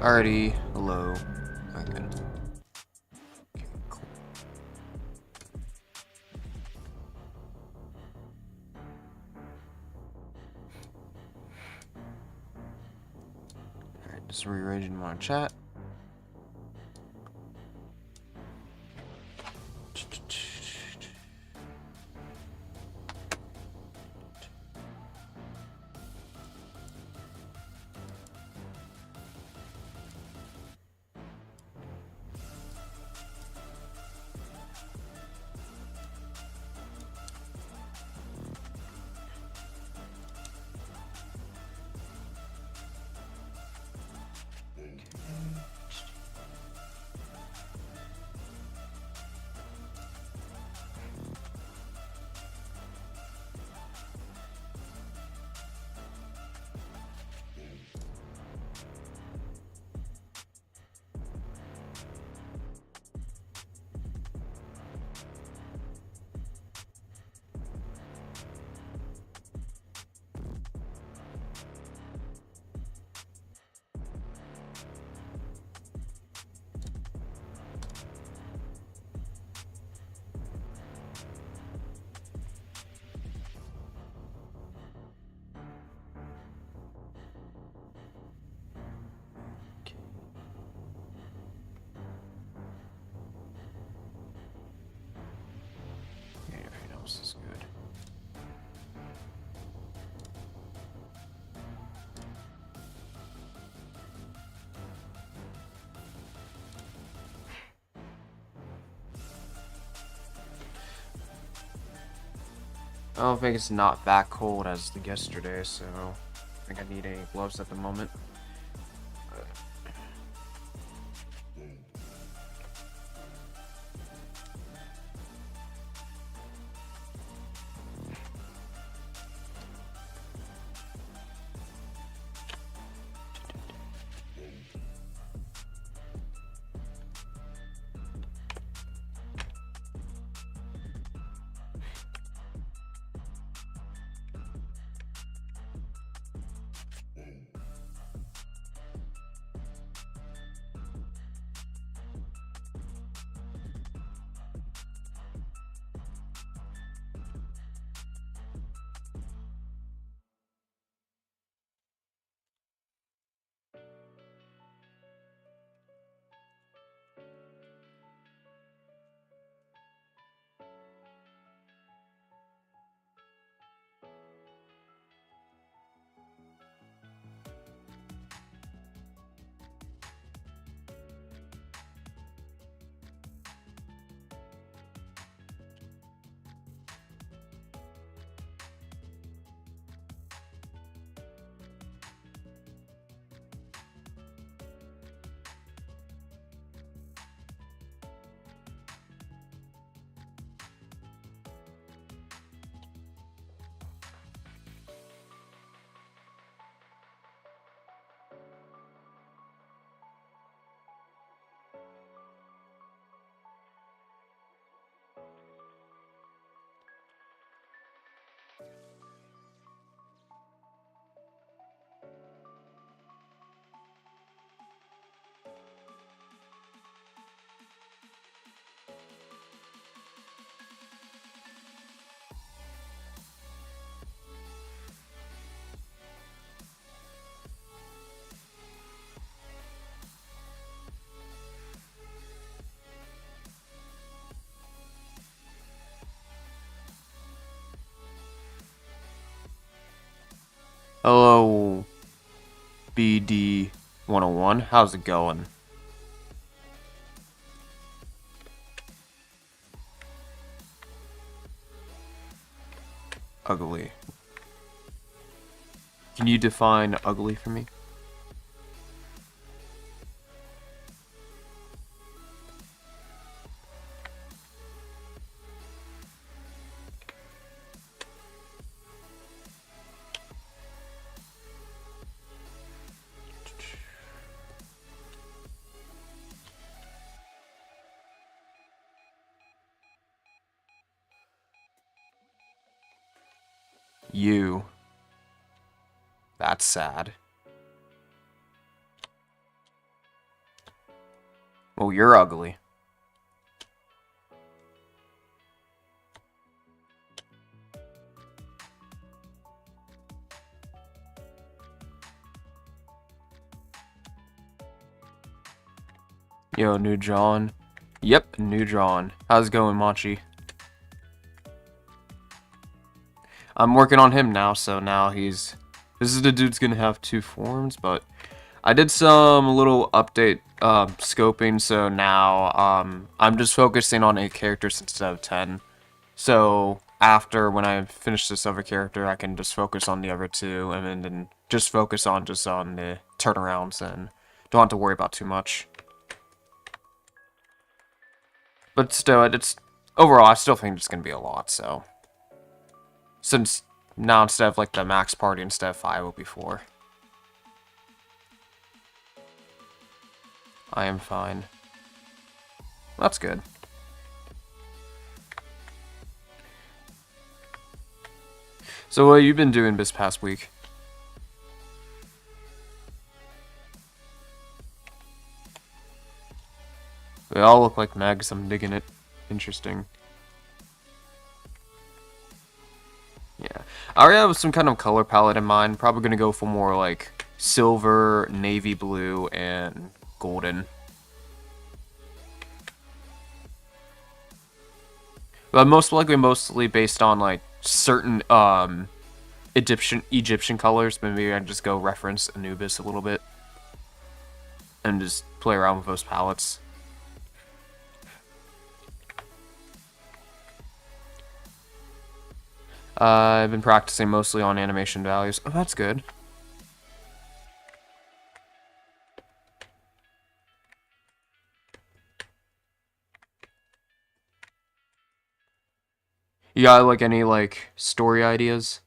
Alrighty, hello. Okay. Okay, cool. Alright, just rearranging my chat. Everything else is good. I don't think it's not that cold as yesterday, so I think I need any gloves at the moment. Hello, BD 101. How's it going? ugly. Can you define ugly for me? You. That's sad. Well, you're ugly. Yo, new John. Yep, new John. How's it going, Machi? I'm working on him now, so now he's... This is the dude's gonna have 2 forms, but... I did some little update scoping, so now I'm just focusing on 8 characters instead of 10. So after, when I finish this other character, I can just focus on the other 2, and then just focus on the turnarounds, and don't have to worry about too much. But still, it's overall, I still think it's gonna be a lot. So since now instead of like the max party, instead of 5, it will be 4. I am fine. That's good. So what have you been doing this past week? They all look like Megs. I'm digging it. Interesting. Yeah. I already have some kind of color palette in mind. Probably gonna go for more like silver, navy blue, and golden. But most likely mostly based on like certain Egyptian colors. Maybe I just go reference Anubis a little bit. And just play around with those palettes. I've been practicing mostly on animation values. Oh, that's good. You got like any like story ideas?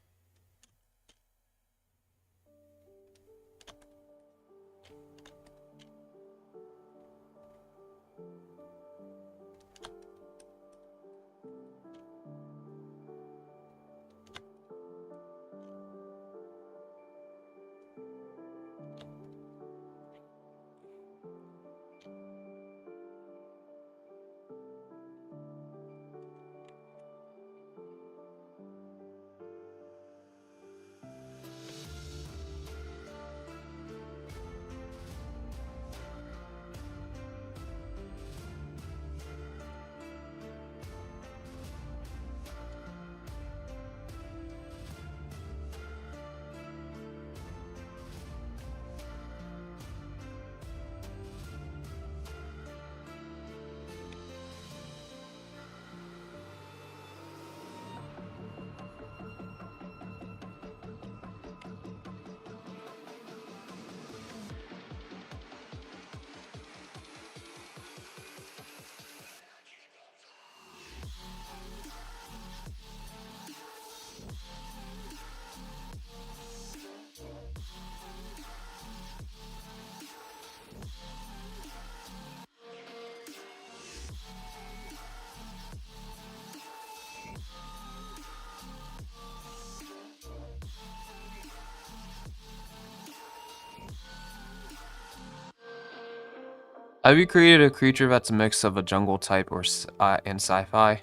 Have you created a creature that's a mix of a jungle type or and sci-fi?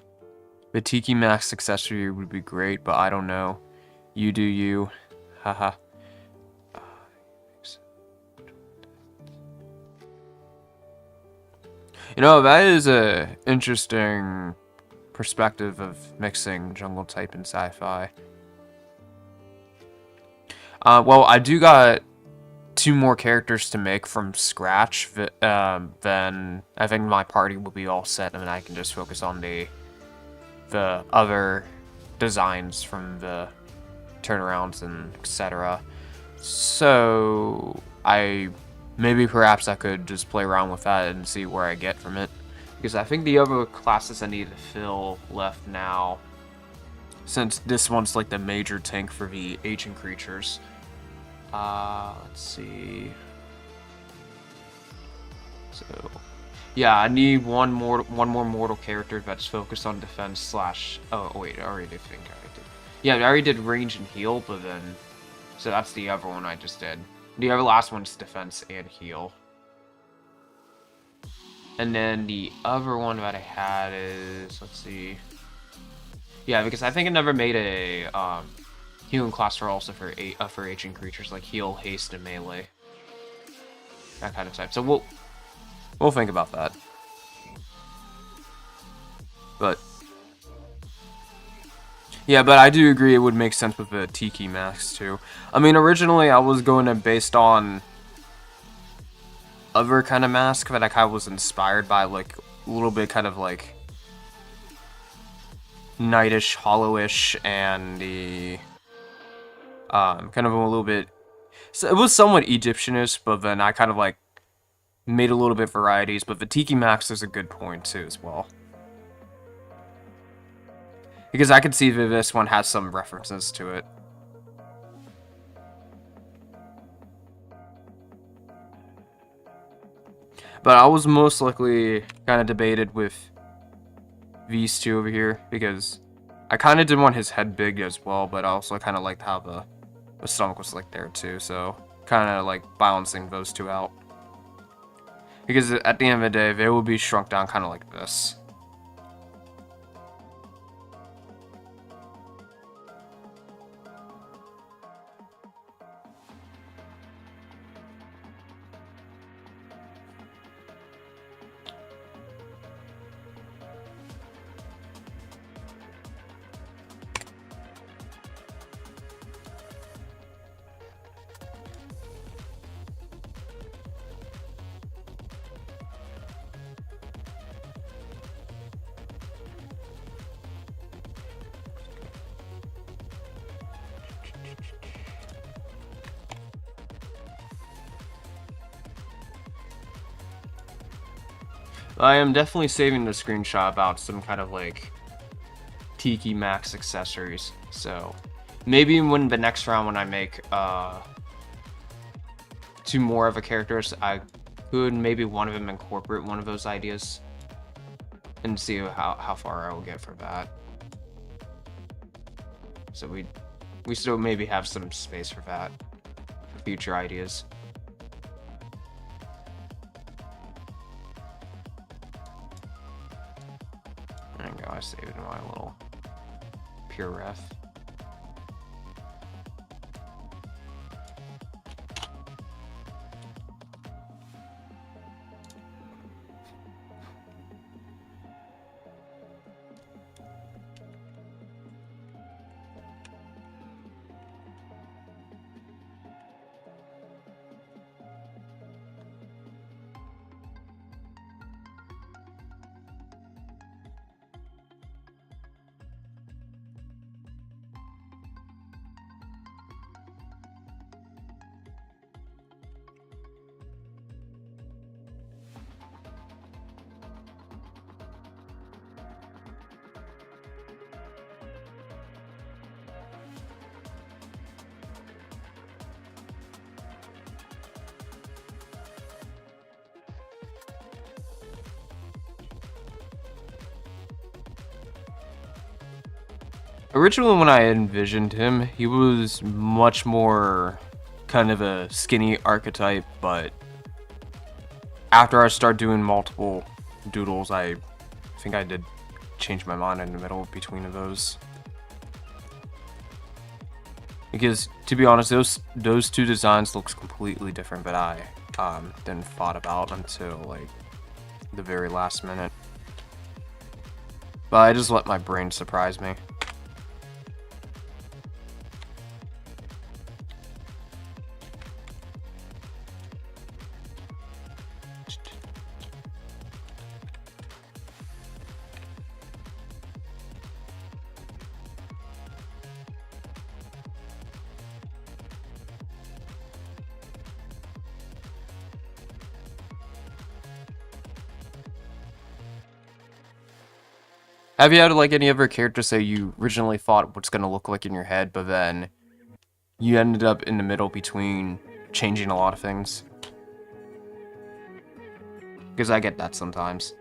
The Tiki Max accessory would be great, but I don't know. You do you. Haha. You know, that is a interesting perspective of mixing jungle type and sci-fi. Well, I do got 2 more characters to make from scratch. Then I think my party will be all set, and then I can just focus on the other designs from the turnarounds and etc. So perhaps I could just play around with that and see where I get from it. Because I think the other classes I need to fill left now, since this one's like the major tank for the ancient creatures. Let's see. So, yeah, I need one more mortal character that's focused on defense slash. Oh wait, I already think I did. Yeah, I already did range and heal, but then, so that's the other one I just did. The other last one's defense and heal. And then the other one that I had is, let's see. Yeah, because I think I never made a healing class for also for ancient creatures like heal, haste, and melee. That kind of type. So we'll think about that. But yeah, but I do agree it would make sense with the Tiki masks too. I mean, originally I was going to based on other kind of mask that I kind of was inspired by, like a little bit kind of like knightish, hollowish, and the kind of a little bit. So it was somewhat Egyptianish, but then I kind of like made a little bit varieties. But the Tiki mask is a good point too as well, because I could see that this one has some references to it. But I was most likely kind of debated with these two over here, because I kind of did want his head big as well, but I also kind of liked how the stomach was like there too, so kind of like balancing those two out. Because at the end of the day, they will be shrunk down kind of like this. I am definitely saving the screenshot about some kind of like Tiki Max accessories. So maybe when the next round when I make two more of the characters, I could maybe one of them incorporate one of those ideas and see how far I will get for that. So we still maybe have some space for that for future ideas. There you go, I saved it in my little pure ref. Originally, when I envisioned him, he was much more kind of a skinny archetype, but after I started doing multiple doodles, I think I did change my mind in the middle between those. Because, to be honest, those two designs looks completely different, but I didn't thought about until, like, the very last minute. But I just let my brain surprise me. Have you had like any other characters that you originally thought what's gonna look like in your head, but then you ended up in the middle between changing a lot of things? Because I get that sometimes.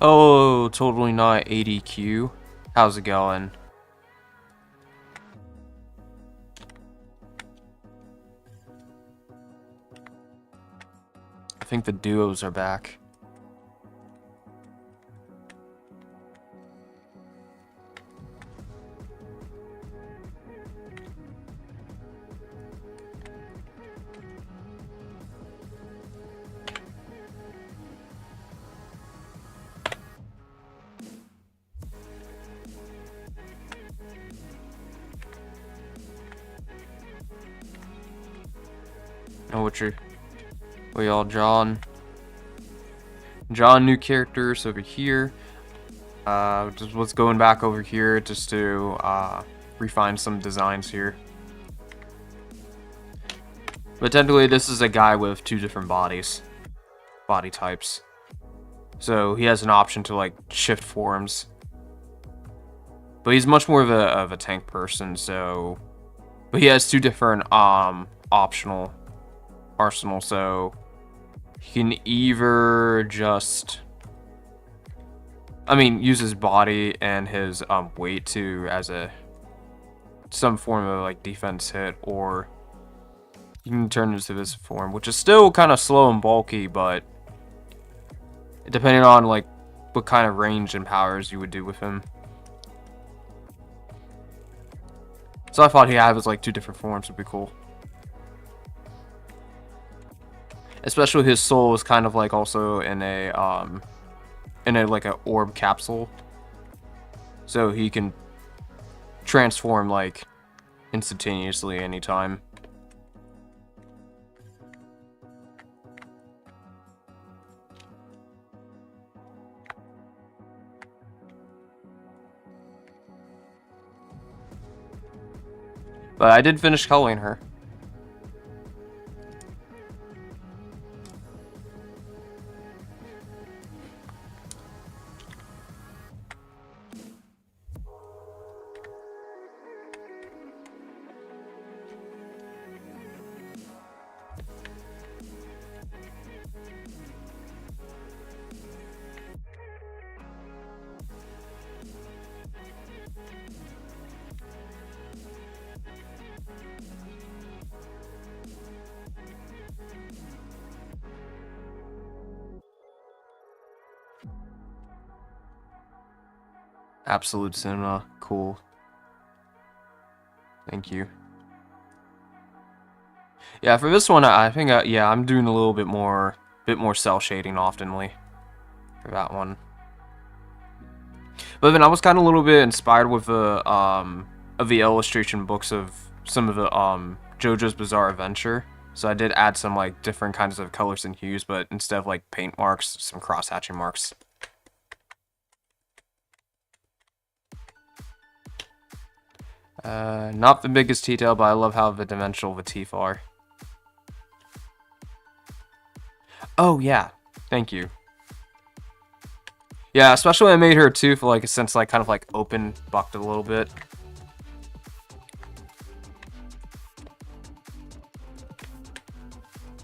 Oh, totally not ADQ. How's it going? I think the duos are back. Oh, what y'all, John? John, new characters over here. Just was going back over here just to refine some designs here. But technically, this is a guy with two different body types. So he has an option to like shift forms. But he's much more of a tank person, so. But he has two different optional arsenal, so he can either just, I mean, use his body and his weight to as some form of like defense hit, or you can turn into this form, which is still kind of slow and bulky, but depending on like what kind of range and powers you would do with him. So I thought he had like two different forms would be cool. Especially his soul is kind of like also in a like a orb capsule. So he can transform like instantaneously anytime. But I did finish coloring her. Absolute cinema, cool. Thank you. Yeah, for this one, I think yeah, I'm doing a little bit more cell shading oftenly for that one. But then I was kind of a little bit inspired with the of the illustration books of some of the JoJo's Bizarre Adventure. So I did add some like different kinds of colors and hues, but instead of like paint marks, some cross hatching marks. Not the biggest detail, but I love how the dimensional the teeth are. Oh yeah, thank you. Yeah, especially when I made her tooth like since like kind of like open bucked a little bit.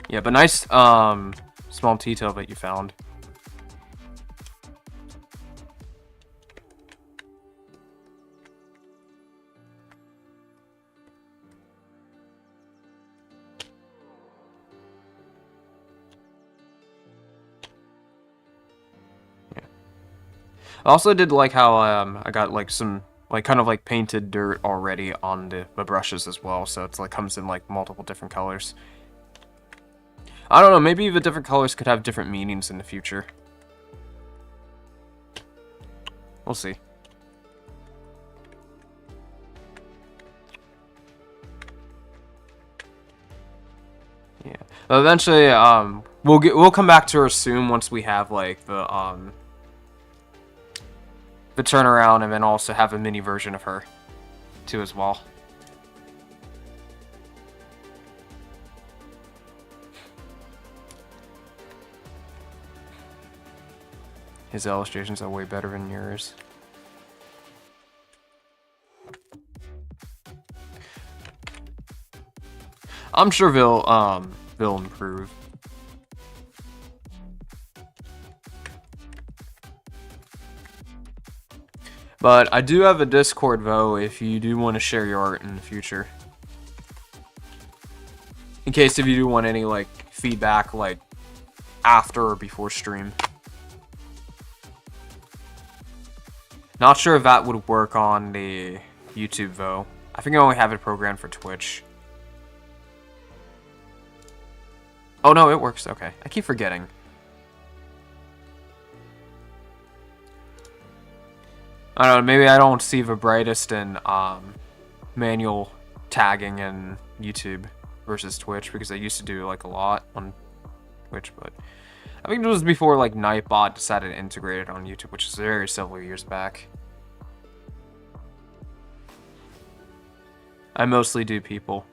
Yeah, but nice small detail that you found. I also did like how I got like some like kind of like painted dirt already on the brushes as well, so it's like comes in like multiple different colors. I don't know, maybe the different colors could have different meanings in the future. We'll see. Yeah. Eventually, we'll come back to her soon once we have like the turnaround, and then also have a mini version of her too as well. His illustrations are way better than yours. I'm sure they'll improve. But I do have a Discord though if you do want to share your art in the future. In case if you do want any like feedback like after or before stream. Not sure if that would work on the YouTube though. I think I only have it programmed for Twitch. Oh no, it works. Okay. I keep forgetting. I don't know, maybe I don't see the brightest in manual tagging in YouTube versus Twitch, because I used to do like a lot on Twitch, but I think it was before like Nightbot decided to integrate it on YouTube, which is very several years back. I mostly do people.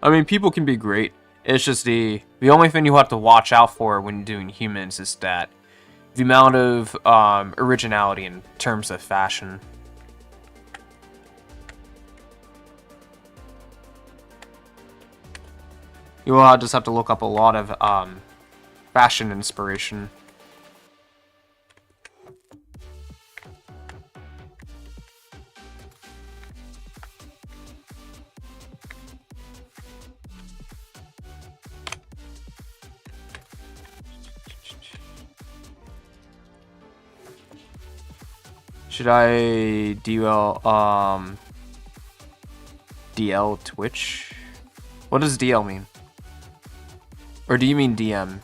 I mean, people can be great. It's just the only thing you have to watch out for when doing humans is that the amount of originality in terms of fashion. You will just have to look up a lot of fashion inspiration. Should I DL Twitch? What does DL mean? Or do you mean DM?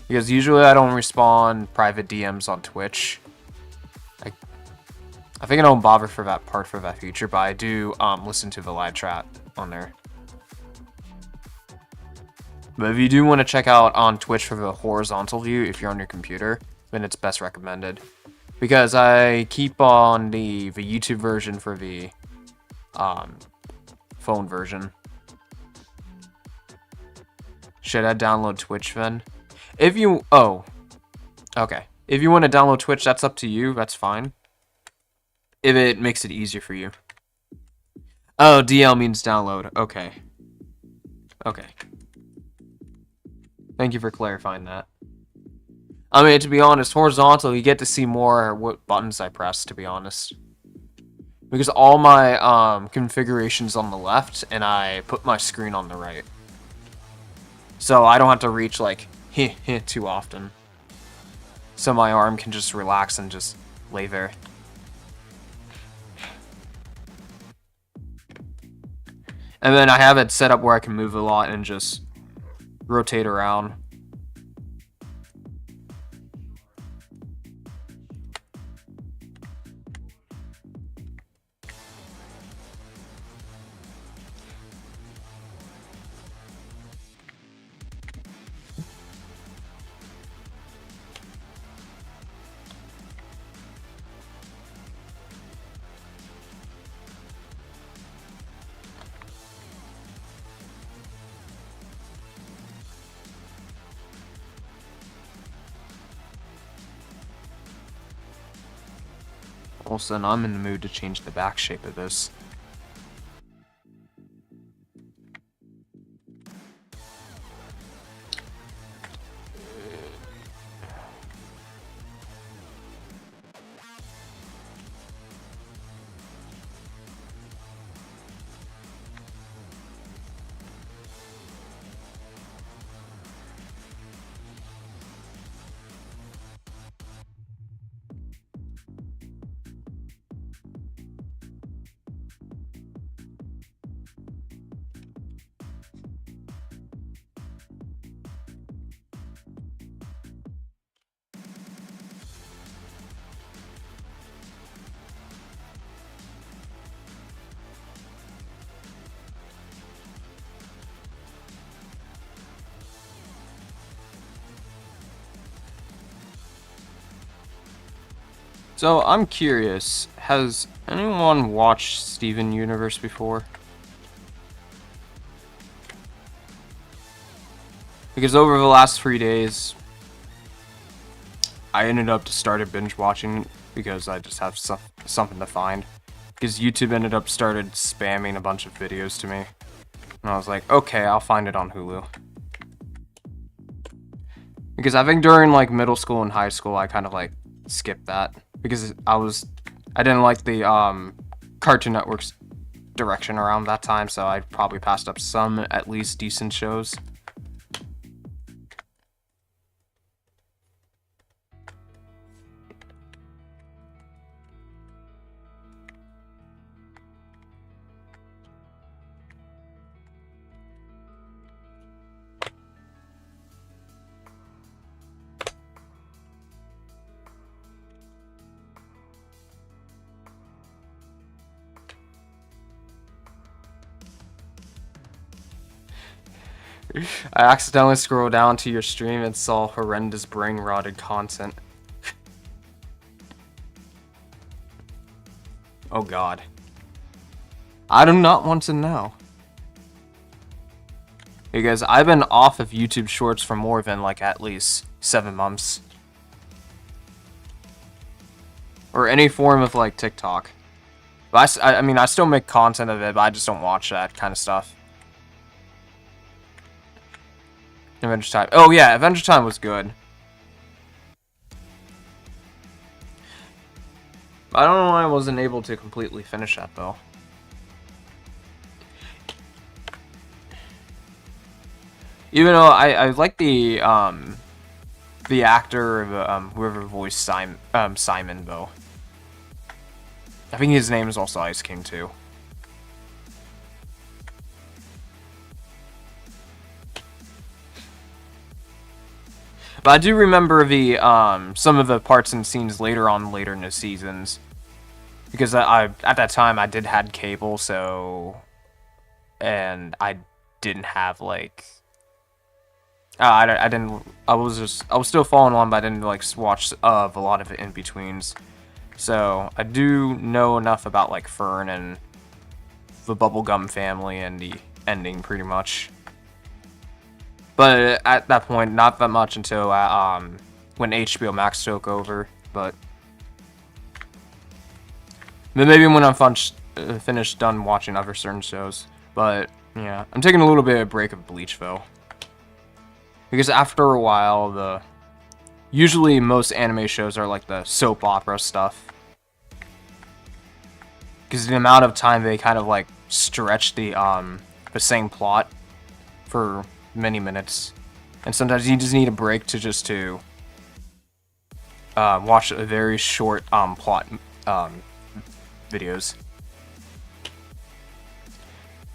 Because usually I don't respond private DMs on Twitch. I think I don't bother for that part for that feature, but I do listen to the live chat on there. But if you do want to check out on Twitch for the horizontal view, if you're on your computer, then it's best recommended. Because I keep on the YouTube version for the phone version. Should I download Twitch then? If you... Oh. Okay. If you want to download Twitch, that's up to you. That's fine. If it makes it easier for you. Oh, DL means download. Okay. Okay. Thank you for clarifying that. I mean, to be honest, horizontal, you get to see more what buttons I press, to be honest. Because all my configuration's on the left, and I put my screen on the right. So I don't have to reach, like, too often. So my arm can just relax and just lay there. And then I have it set up where I can move a lot and just rotate around. All of a sudden, I'm in the mood to change the back shape of this. So I'm curious, has anyone watched Steven Universe before? Because over the last 3 days, I ended up started binge watching because I just have something to find. Because YouTube ended up started spamming a bunch of videos to me. And I was like, okay, I'll find it on Hulu. Because I think during like middle school and high school, I kind of like skipped that. Because I didn't like the Cartoon Network's direction around that time, so I probably passed up some at least decent shows. I accidentally scrolled down to your stream and saw horrendous brain-rotted content. Oh god. I do not want to know. Because I've been off of YouTube Shorts for more than like at least 7 months. Or any form of like TikTok. But I mean, I still make content of it, but I just don't watch that kind of stuff. Adventure Time. Oh yeah, Adventure Time was good. I don't know why I wasn't able to completely finish that though. Even though I like the actor of whoever voiced Simon though. I think his name is also Ice King too. But I do remember the some of the parts and scenes later in the seasons, because I at that time I had cable, so, and I didn't have like I was still following on, but I didn't like watch a lot of it in betweens. So I do know enough about like Fern and the Bubblegum family and the ending pretty much. But at that point, not that much until when HBO Max took over. But then maybe when I'm finished done watching other certain shows. But yeah, I'm taking a little bit of a break of Bleach though, because after a while, usually most anime shows are like the soap opera stuff, because the amount of time they kind of like stretch the same plot for many minutes, and sometimes you just need a break to watch a very short plot videos.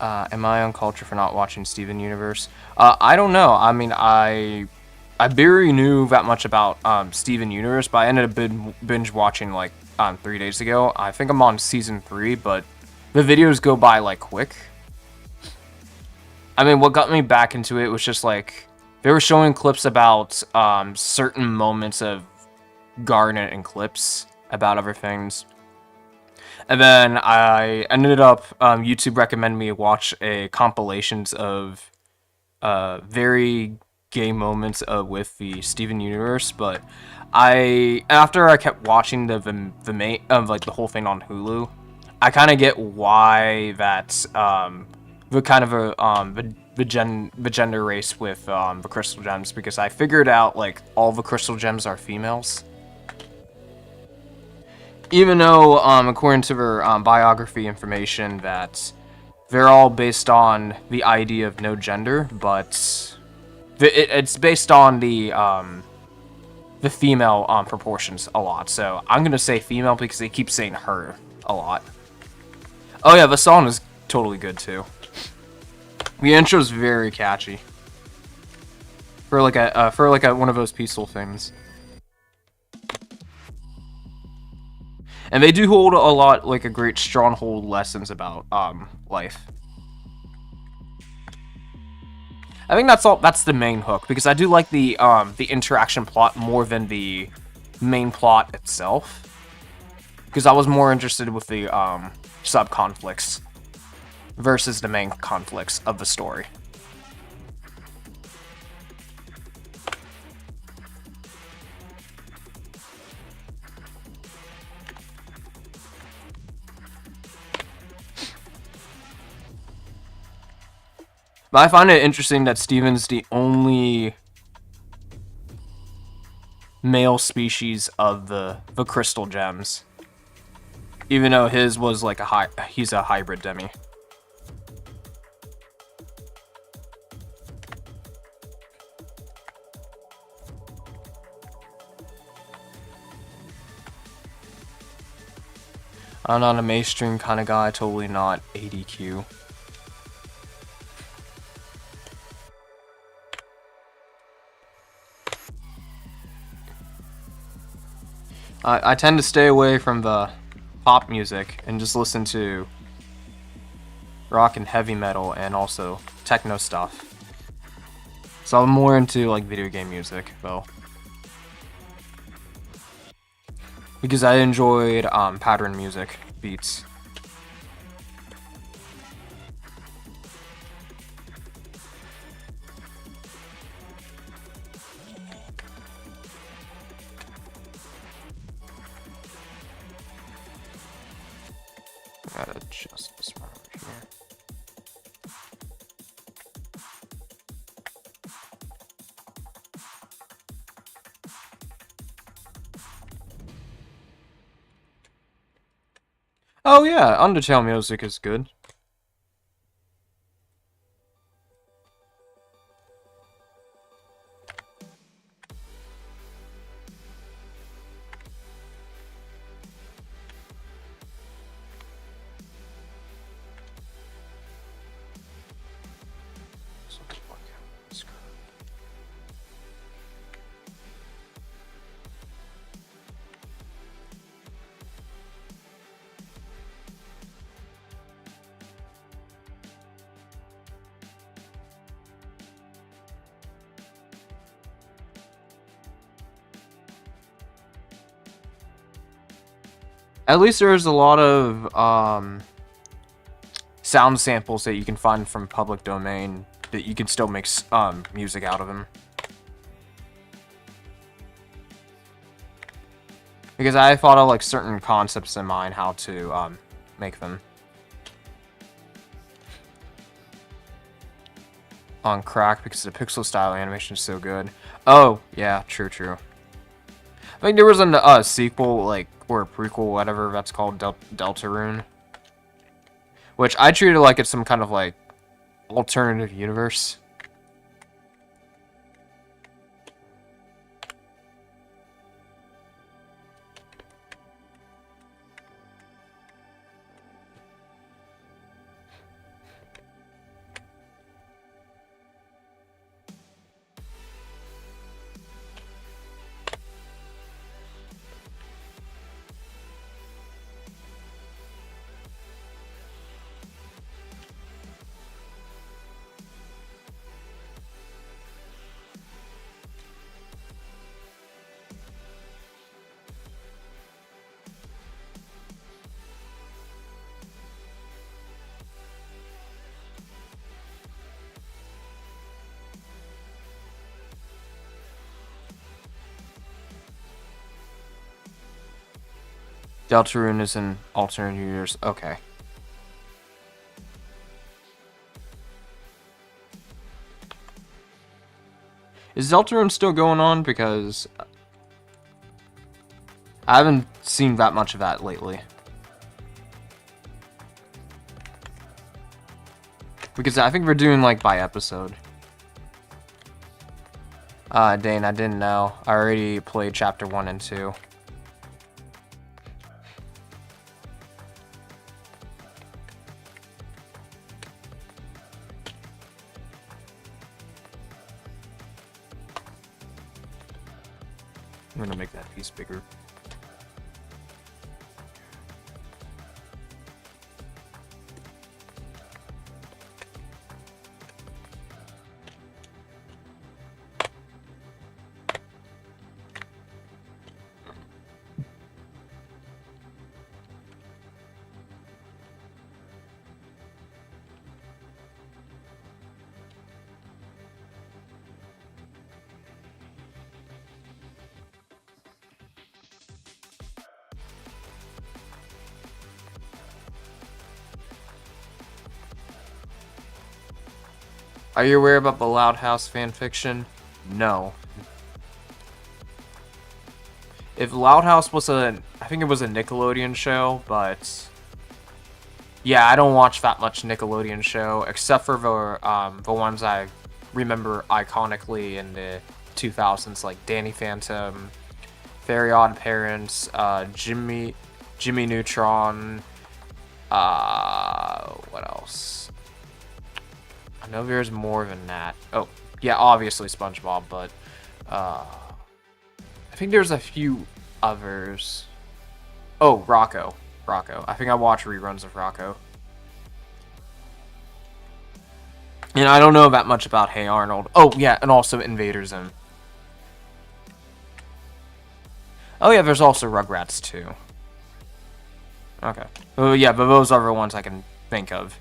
Am I uncultured for not watching Steven Universe? I don't know. I mean, I barely knew that much about Steven Universe, but I ended up binge watching like 3 days ago. I think I'm on season 3, but the videos go by like quick. I mean, what got me back into it was just like they were showing clips about certain moments of Garnet and clips about other things. And then I ended up, YouTube recommended me watch a compilations of very gay moments with the Steven Universe. But after I kept watching the main like the whole thing on Hulu, I kind of get why that's the kind of the gender race with the crystal gems, because I figured out like all the crystal gems are females. Even though, according to their biography information, that they're all based on the idea of no gender, but it's based on the female proportions a lot. So I'm gonna say female because they keep saying her a lot. Oh yeah, the song is totally good too. The intro is very catchy for like a one of those peaceful things. And they do hold a lot, like a great stronghold lessons about life. I think that's the main hook, because I do like the interaction plot more than the main plot itself. because I was more interested with the sub conflicts versus the main conflicts of the story. But I find it interesting that Steven's the only male species of the crystal gems, even though his was like he's a hybrid demi. I'm not a mainstream kind of guy, totally not ADQ. I tend to stay away from the pop music and just listen to rock and heavy metal and also techno stuff. So I'm more into like video game music though, because I enjoyed pattern music beats. Gotta adjust this one over here. Oh yeah, Undertale music is good. At least there's a lot of sound samples that you can find from public domain that you can still make music out of them. Because I thought of like certain concepts in mind how to make them. On crack because the pixel style animation is so good. Oh, yeah, true. I think there was a sequel, like, or a prequel, whatever that's called, Deltarune. Which I treated like it's some kind of, like, alternative universe. Deltarune is an alternate universe. Okay. Is Deltarune still going on? Because I haven't seen that much of that lately. Because I think we're doing like by episode. Dane, I didn't know. I already played chapter 1 and 2. I'm gonna make that piece bigger. Are you aware about the Loud House fanfiction? No. If Loud House was I think it was a Nickelodeon show, but yeah, I don't watch that much Nickelodeon show, except for the ones I remember iconically in the 2000s, like Danny Phantom, Very Odd Parents, Jimmy Neutron, what else? I know there's more than that. Oh, yeah, obviously SpongeBob, but I think there's a few others. Oh, Rocco. I think I watch reruns of Rocco. And I don't know that much about Hey Arnold. Oh, yeah, and also Invader Zim. Oh, yeah, there's also Rugrats, too. Okay. Oh, yeah, but those are the ones I can think of.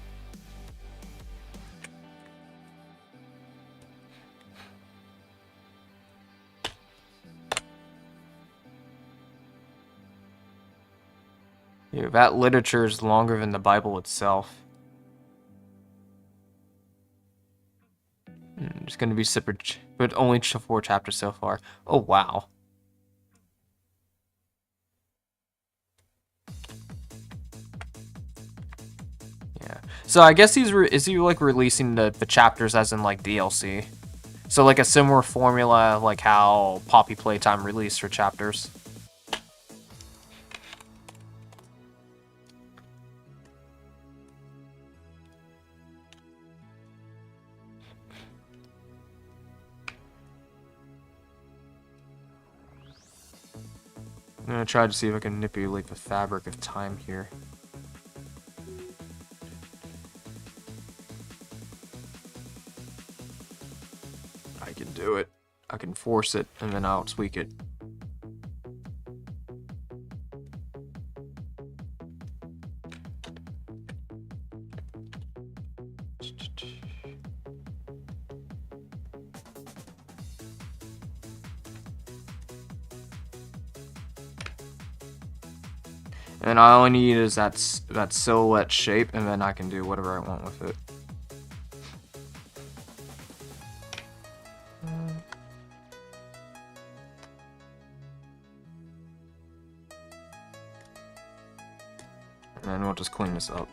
Yeah, that literature is longer than the Bible itself. It's going to be separate, but only 4 chapters so far. Oh, wow. Yeah. So I guess is he like releasing the chapters as in like DLC? So like a similar formula like how Poppy Playtime released her chapters. I'm gonna try to see if I can manipulate the fabric of time here. I can do it. I can force it, and then I'll tweak it. And all I need is that silhouette shape, and then I can do whatever I want with it. And we'll just clean this up.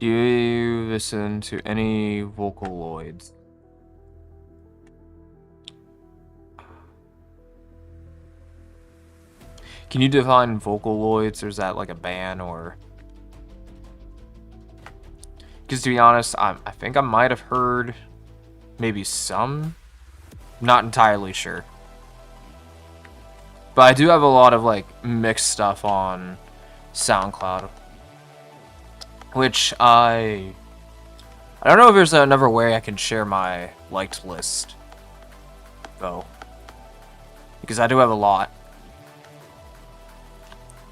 Do you listen to any Vocaloids? Can you define Vocaloids, or is that like a band, or? Because to be honest, I think I might have heard maybe some. Not entirely sure. But I do have a lot of like mixed stuff on SoundCloud, which I don't know if there's another way I can share my liked list, though, because I do have a lot,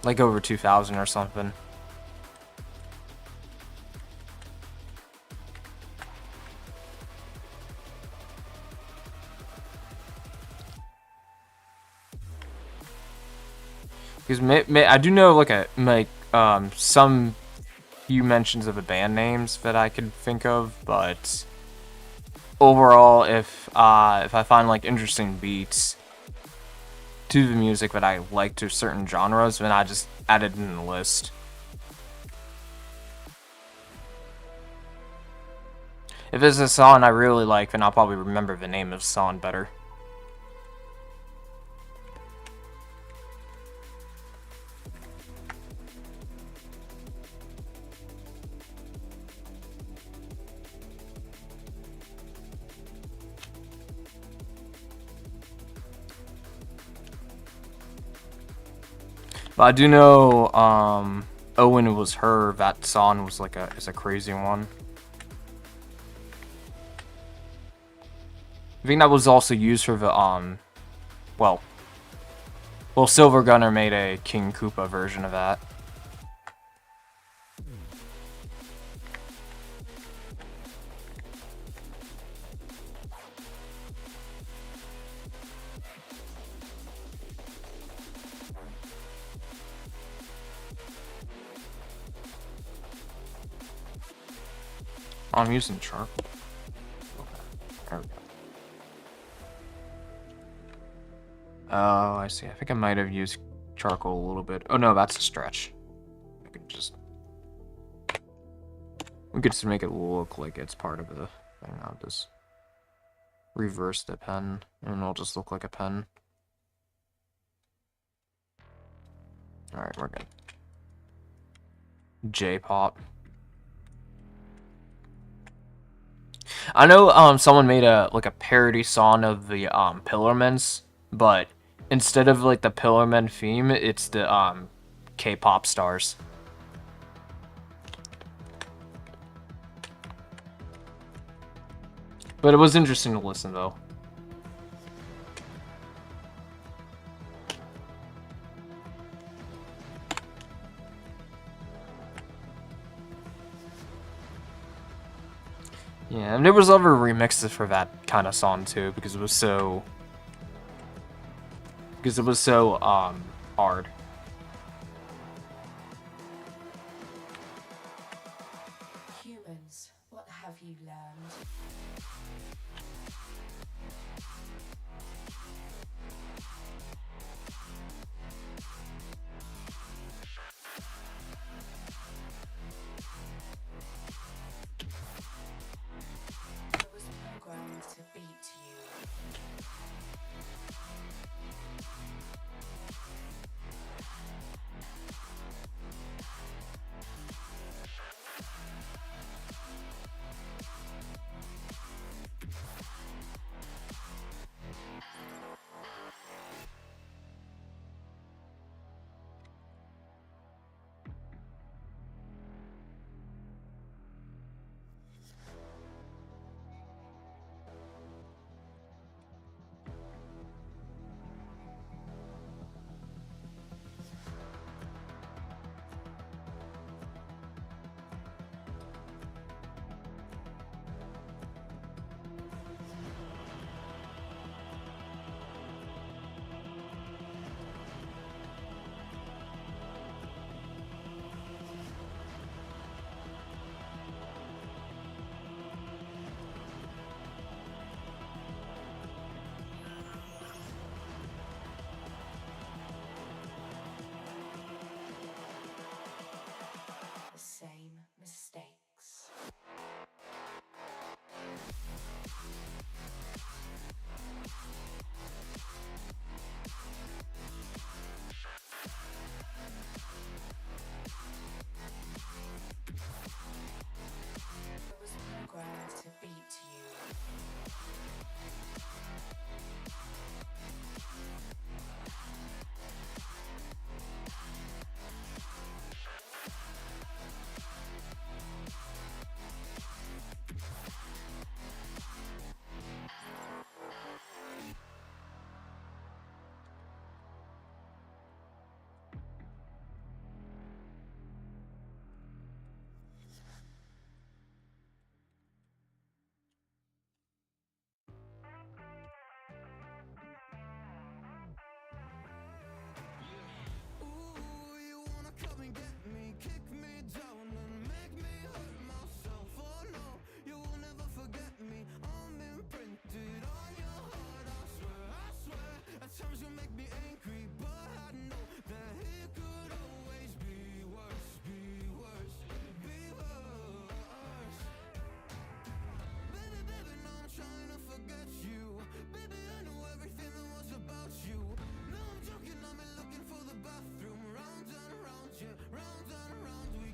like over 2,000 or something. Because I do know like some few mentions of the band names that I could think of, but overall, if I find like interesting beats to the music that I like to certain genres, then I just add it in the list. If it's a song I really like, then I'll probably remember the name of the song better. But I do know, Oh, When It Was Her, that song was like it's a crazy one. I think that was also used for the, well, Silver Gunner made a King Koopa version of that. I'm using charcoal. Okay, there we go. Oh, I see. I think I might have used charcoal a little bit. Oh no, that's a stretch. I could just... We could just make it look like it's part of the thing. I'll just reverse the pen, and it'll just look like a pen. Alright, we're good. J-pop. I know someone made a parody song of the Pillarments, but instead of like the Pillarmen theme, it's the K-pop stars. But it was interesting to listen though. Yeah, and there was other remixes for that kind of song too, because it was so hard. Humans, what have you learned? I was programmed to beat you.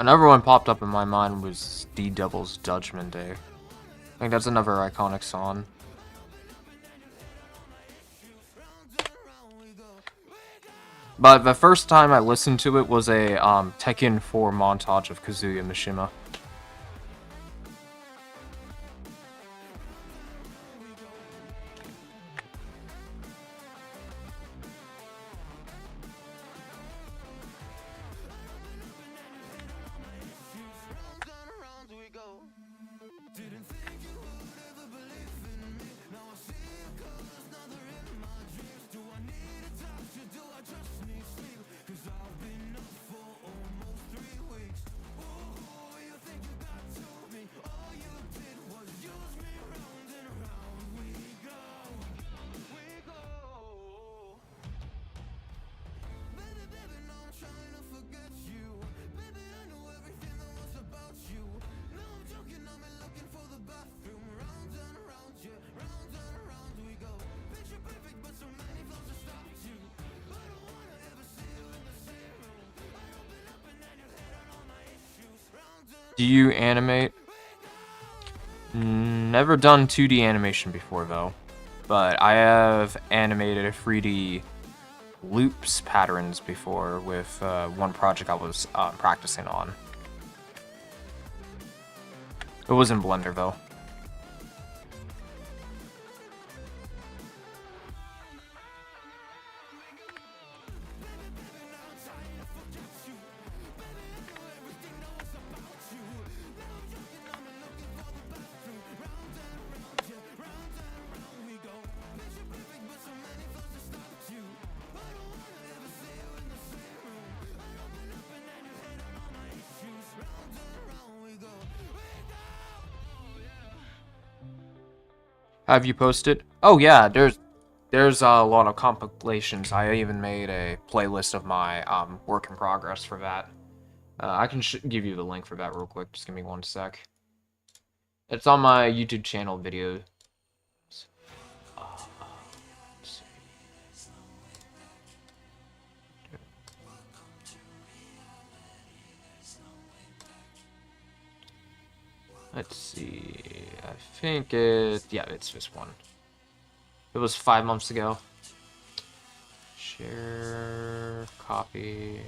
Another one popped up in my mind was D Devil's Judgment Day. I think that's another iconic song. But the first time I listened to it was a Tekken 4 montage of Kazuya Mishima. Do you animate? Never done 2D animation before though, but I have animated 3D loops patterns before with one project I was practicing on. It was in Blender though. Have you posted? Oh yeah, there's a lot of compilations. I even made a playlist of my work in progress for that. I can give you the link for that real quick. Just give me one sec. It's on my YouTube channel video. Let's see. I think yeah, it's this one. It was 5 months ago. Share, copy,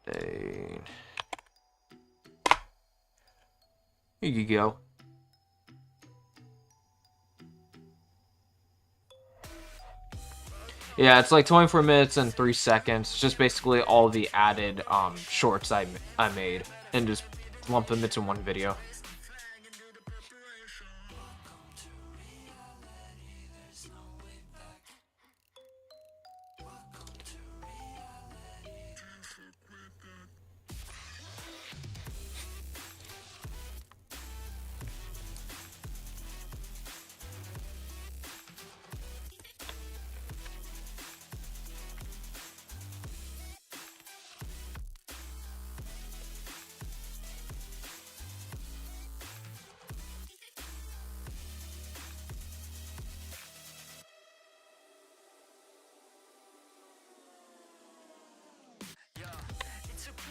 date. Here you go. Yeah, it's like 24 minutes and 3 seconds. It's just basically all the added shorts I made and just lump them into one video.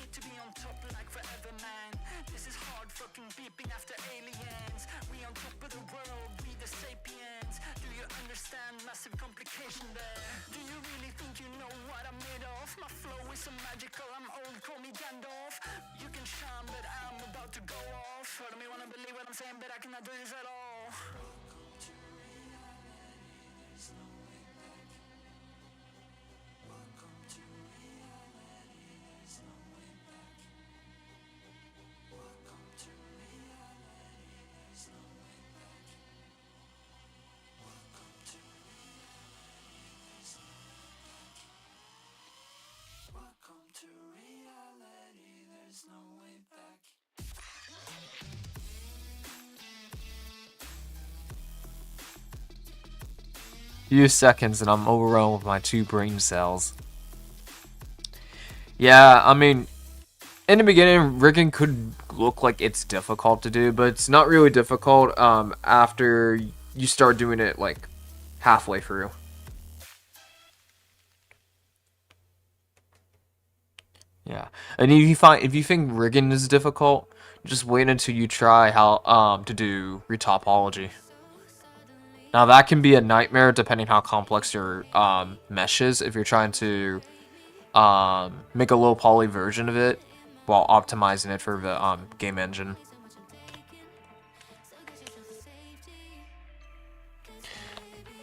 To be on top like forever, man. This is hard fucking beeping after aliens. We on top of the world, we the sapiens. Do you understand massive complication there? Do you really think you know what I'm made of? My flow is so magical, I'm old, call me Gandalf. You can shine, but I'm about to go off. I don't wanna believe what I'm saying, but I cannot do this at all. Few seconds and I'm overrun with my 2 brain cells. Yeah, I mean, in the beginning, rigging could look like it's difficult to do, but it's not really difficult after you start doing it like halfway through. Yeah, and if you think rigging is difficult, just wait until you try how to do retopology. Now that can be a nightmare depending how complex your mesh is. If you're trying to make a low poly version of it while optimizing it for the game engine.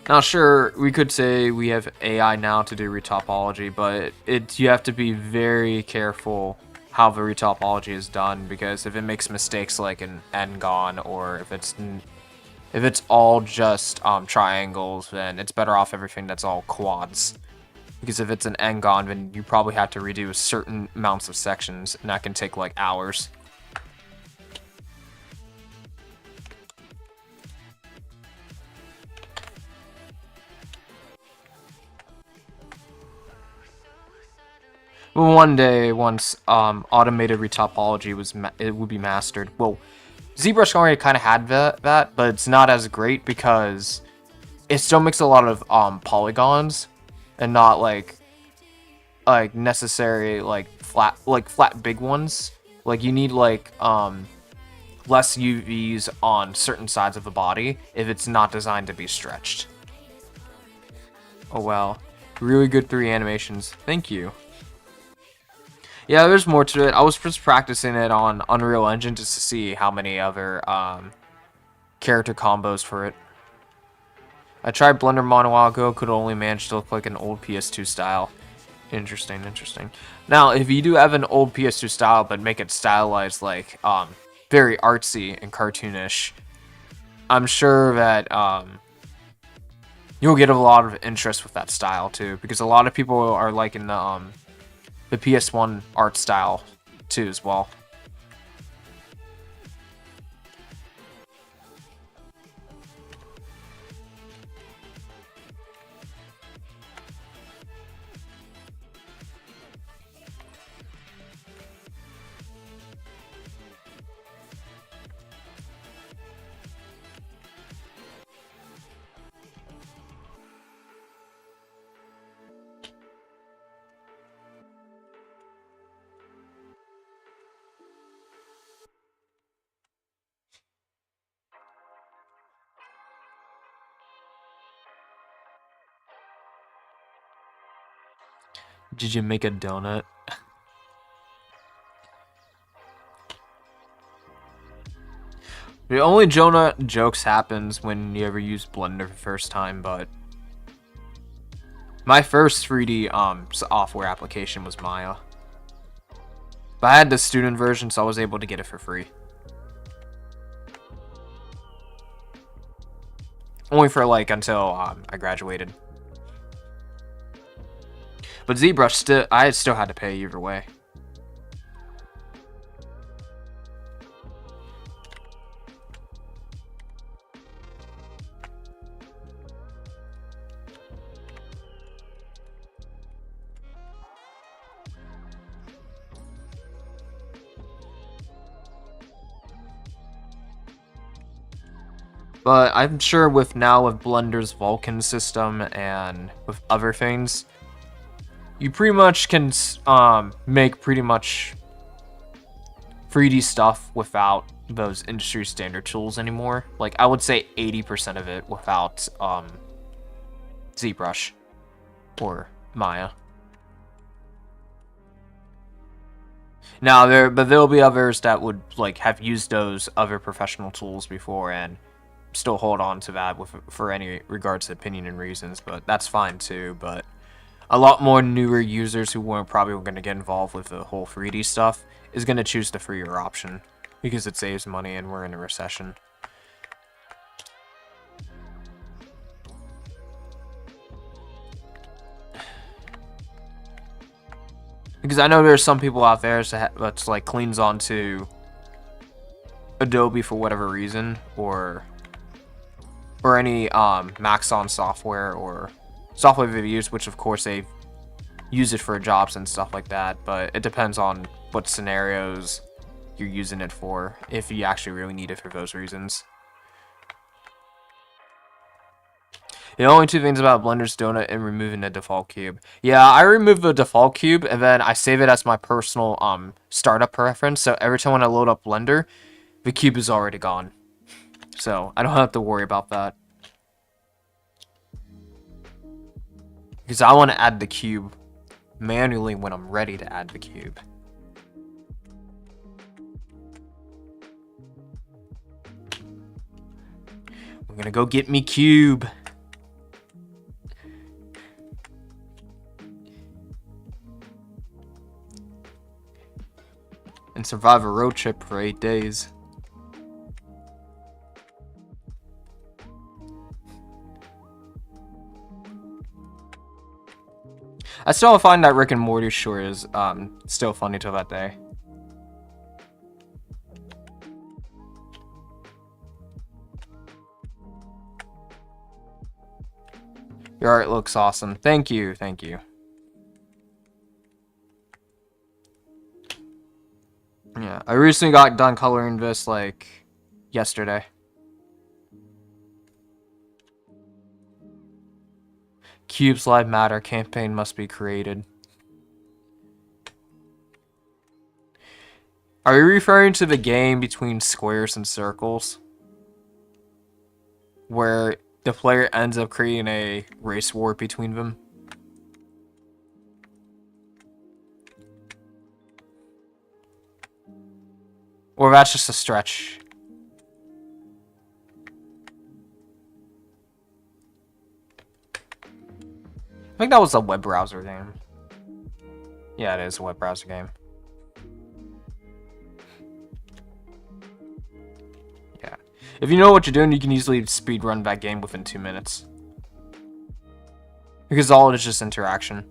Now, sure, we could say we have AI now to do retopology, but you have to be very careful how the retopology is done, because if it makes mistakes like an n-gon, or if it's all just triangles, then it's better off everything that's all quads. Because if it's an n-gon, then you probably have to redo certain amounts of sections, and that can take like hours. But one day, once automated retopology it would be mastered. Well, ZBrush already kind of had that, but it's not as great because it still makes a lot of polygons, and not like necessary flat big ones. Like you need like less UVs on certain sides of the body if it's not designed to be stretched. Oh well, really good 3 animations. Thank you. Yeah, there's more to it. I was just practicing it on Unreal Engine just to see how many other character combos for it. I tried Blender Mod a while ago, could only manage to look like an old PS2 style. Interesting, interesting. Now, if you do have an old PS2 style, but make it stylized like very artsy and cartoonish, I'm sure that you'll get a lot of interest with that style too, because a lot of people are liking the PS1 art style too as well. Did you make a donut? The only donut jokes happens when you ever use Blender for the first time, but my first 3D software application was Maya. But I had the student version, so I was able to get it for free. Only for like until I graduated. But ZBrush I still had to pay either way. But I'm sure with Blender's Vulkan system and with other things, you pretty much can make pretty much 3D stuff without those industry standard tools anymore. Like I would say 80% of it without ZBrush or Maya. Now there'll be others that would like have used those other professional tools before and still hold on to that for any regards to opinion and reasons, but that's fine too. But a lot more newer users who weren't probably going to get involved with the whole 3D stuff is going to choose the freer option because it saves money and we're in a recession. Because I know there's some people out there that's like cleans onto Adobe for whatever reason, or any Maxon software or software they've used, which of course they use it for jobs and stuff like that, but it depends on what scenarios you're using it for, if you actually really need it for those reasons. The only two things about Blender's donut and removing the default cube. Yeah, I remove the default cube and then I save it as my personal startup preference. So every time when I load up Blender, the cube is already gone. So I don't have to worry about that. Because I want to add the cube manually when I'm ready to add the cube. I'm gonna go get me cube. And survive a road trip for 8 days. I still find that Rick and Morty short is still funny till that day. Your art looks awesome. Thank you, thank you. Yeah, I recently got done coloring this like yesterday. Cubes Live Matter campaign must be created. Are you referring to the game between squares and circles? Where the player ends up creating a race war between them? Or that's just a stretch? I think that was a web browser game. Yeah, it is a web browser game. Yeah. If you know what you're doing, you can easily speedrun that game within 2 minutes. Because all it is just interaction.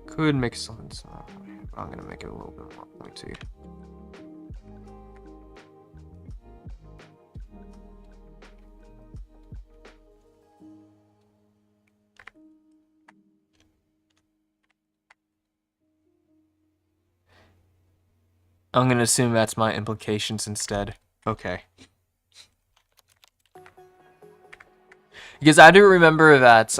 Could make sense. I'm gonna make it a little bit more pointy. I'm gonna assume that's my implications instead. Okay. Because I do remember that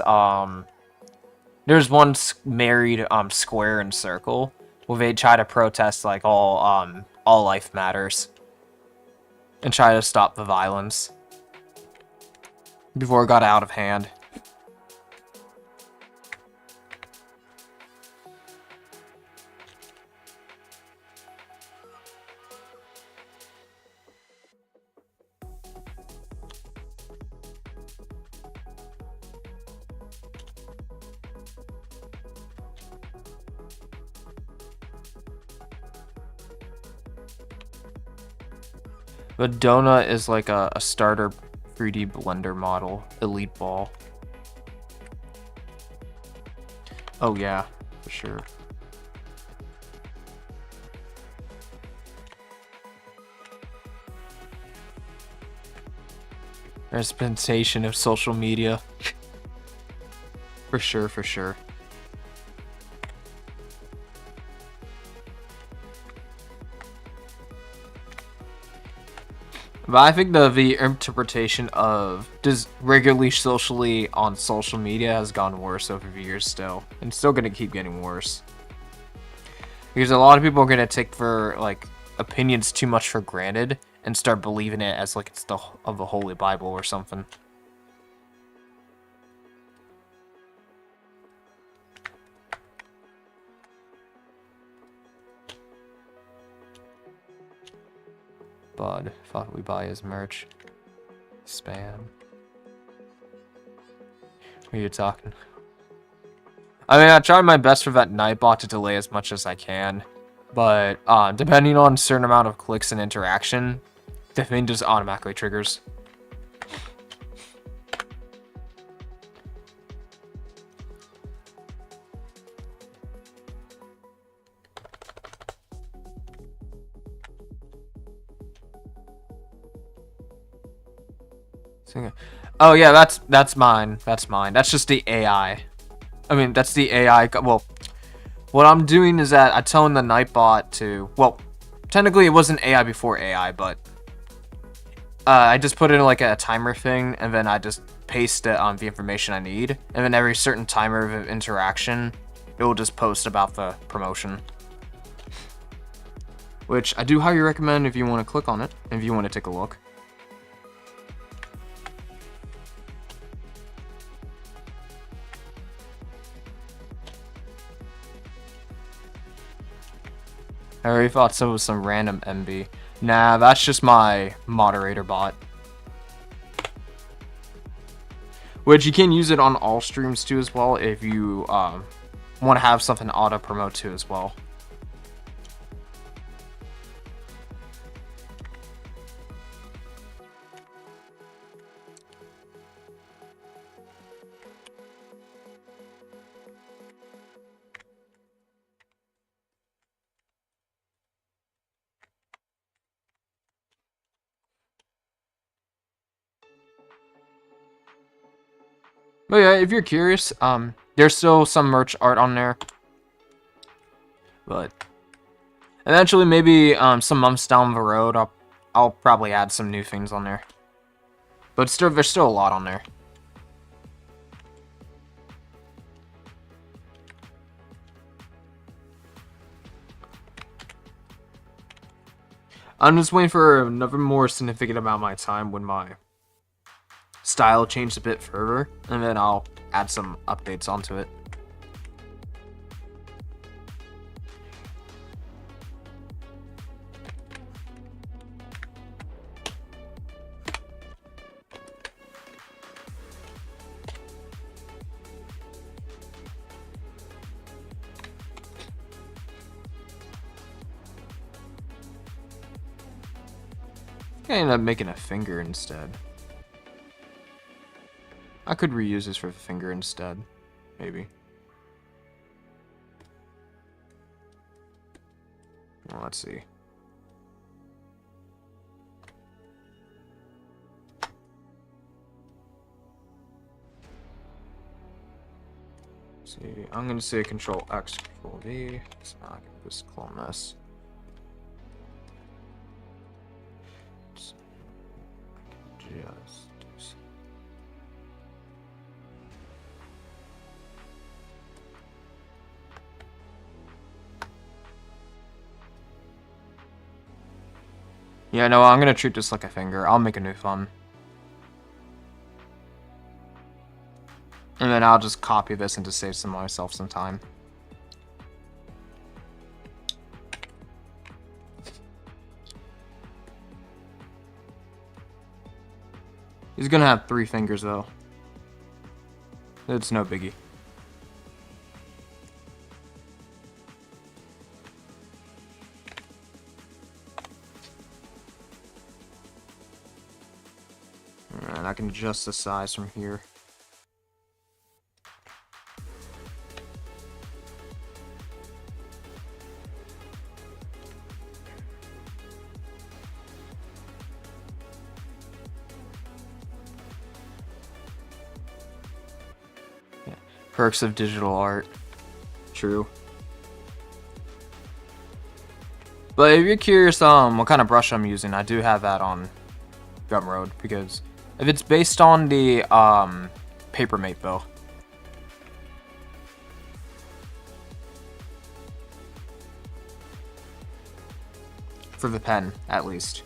there's one married square and circle where they try to protest like all life matters and try to stop the violence before it got out of hand. The donut is like a starter 3D Blender model, Elite Ball. Oh yeah, for sure. Representation of social media. For sure, for sure. But I think the interpretation of just regularly socially on social media has gone worse over the years still. And still gonna keep getting worse. Because a lot of people are gonna take for like opinions too much for granted and start believing it as like it's of the Holy Bible or something. Bud, thought we buy his merch. Spam. What are you talking? I mean, I tried my best for that Nightbot to delay as much as I can, but depending on a certain amount of clicks and interaction, the thing just automatically triggers. Oh yeah, that's mine. That's mine. That's just the AI. I mean, that's the AI. Well, what I'm doing is that I'm telling the Nightbot to. Well, technically it wasn't AI before AI, but I just put in like a timer thing, and then I just paste it on the information I need, and then every certain timer of interaction, it will just post about the promotion. Which I do highly recommend if you want to click on it, if you want to take a look. I already thought so was some random MB. Nah, that's just my moderator bot. Which you can use it on all streams too as well if you want to have something auto promote too as well. But yeah, if you're curious, there's still some merch art on there. But eventually, maybe some months down the road, I'll probably add some new things on there. But still, there's still a lot on there. I'm just waiting for another more significant amount of my time when my style changed a bit further, and then I'll add some updates onto it. I ended up making a finger instead. I could reuse this for the finger instead, maybe. Well, let's see. See, I'm gonna say Control X, Control V. So I can just clone this. Just. Yeah, no, I'm gonna treat this like a finger. I'll make a new thumb. And then I'll just copy this and just save myself some time. He's gonna have 3 fingers though. It's no biggie. And I can adjust the size from here. Perks of digital art. True. But if you're curious what kind of brush I'm using, I do have that on Gumroad, because if it's based on the Papermate though. For the pen, at least.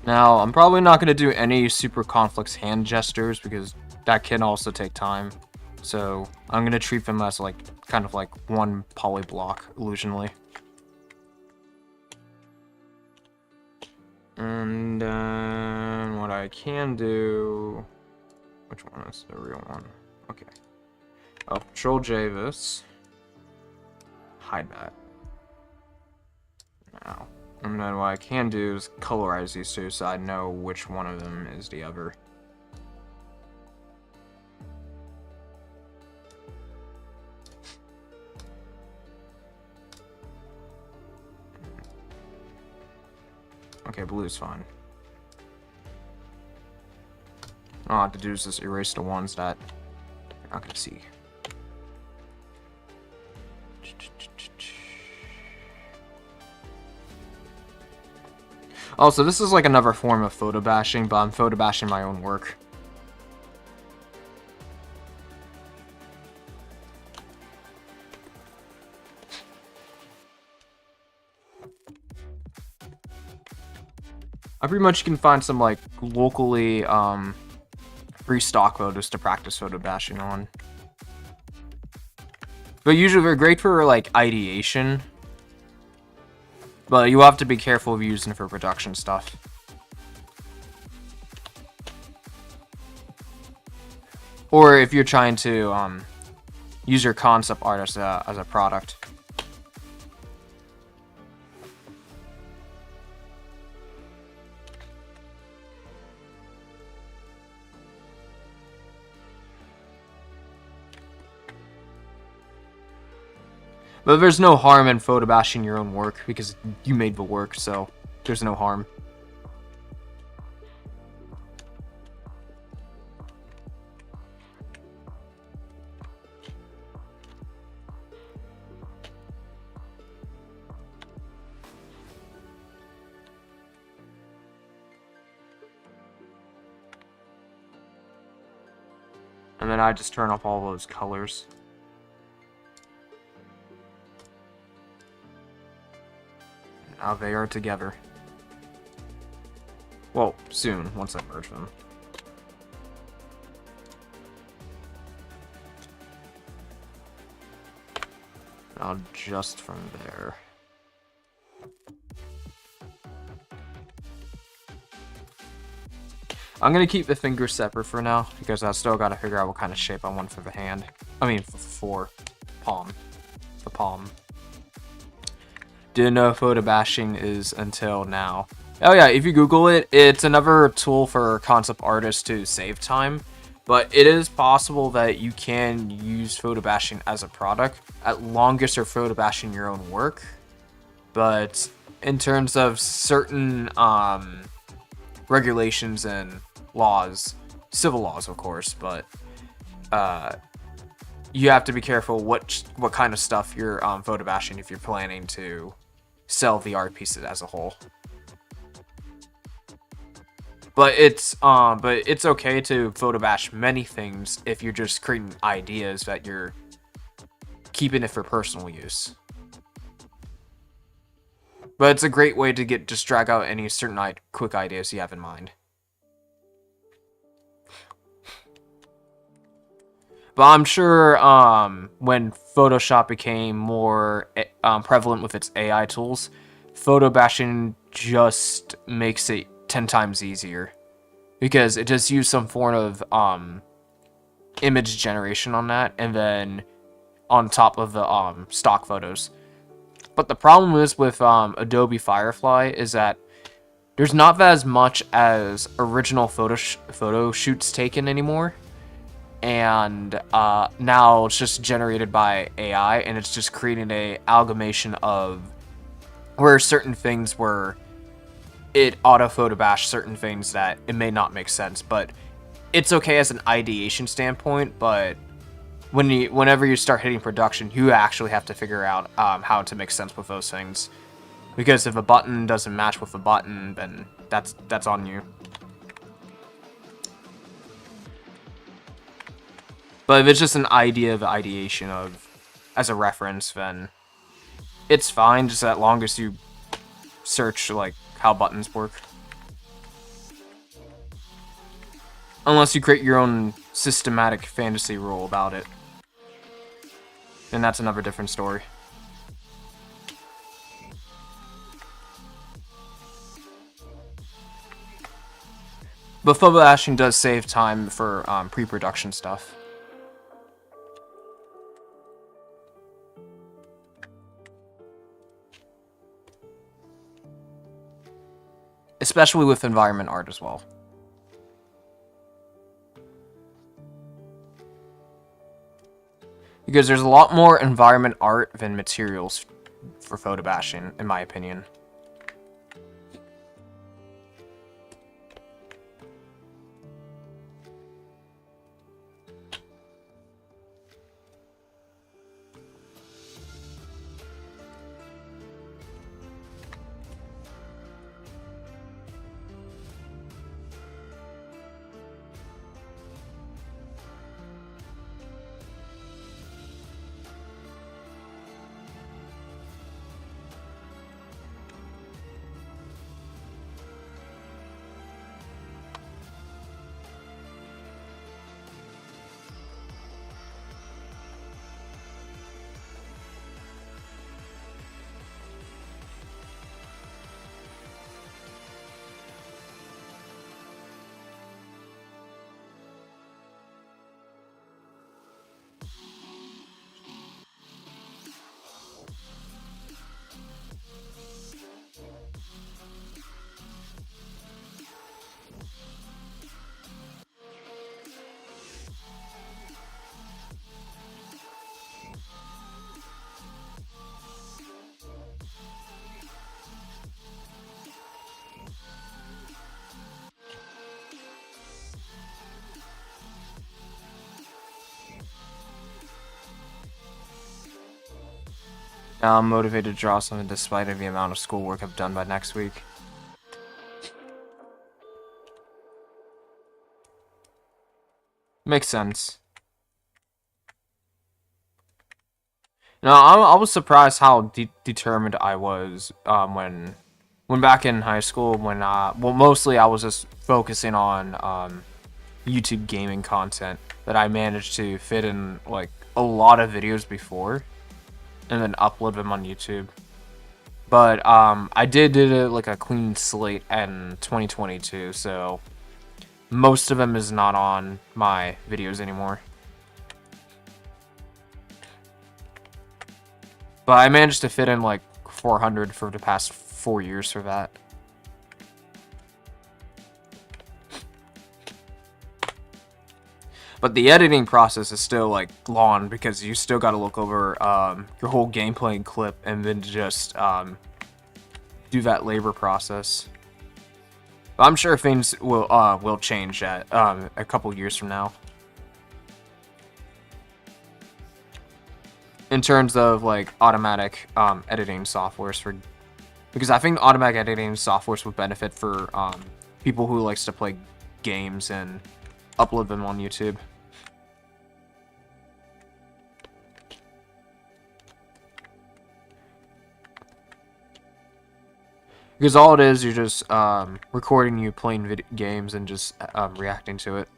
Now, I'm probably not going to do any super conflicts hand gestures because that can also take time. So, I'm going to treat them as like kind of like one poly block, illusionally. And what I can do Which one is the real one? Okay. Oh, Control J this. Hide that. Now. And then what I can do is colorize these two so I know which one of them is the other. Okay, blue's fine. All I have to do is just erase the ones that you're not gonna see. Also, this is like another form of photo bashing, but I'm photo bashing my own work. I pretty much can find some like locally free stock photos to practice photo bashing on. But usually they're great for like ideation. But you have to be careful of using it for production stuff. Or if you're trying to use your concept art as a product. But there's no harm in photo bashing your own work because you made the work, so there's no harm. And then I just turn off all those colors. Now they are together. Well, soon, once I merge them. Now just from there. I'm gonna keep the fingers separate for now, because I still gotta figure out what kind of shape I want for the hand. I mean, for palm. The palm. Didn't know photo bashing is until now. Oh yeah, if you Google it, it's another tool for concept artists to save time. But it is possible that you can use photo bashing as a product. At longest, you're photo bashing your own work. But in terms of certain regulations and laws, civil laws of course, but you have to be careful what kind of stuff you're photo bashing if you're planning to sell the art pieces as a whole. But it's okay to photo bash many things if you're just creating ideas that you're keeping it for personal use. But it's a great way to just drag out any certain quick ideas you have in mind. But I'm sure when Photoshop became more prevalent with its AI tools, photo bashing just makes it 10 times easier. Because it just used some form of image generation on that, and then on top of the stock photos. But the problem is with Adobe Firefly is that there's not as much as original photo shoots taken anymore. And now it's just generated by AI, and it's just creating a amalgamation of where certain things were it auto photo bash certain things that it may not make sense, but it's okay as an ideation standpoint. But whenever you start hitting production, you actually have to figure out how to make sense with those things, because if a button doesn't match with a button, then that's on you. But if it's just an idea of ideation of as a reference, then it's fine, just as long as you search like how buttons work. Unless you create your own systematic fantasy rule about it. Then that's another different story. But photo bashing does save time for pre-production stuff. Especially with environment art as well. Because there's a lot more environment art than materials for photo bashing, in my opinion. Now I'm motivated to draw something despite of the amount of schoolwork I've done by next week. Makes sense. No, I was surprised how determined I was when back in high school well, mostly I was just focusing on YouTube gaming content that I managed to fit in like a lot of videos before and then upload them on YouTube. But I did it like a clean slate in 2022, so most of them is not on my videos anymore. But I managed to fit in like 400 for the past 4 years for that. But the editing process is still like long because you still got to look over your whole gameplay clip and then just do that labor process. But I'm sure things will change at a couple years from now. In terms of like automatic editing softwares because I think automatic editing softwares would benefit for people who likes to play games and upload them on YouTube. Because all it is, you're just recording you playing games and just reacting to it.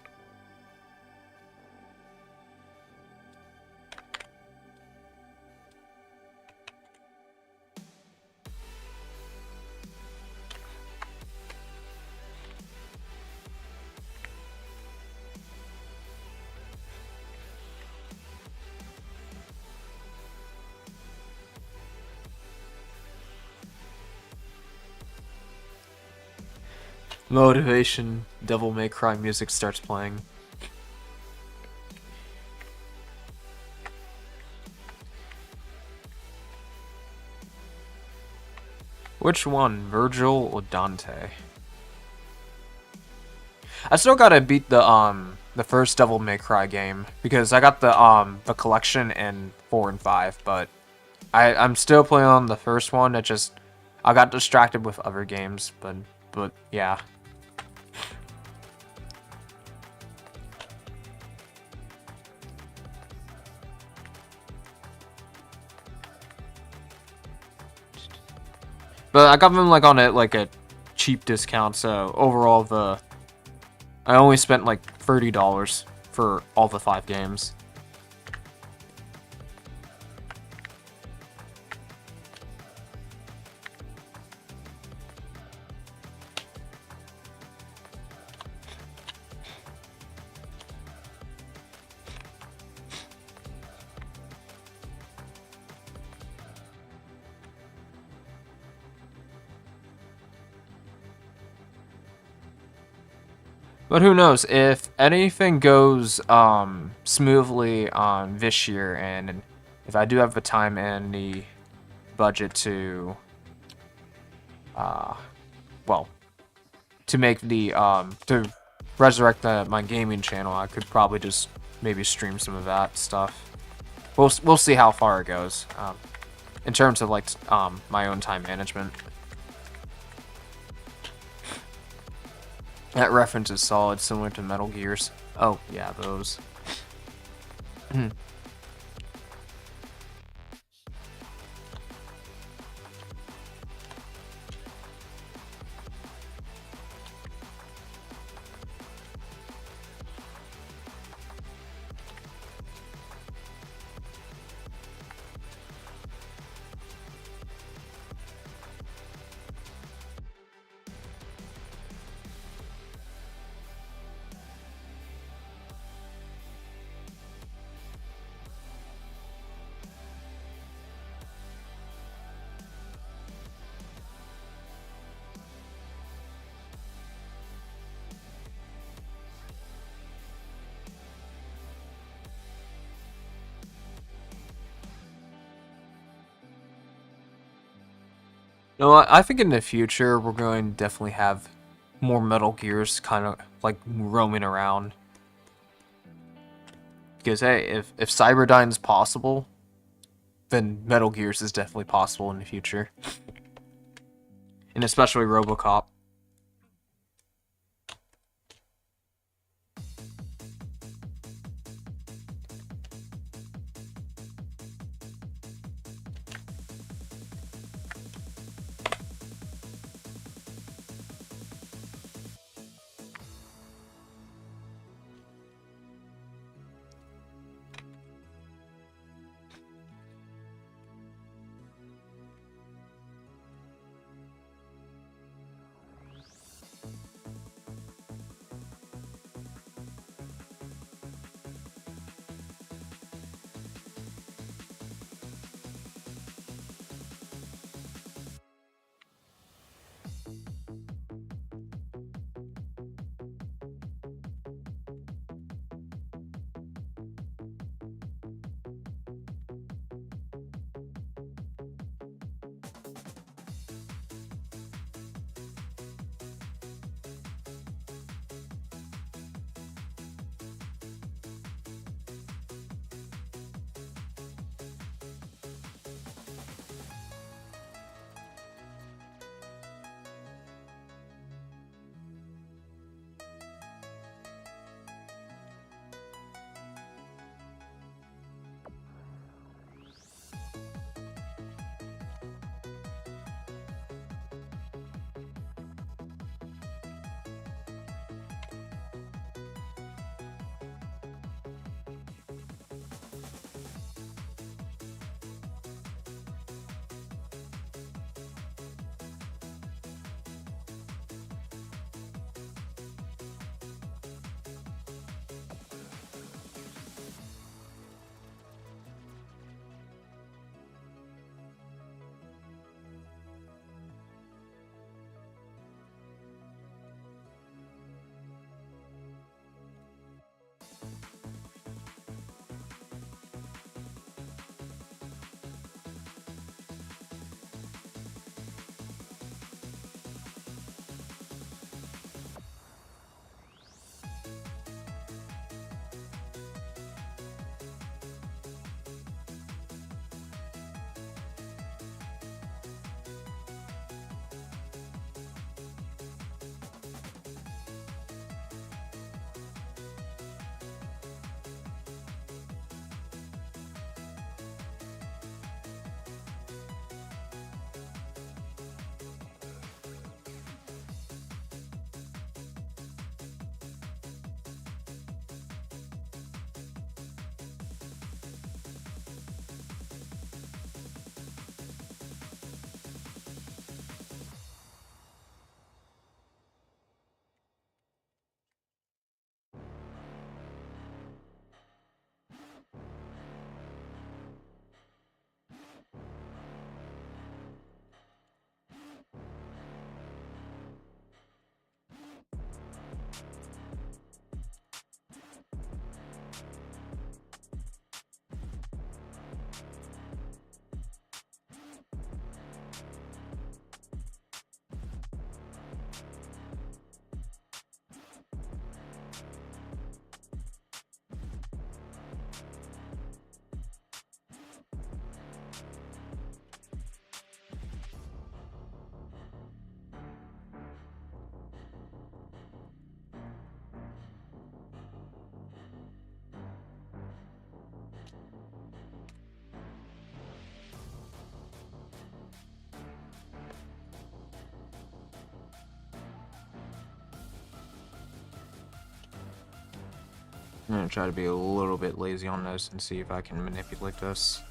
Motivation, Devil May Cry music starts playing. Which one, Virgil or Dante? I still gotta beat the first Devil May Cry game because I got the collection in 4 and 5, but I'm still playing on the first one. I got distracted with other games, but yeah. But I got them like on a cheap discount, so overall I only spent like $30 for all the 5 games. But who knows, if anything goes smoothly this year, and if I do have the time and the budget to well, to make the to resurrect my gaming channel, I could probably just maybe stream some of that stuff. We'll see how far it goes in terms of like my own time management. That reference is solid, similar to Metal Gears. Oh yeah, those. No, I think in the future we're going to definitely have more Metal Gears kind of like roaming around. Because hey, if Cyberdyne's possible, then Metal Gears is definitely possible in the future. And especially RoboCop. I'm gonna try to be a little bit lazy on this and see if I can manipulate this.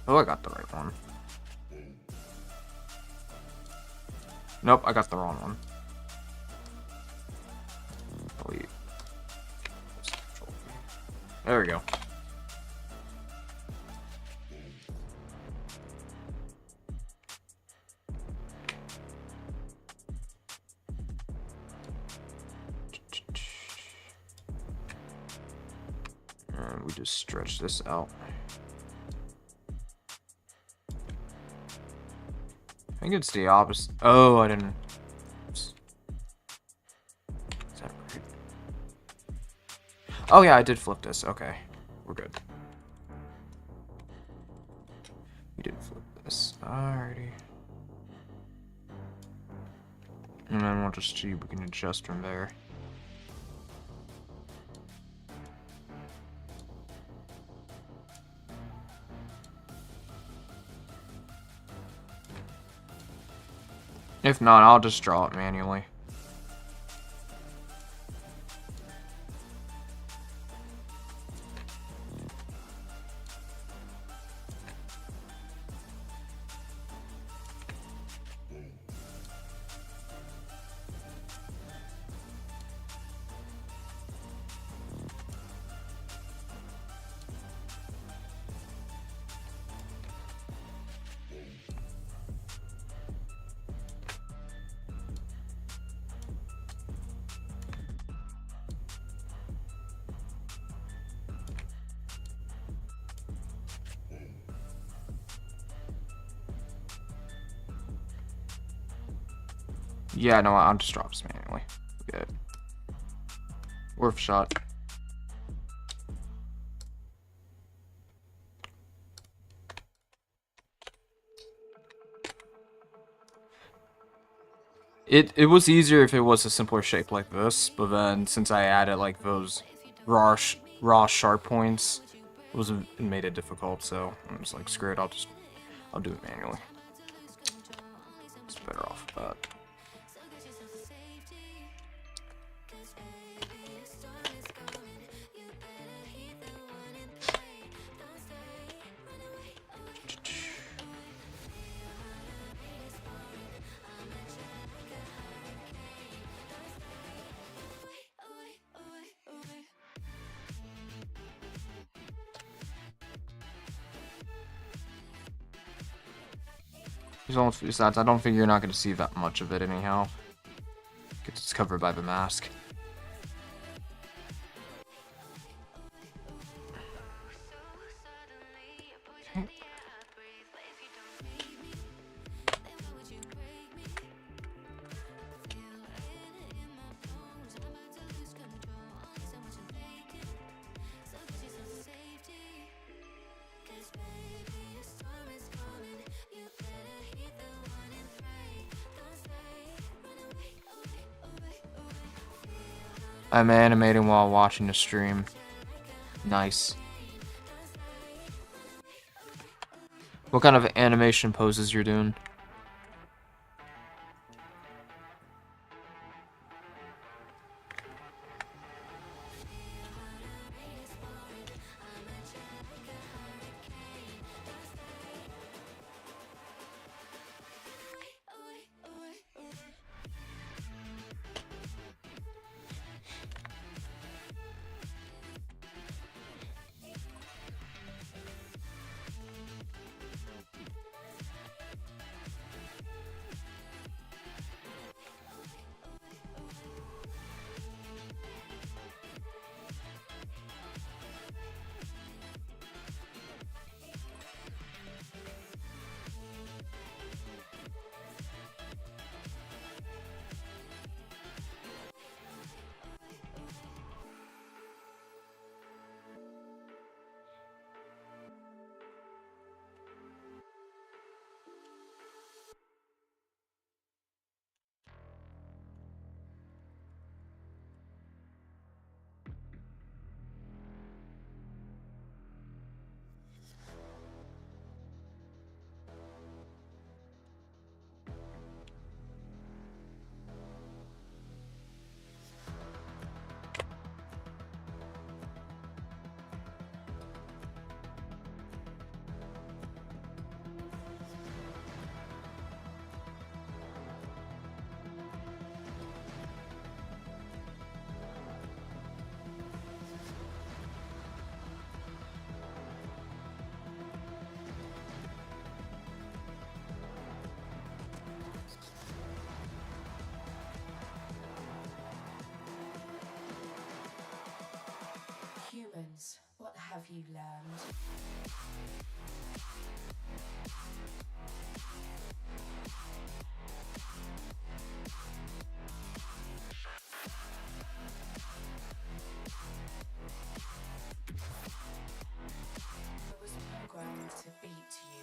Oh, I got the right one. Nope, I got the wrong one. Delete. There we go. And we just stretch this out. I think it's the opposite. Oh, I didn't. Oops. Is that right? Oh yeah, I did flip this. Okay, we're good. We did flip this. Alrighty. And then we'll just see if we can adjust from there. If not, I'll just draw it manually. Yeah, no, I'll just draw this manually. Good. Worth a shot. It was easier if it was a simpler shape like this, but then since I added like those raw sharp points, it made it difficult. So I'm just like, screw it. I'll do it manually. It's better off with that. Besides, I don't think you're not going to see that much of it anyhow. It's covered by the mask. Okay. I'm animating while watching the stream. Nice. What kind of animation poses you're doing? have you learned? I was programmed to beat you.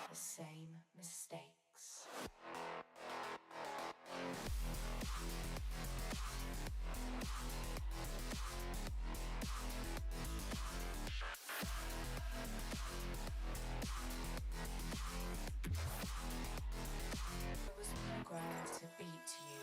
The same mistakes. I was programmed to beat you.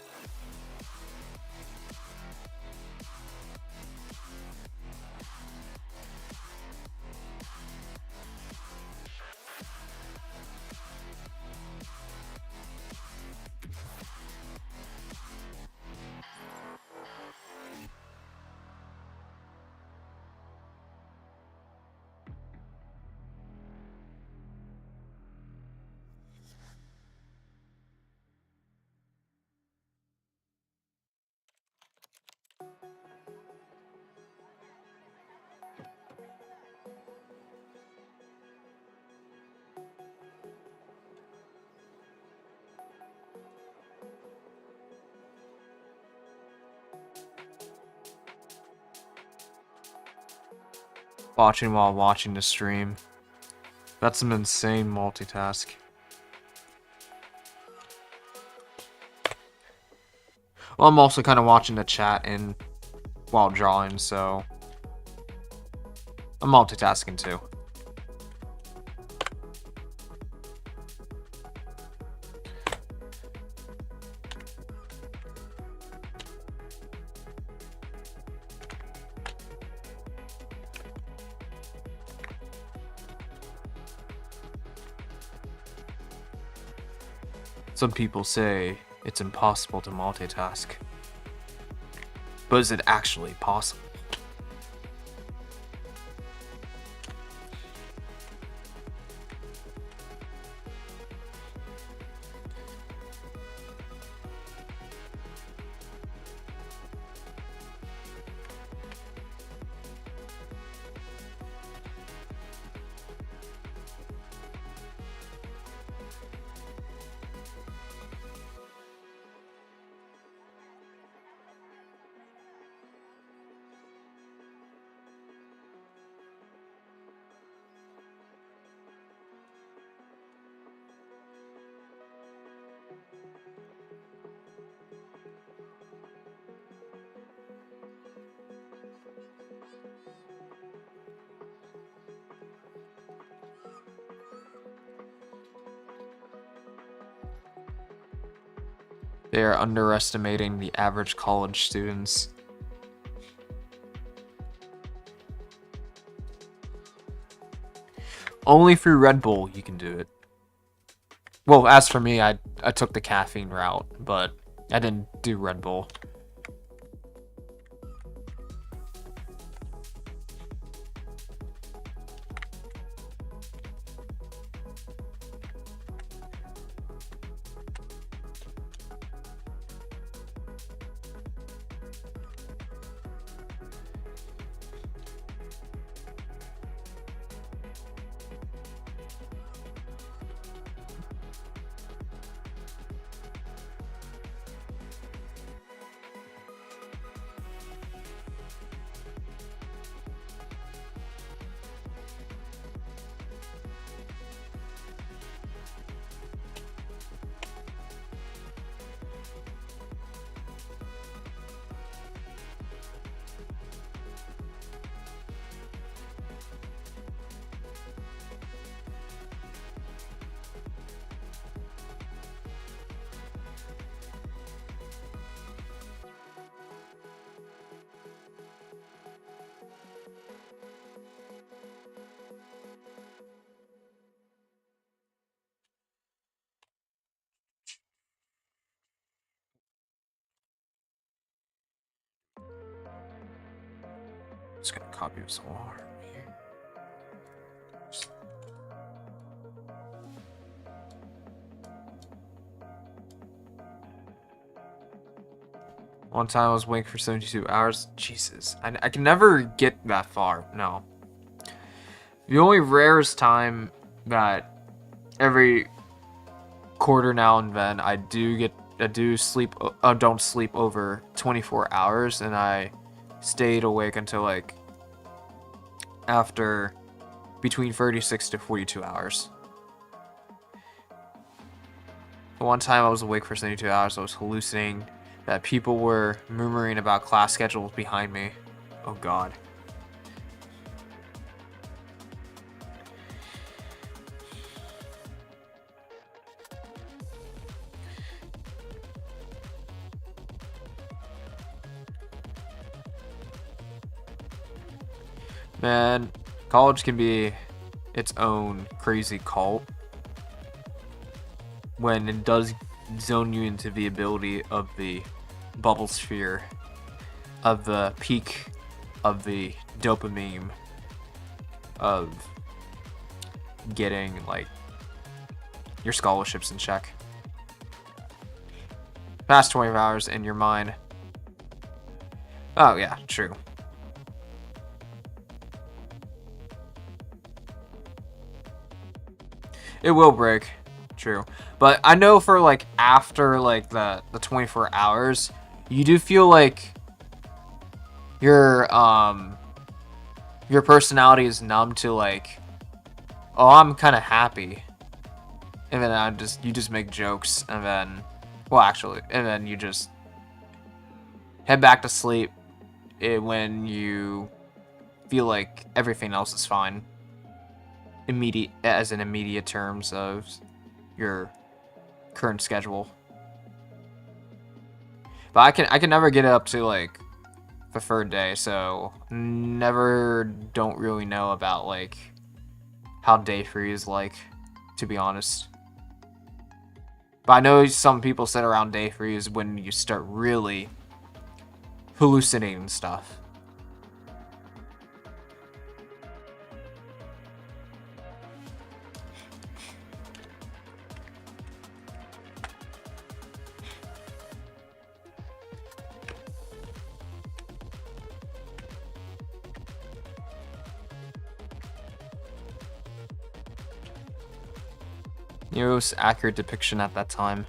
Watching while watching the stream. That's some insane multitask. Well, I'm also kind of watching the chat and while drawing, so I'm multitasking too. Some people say it's impossible to multitask. But is it actually possible? They are underestimating the average college students. Only through Red Bull you can do it. Well, as for me, I took the caffeine route, but I didn't do Red Bull. Just gonna copy this all. One time I was waiting for 72 hours. Jesus. I can never get that far. No. The only rarest time that every quarter now and then I do sleep, don't sleep over 24 hours, and I stayed awake until like after between 36 to 42 hours. The one time I was awake for 72 hours, I was hallucinating that people were murmuring about class schedules behind me. Oh god. Man, college can be its own crazy cult when it does zone you into the ability of the bubble sphere, of the peak of the dopamine, of getting like your scholarships in check. Past 24 hours in your mind. Oh yeah, true. It will break, true. But I know for like after like the 24 hours, you do feel like your personality is numb to like, oh, I'm kind of happy, and then you just make jokes, and then, well, actually, and then you just head back to sleep when you feel like everything else is fine. Immediate terms of your current schedule. But I can never get it up to like the third day, so don't really know about like how day 3 is like, to be honest. But I know some people said around day 3 is when you start really hallucinating stuff. Most accurate depiction at that time.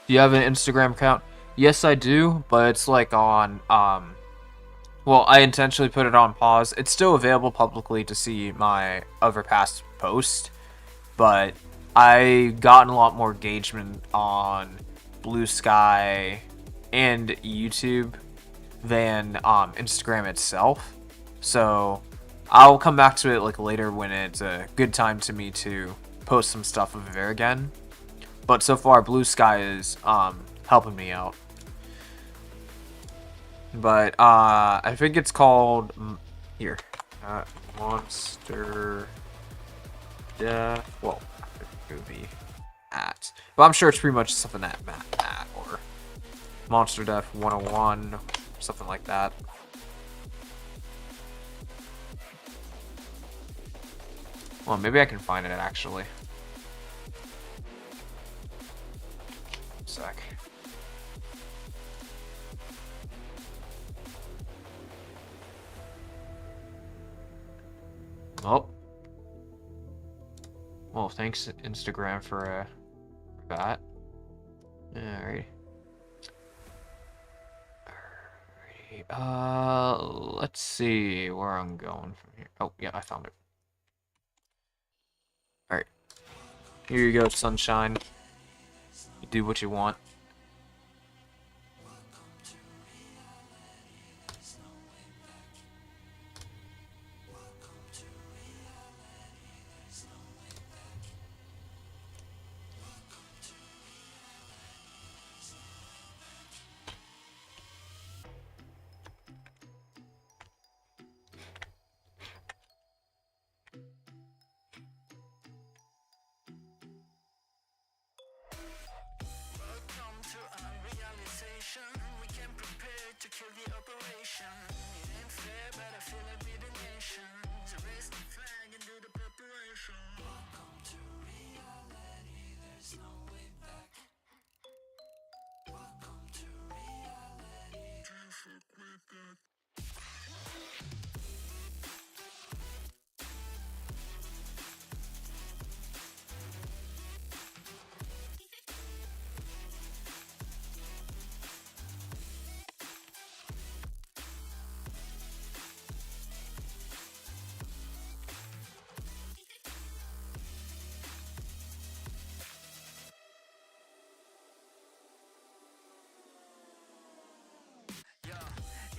Do you have an Instagram account? Yes, I do, but it's like on well, I intentionally put it on pause. It's still available publicly to see my other past posts, but I gotten a lot more engagement on Blue Sky and YouTube than Instagram itself. So I'll come back to it like later when it's a good time to me to post some stuff over there again. But so far, Blue Sky is helping me out. But I think it's called here, Monster Death. Well, it would be at, but I'm sure it's pretty much something at or Monster Death 101, something like that. Well, maybe I can find it actually. Sec. Oh. Well, thanks Instagram for that. Alright. Let's see where I'm going from here. Oh, yeah, I found it. Alright. Here you go, sunshine. You do what you want. Welcome to unrealization. We can prepare to kill the operation. It ain't fair, but I feel like we're the nation. So raise the flag and do the preparation. Welcome to reality, there's no way back. Welcome to reality. Can't fuck with that.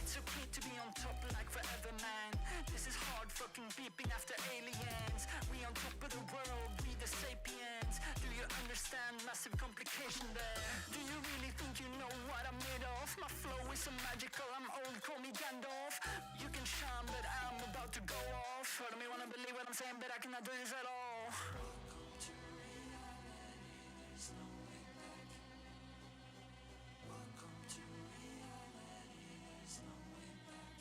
It's okay to be on top like forever, man. This is hard fucking beeping after aliens. We on top of the world, we the sapiens. Do you understand massive complication there? Do you really think you know what I'm made of? My flow is so magical, I'm old, call me Gandalf. You can shine, but I'm about to go off. I don't wanna believe what I'm saying, but I cannot do this at all. Welcome to reality, there's no way back. Welcome to reality, there's no way back.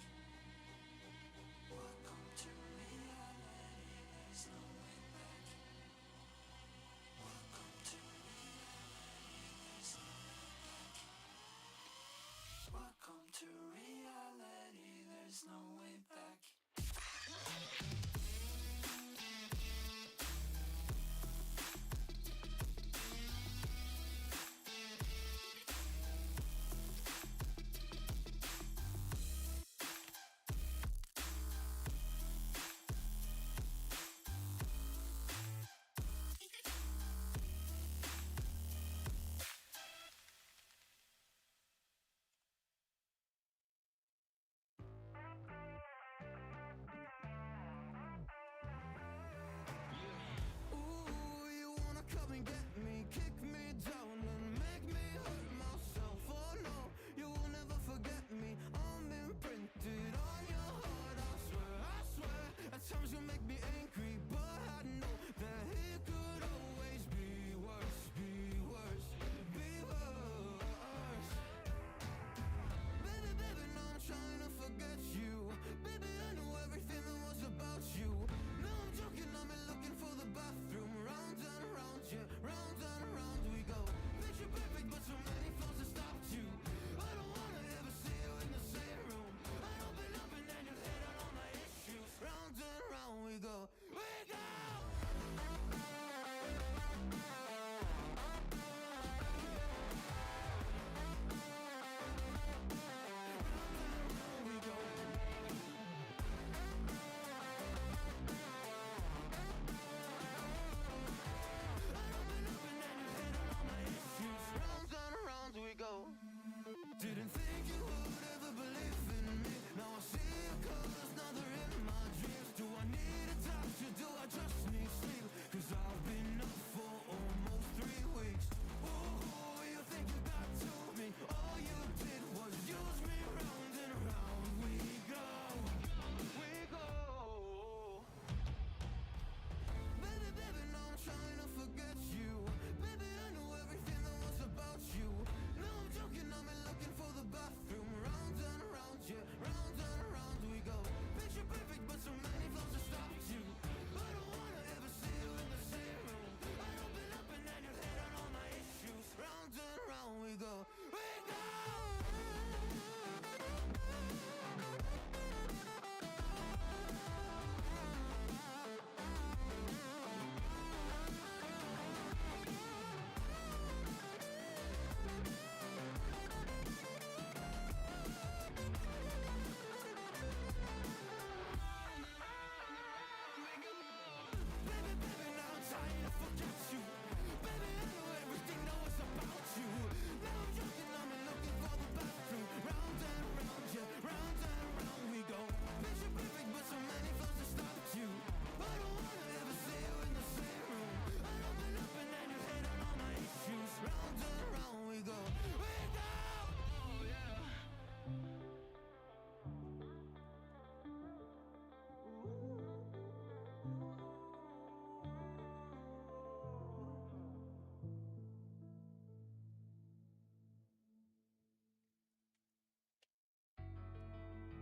Welcome to reality, there's no way back. Welcome to reality, there's no way back. Welcome to reality, there's no way back.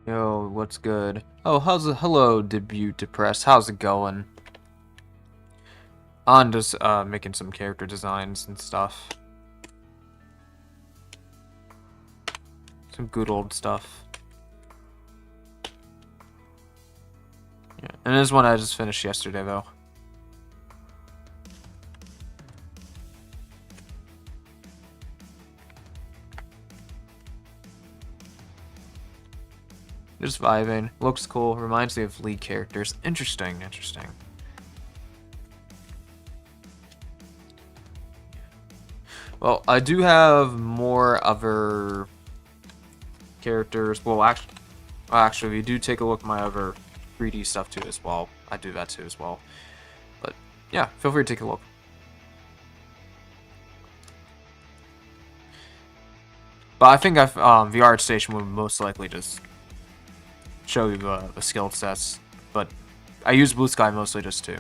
Yo, what's good? Oh, hello, debut depressed. How's it going? I'm just making some character designs and stuff. Some good old stuff. Yeah, and this one I just finished yesterday though. Just vibing. Looks cool. Reminds me of League characters. Interesting, interesting. Well, I do have more other characters. Well, actually, if you do take a look at my other 3D stuff too as well. I do that too as well. But yeah, feel free to take a look. But I think the art station would most likely just show you the skill sets. But I use Blue Sky mostly just to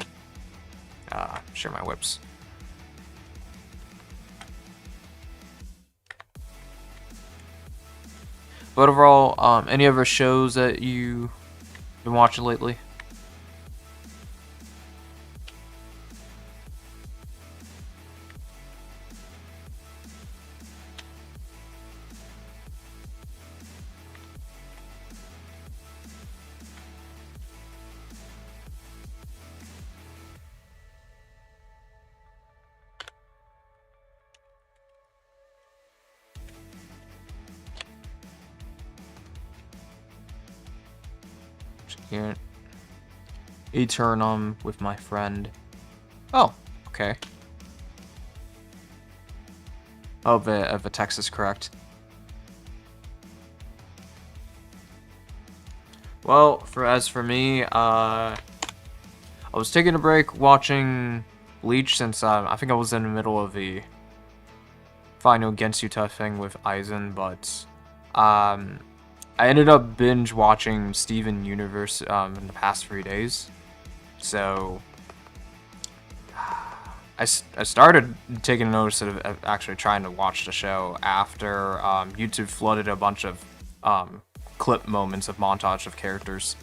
share my whips. But overall, any other shows that you've been watching lately? Here, Eternum with my friend. Oh, okay. Oh, the text is correct. Well, as for me, I was taking a break watching Bleach since I think I was in the middle of the final Gensutah thing with Aizen, but I ended up binge watching Steven Universe in the past 3 days. So I started taking notice of actually trying to watch the show after YouTube flooded a bunch of clip moments of montage of characters.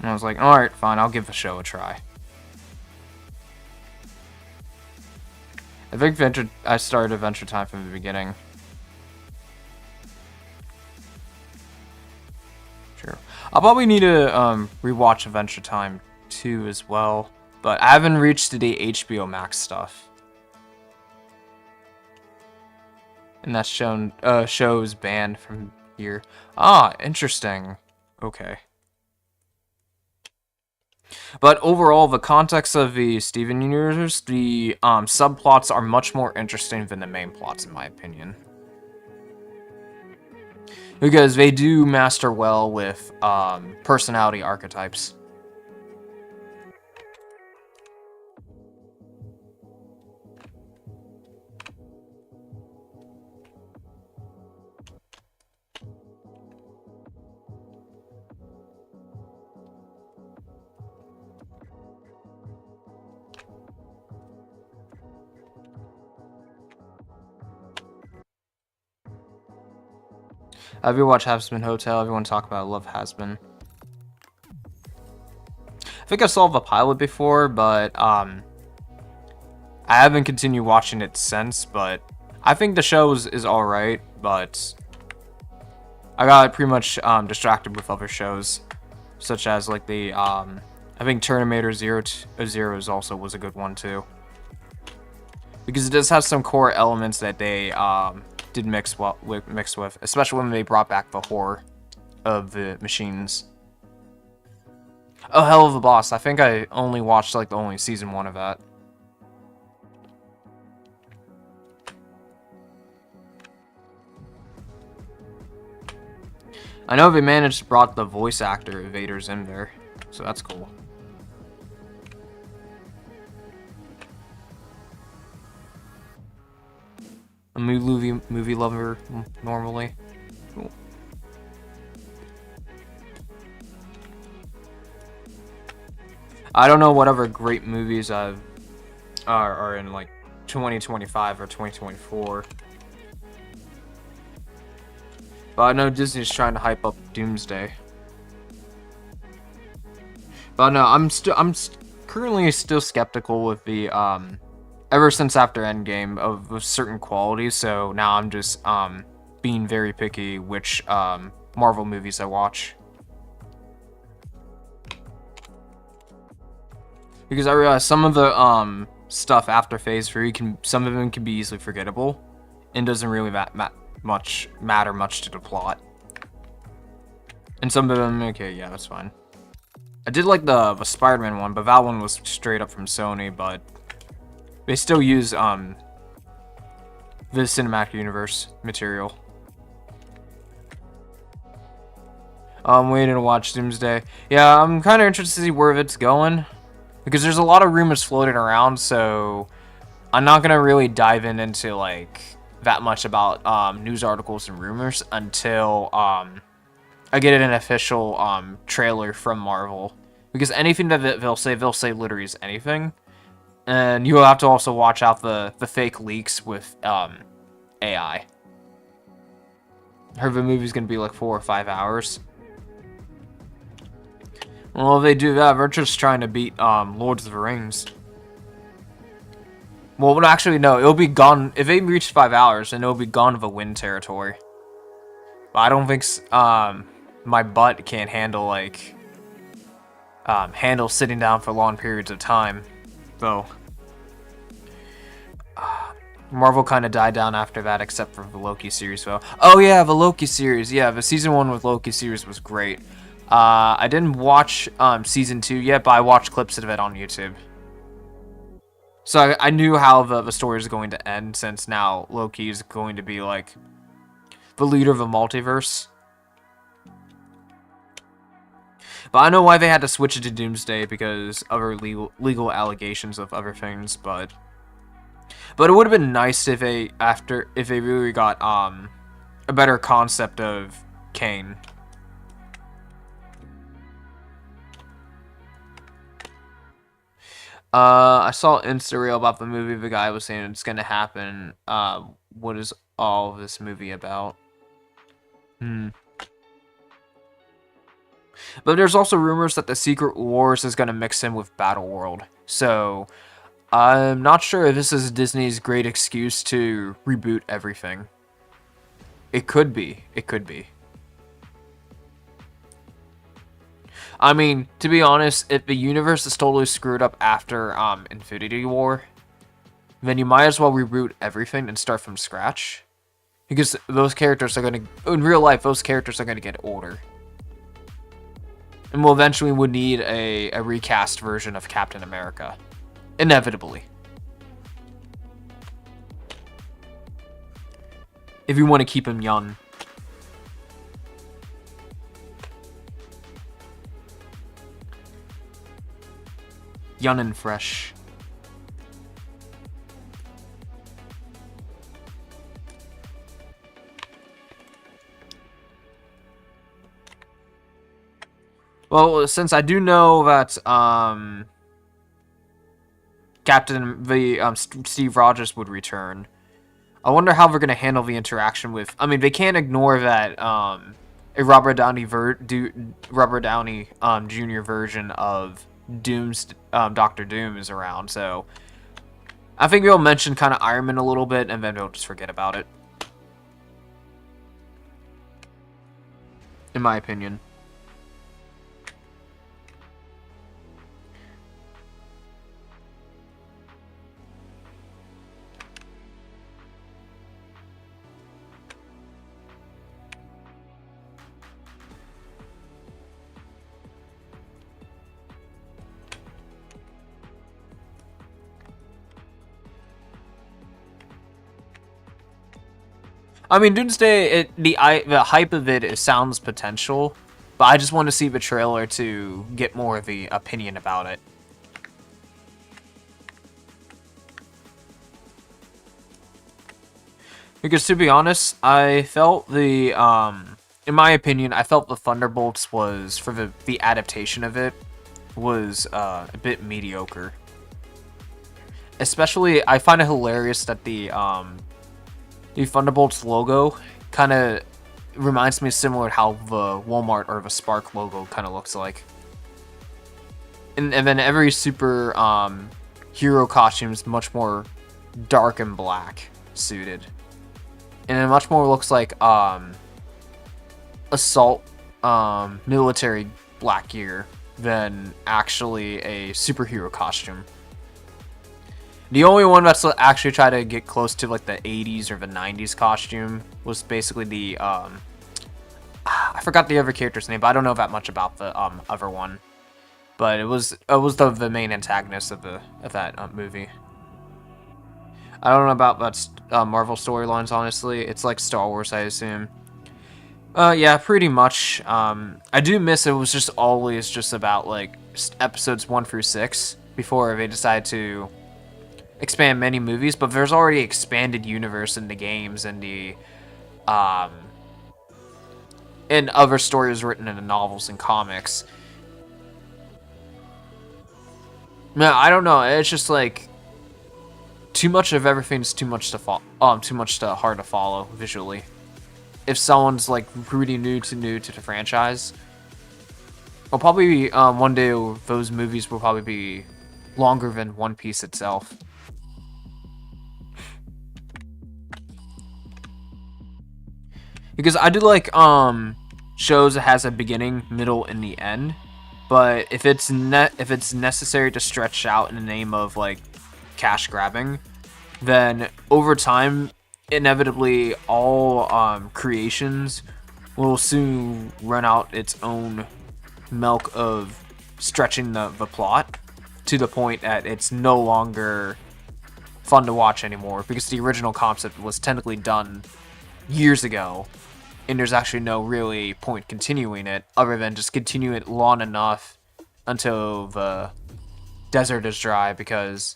And I was like, alright, fine, I'll give the show a try. I think I started Adventure Time from the beginning. Sure. I'll probably need to rewatch Adventure Time 2 as well, but I haven't reached the HBO Max stuff. And that's shows banned from here. Ah, interesting. Okay. But overall, the context of the Steven Universe, the subplots are much more interesting than the main plots, in my opinion. Because they do master well with personality archetypes. Have you watched Hazbin Hotel? Everyone talk about Love Hazbin. I think I saw the pilot before, but I haven't continued watching it since. But I think the show is alright, but I got pretty much distracted with other shows, such as like the I think Terminator Zero is also was a good one too, because it does have some core elements that they did mix with, especially when they brought back the horror of the machines. Oh, Hell of a Boss. I think I only watched like the only season 1 of that. I know they managed to brought the voice actor Vader's in there, so that's cool. A movie lover normally. Cool. I don't know what other great movies are in like 2025 or 2024. But I know Disney's trying to hype up Doomsday. But no, I'm currently still skeptical with the ever since after Endgame of certain qualities. So now I'm just being very picky which Marvel movies I watch. Because I realize some of the stuff after Phase 3 some of them can be easily forgettable, and doesn't really matter much to the plot. And some of them, okay, yeah, that's fine. I did like the Spider-Man one, but that one was straight up from Sony. But they still use the cinematic universe material. I'm waiting to watch Doomsday. Yeah, I'm kind of interested to see where it's going, because there's a lot of rumors floating around, so I'm not gonna really dive into like that much about news articles and rumors until I get an official trailer from Marvel. Because anything that they'll say literally anything, and you'll have to also watch out the fake leaks with AI. I heard the movie's gonna be like 4 or 5 hours. Well, if they do that, they're just trying to beat Lords of the Rings. Well, actually, no, it'll be gone. If they reach 5 hours, then it'll be gone to the wind territory. But I don't think my butt can't handle, like, handle sitting down for long periods of time, though. Marvel kind of died down after that, except for the Loki series, though. Oh, yeah, the Loki series. Yeah, the Season 1 with Loki series was great. I didn't watch Season 2 yet, but I watched clips of it on YouTube. So I knew how the story is going to end, since now Loki is going to be, like, the leader of the multiverse. But I know why they had to switch it to Doomsday, because of other legal allegations of other things, but it would have been nice if they really got a better concept of Kane. I saw an Insta reel about the movie. The guy was saying it's gonna happen. What is all of this movie about? But there's also rumors that the Secret Wars is gonna mix in with Battleworld. So I'm not sure if this is Disney's great excuse to reboot everything. It could be. It could be. I mean, to be honest, if the universe is totally screwed up after Infinity War, then you might as well reboot everything and start from scratch. Because those characters are gonna, in real life, those characters are gonna get older. And we'll eventually would need a recast version of Captain America. Inevitably. If you want to keep him young. Young and fresh. Well, since I do know that Steve Rogers would return, I wonder how they're gonna handle the interaction with. I mean, they can't ignore that a Robert Downey Jr. version of Doctor Doom is around. So I think they'll mention kind of Iron Man a little bit, and then they'll just forget about it. In my opinion. I mean, Doomsday, the hype of it sounds potential, but I just want to see the trailer to get more of the opinion about it. Because to be honest, I felt in my opinion, I felt the Thunderbolts was, for the adaptation of it, was a bit mediocre. especially I find it hilarious that the Thunderbolts logo kind of reminds me similar to how the Walmart or the Spark logo kind of looks like. And then every super hero costume is much more dark and black suited. And it much more looks like assault military black gear than actually a superhero costume. The only one that's actually tried to get close to like the 80s or the 90s costume was basically the I forgot the other character's name, but I don't know that much about the other one. But it was the main antagonist of that movie. I don't know about that Marvel storylines, honestly. It's like Star Wars, I assume. Yeah, pretty much. I do miss it was just always just about like episodes 1 through 6 before they decided to expand many movies, but there's already expanded universe in the games and the and other stories written in the novels and comics. No, I don't know. It's just like too much of everything's too much to too much to hard to follow visually. If someone's like pretty new to the franchise, well, probably one day those movies will probably be longer than One Piece itself. Because I do like shows that has a beginning, middle, and the end. But if it's necessary to stretch out in the name of like cash grabbing, then over time, inevitably all creations will soon run out its own milk of stretching the plot to the point that it's no longer fun to watch anymore because the original concept was technically done years ago, and there's actually no really point continuing it other than just continue it long enough until the desert is dry, because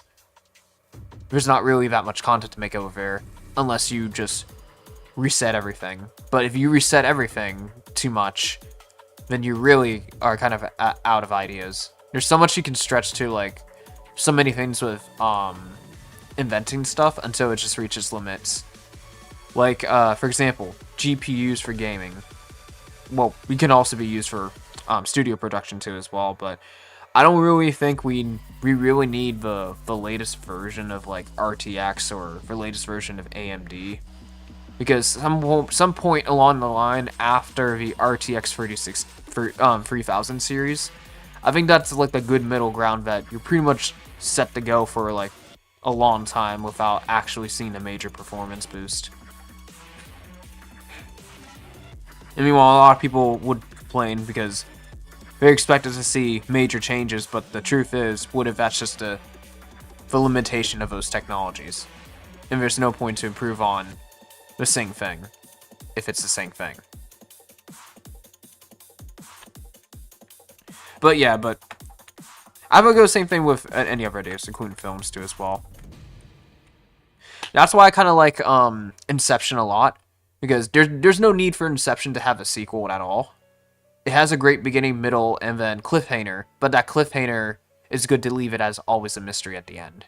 there's not really that much content to make over there unless you just reset everything. But if you reset everything too much, then you really are kind of out of ideas. There's so much you can stretch to, like so many things with inventing stuff until it just reaches limits. Like, for example, GPUs for gaming. Well, we can also be used for studio production too as well, but I don't really think we really need the latest version of like RTX or the latest version of AMD, because some point along the line after the RTX 3000 series, I think that's like the good middle ground that you're pretty much set to go for like a long time without actually seeing a major performance boost. And meanwhile, a lot of people would complain because they're expected to see major changes, but the truth is, what if that's just the limitation of those technologies? And there's no point to improve on the same thing, if it's the same thing. But yeah, but I would go the same thing with any other ideas, including films too as well. That's why I kind of like Inception a lot, because there's no need for Inception to have a sequel at all. It has a great beginning, middle, and then cliffhanger, but that cliffhanger is good to leave it as always a mystery at the end.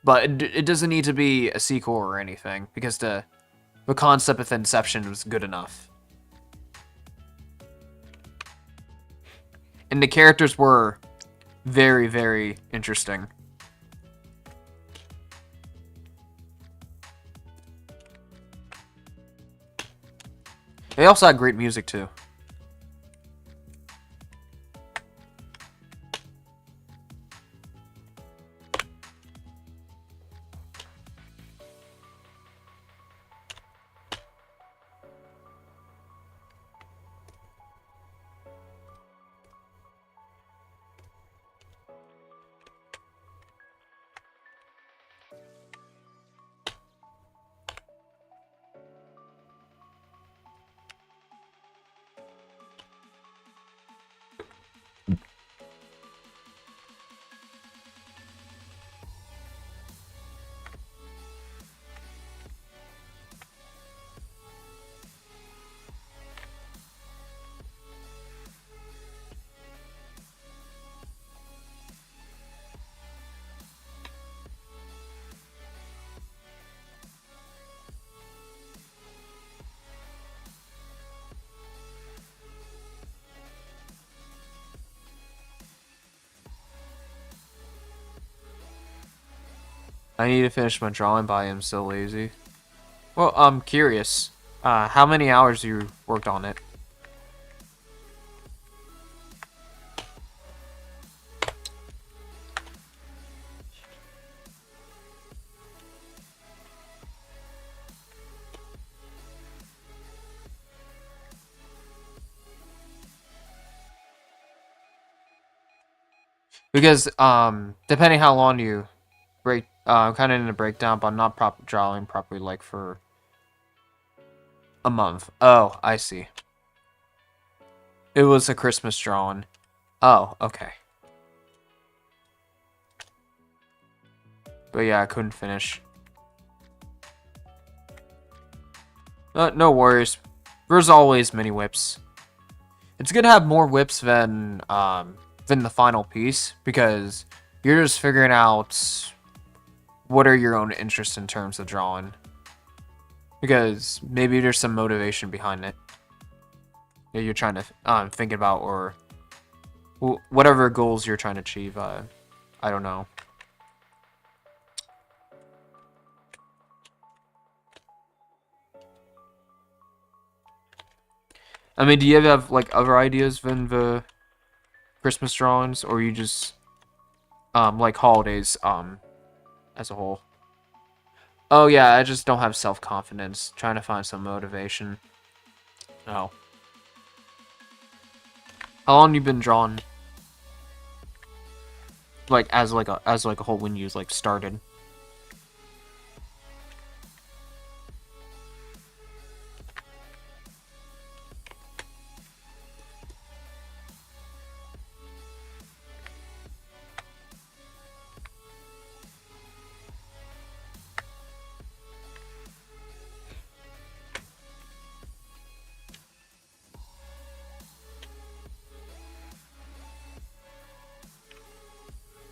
But it doesn't need to be a sequel or anything, because the concept of Inception was good enough. And the characters were very, very interesting. They also had great music too. I need to finish my drawing, but I am so lazy. Well, I'm curious. How many hours you worked on it? Because depending how long you break, I'm kind of in a breakdown, but I'm not drawing properly like for a month. Oh, I see. It was a Christmas drawing. Oh, okay. But yeah, I couldn't finish. No worries. There's always mini whips. It's good to have more whips than the final piece, because you're just figuring out what are your own interests in terms of drawing. Because maybe there's some motivation behind it that you're trying to think about, or whatever goals you're trying to achieve. I don't know. I mean, do you have like other ideas than the Christmas drawings, or you just like holidays as a whole? Oh yeah, I just don't have self-confidence. Trying to find some motivation. Oh. How long you been drawing? Like as like a whole when you like started?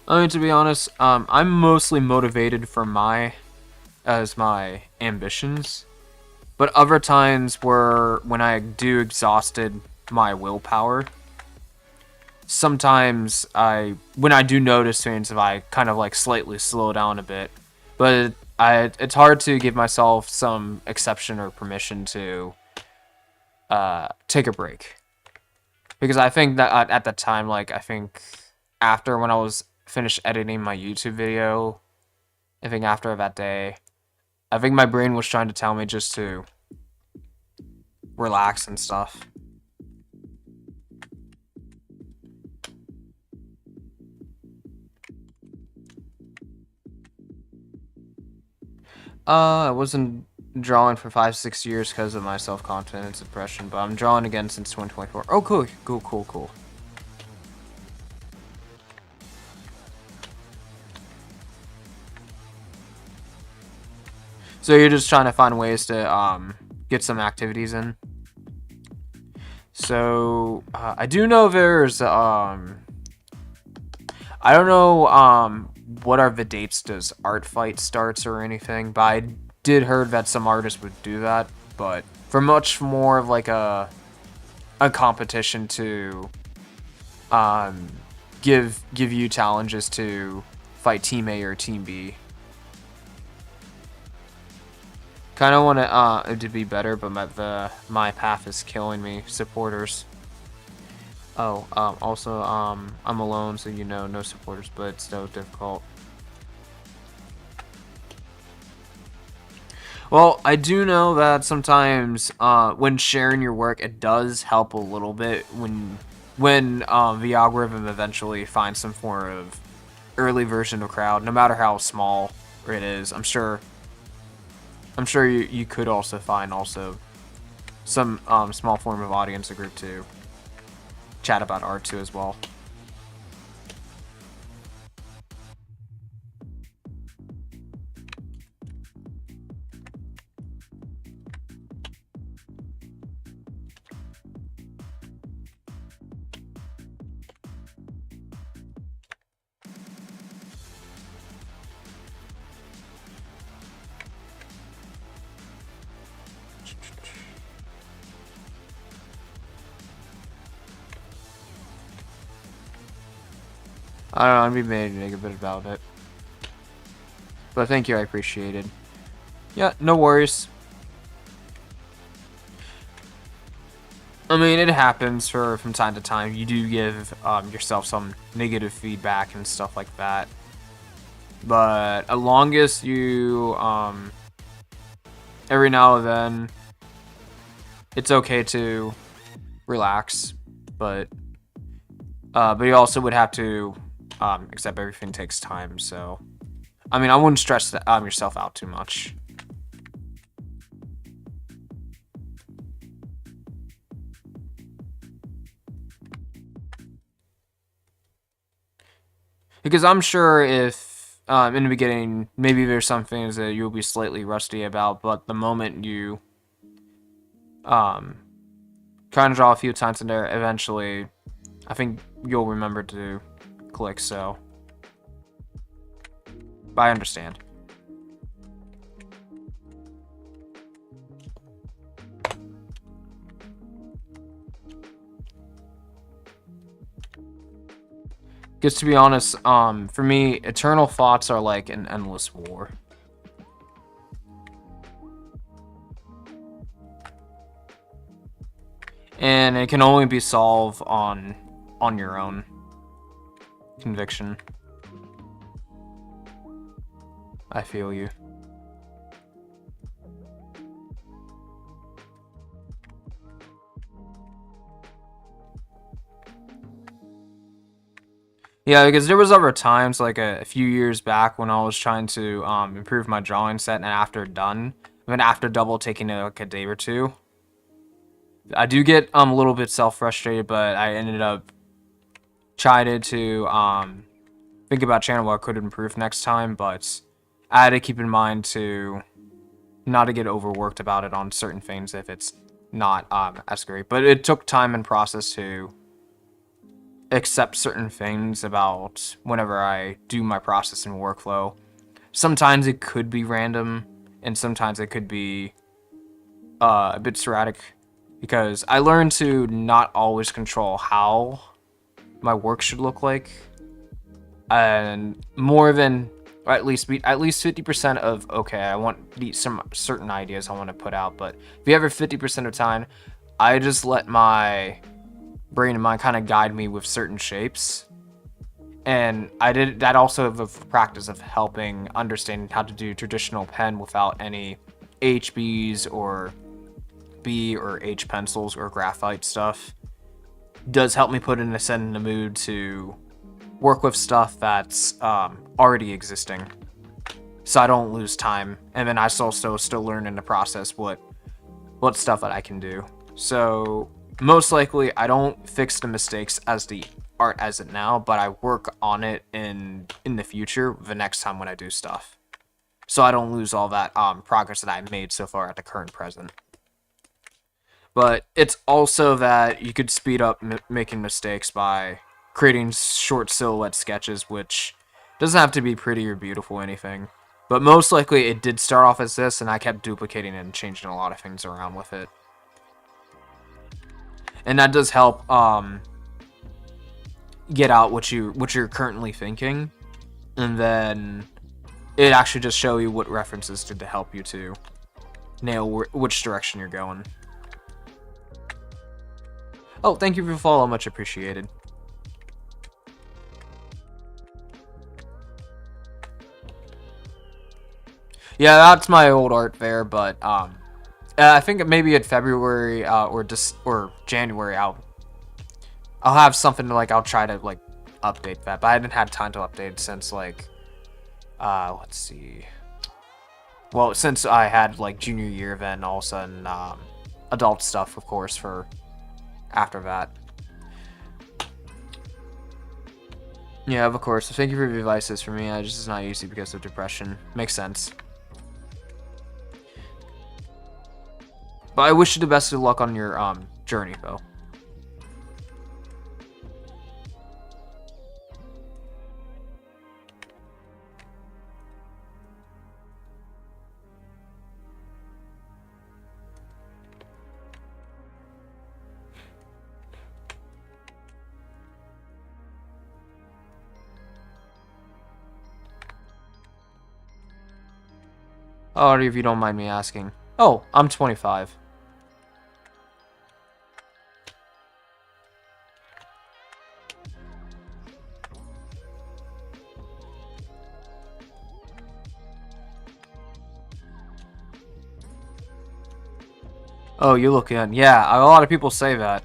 I mean, to be honest, I'm mostly motivated for my ambitions, but other times when I do exhausted my willpower, sometimes when I do notice things, if I kind of like slightly slow down a bit, but it's hard to give myself some exception or permission to take a break, because I think that at the time, like I think after when I was finished editing my YouTube video, I think after that day, I think my brain was trying to tell me just to relax and stuff. I wasn't drawing for 5-6 years because of my self-confidence depression, but I'm drawing again since 2024. Oh, cool, cool, cool, cool. So you're just trying to find ways to get some activities in. So I do know there's I don't know what are the dates does art fight starts or anything, but I did heard that some artists would do that, but for much more of like a competition to give you challenges to fight Team A or Team B. Kind of want it to be better, but my path is killing me. Supporters. Oh, also, I'm alone, so you know, no supporters, but it's so difficult. Well, I do know that sometimes, when sharing your work, it does help a little bit when the algorithm eventually finds some form of early version of crowd, no matter how small it is. I'm sure you could also find some small form of audience or group to chat about art too as well. I don't know, I'd be made to make a bit about it. But thank you, I appreciate it. Yeah, no worries. I mean, it happens from time to time. You do give yourself some negative feedback and stuff like that. But as long as you, every now and then, it's okay to relax. But you also would have to accept everything takes time. So, I mean, I wouldn't stress that, yourself out too much. Because I'm sure if in the beginning, maybe there's some things that you'll be slightly rusty about, but the moment you kind of draw a few times in there, eventually, I think you'll remember to click, so. But I understand. Because to be honest, for me, eternal thoughts are like an endless war. And it can only be solved on your own conviction. I feel you. Yeah, because there was other times, like a few years back, when I was trying to improve my drawing set, and after double taking it like a day or two, I do get a little bit self-frustrated, but I ended up trying to think about channel what I could improve next time, but I had to keep in mind to not to get overworked about it on certain things if it's not as great. But it took time and process to accept certain things about whenever I do my process and workflow. Sometimes it could be random, and sometimes it could be a bit sporadic, because I learned to not always control how my work should look like, and more than, or at least 50% of, okay, I want some certain ideas I want to put out, but the other 50% of time, I just let my brain and mind kind of guide me with certain shapes. And I did that also the practice of helping understanding how to do traditional pen without any HBs or B or H pencils or graphite stuff does help me put in the mood to work with stuff that's already existing, so I don't lose time. And then I also still learn in the process what stuff that I can do. So most likely I don't fix the mistakes as the art as it now, but I work on it in the future the next time when I do stuff, so I don't lose all that progress that I made so far at the current present. But it's also that you could speed up making mistakes by creating short silhouette sketches, which doesn't have to be pretty or beautiful or anything. But most likely it did start off as this, and I kept duplicating it and changing a lot of things around with it. And that does help get out what you're currently thinking, and then it actually just show you what references to help you to nail which direction you're going. Oh, thank you for the follow, much appreciated. Yeah, that's my old art there, but I think maybe in February or January I'll have something to, like, I'll try to like update that, but I haven't had time to update since, like, let's see. Well, since I had like junior year, then all of a sudden adult stuff, of course, for after that. Yeah, of course. Thank you for your advices for me. I just is not easy because of depression. Makes sense. But I wish you the best of luck on your journey, though. How old are you, if you don't mind me asking? Oh, I'm 25. Oh, you look young. Yeah, a lot of people say that.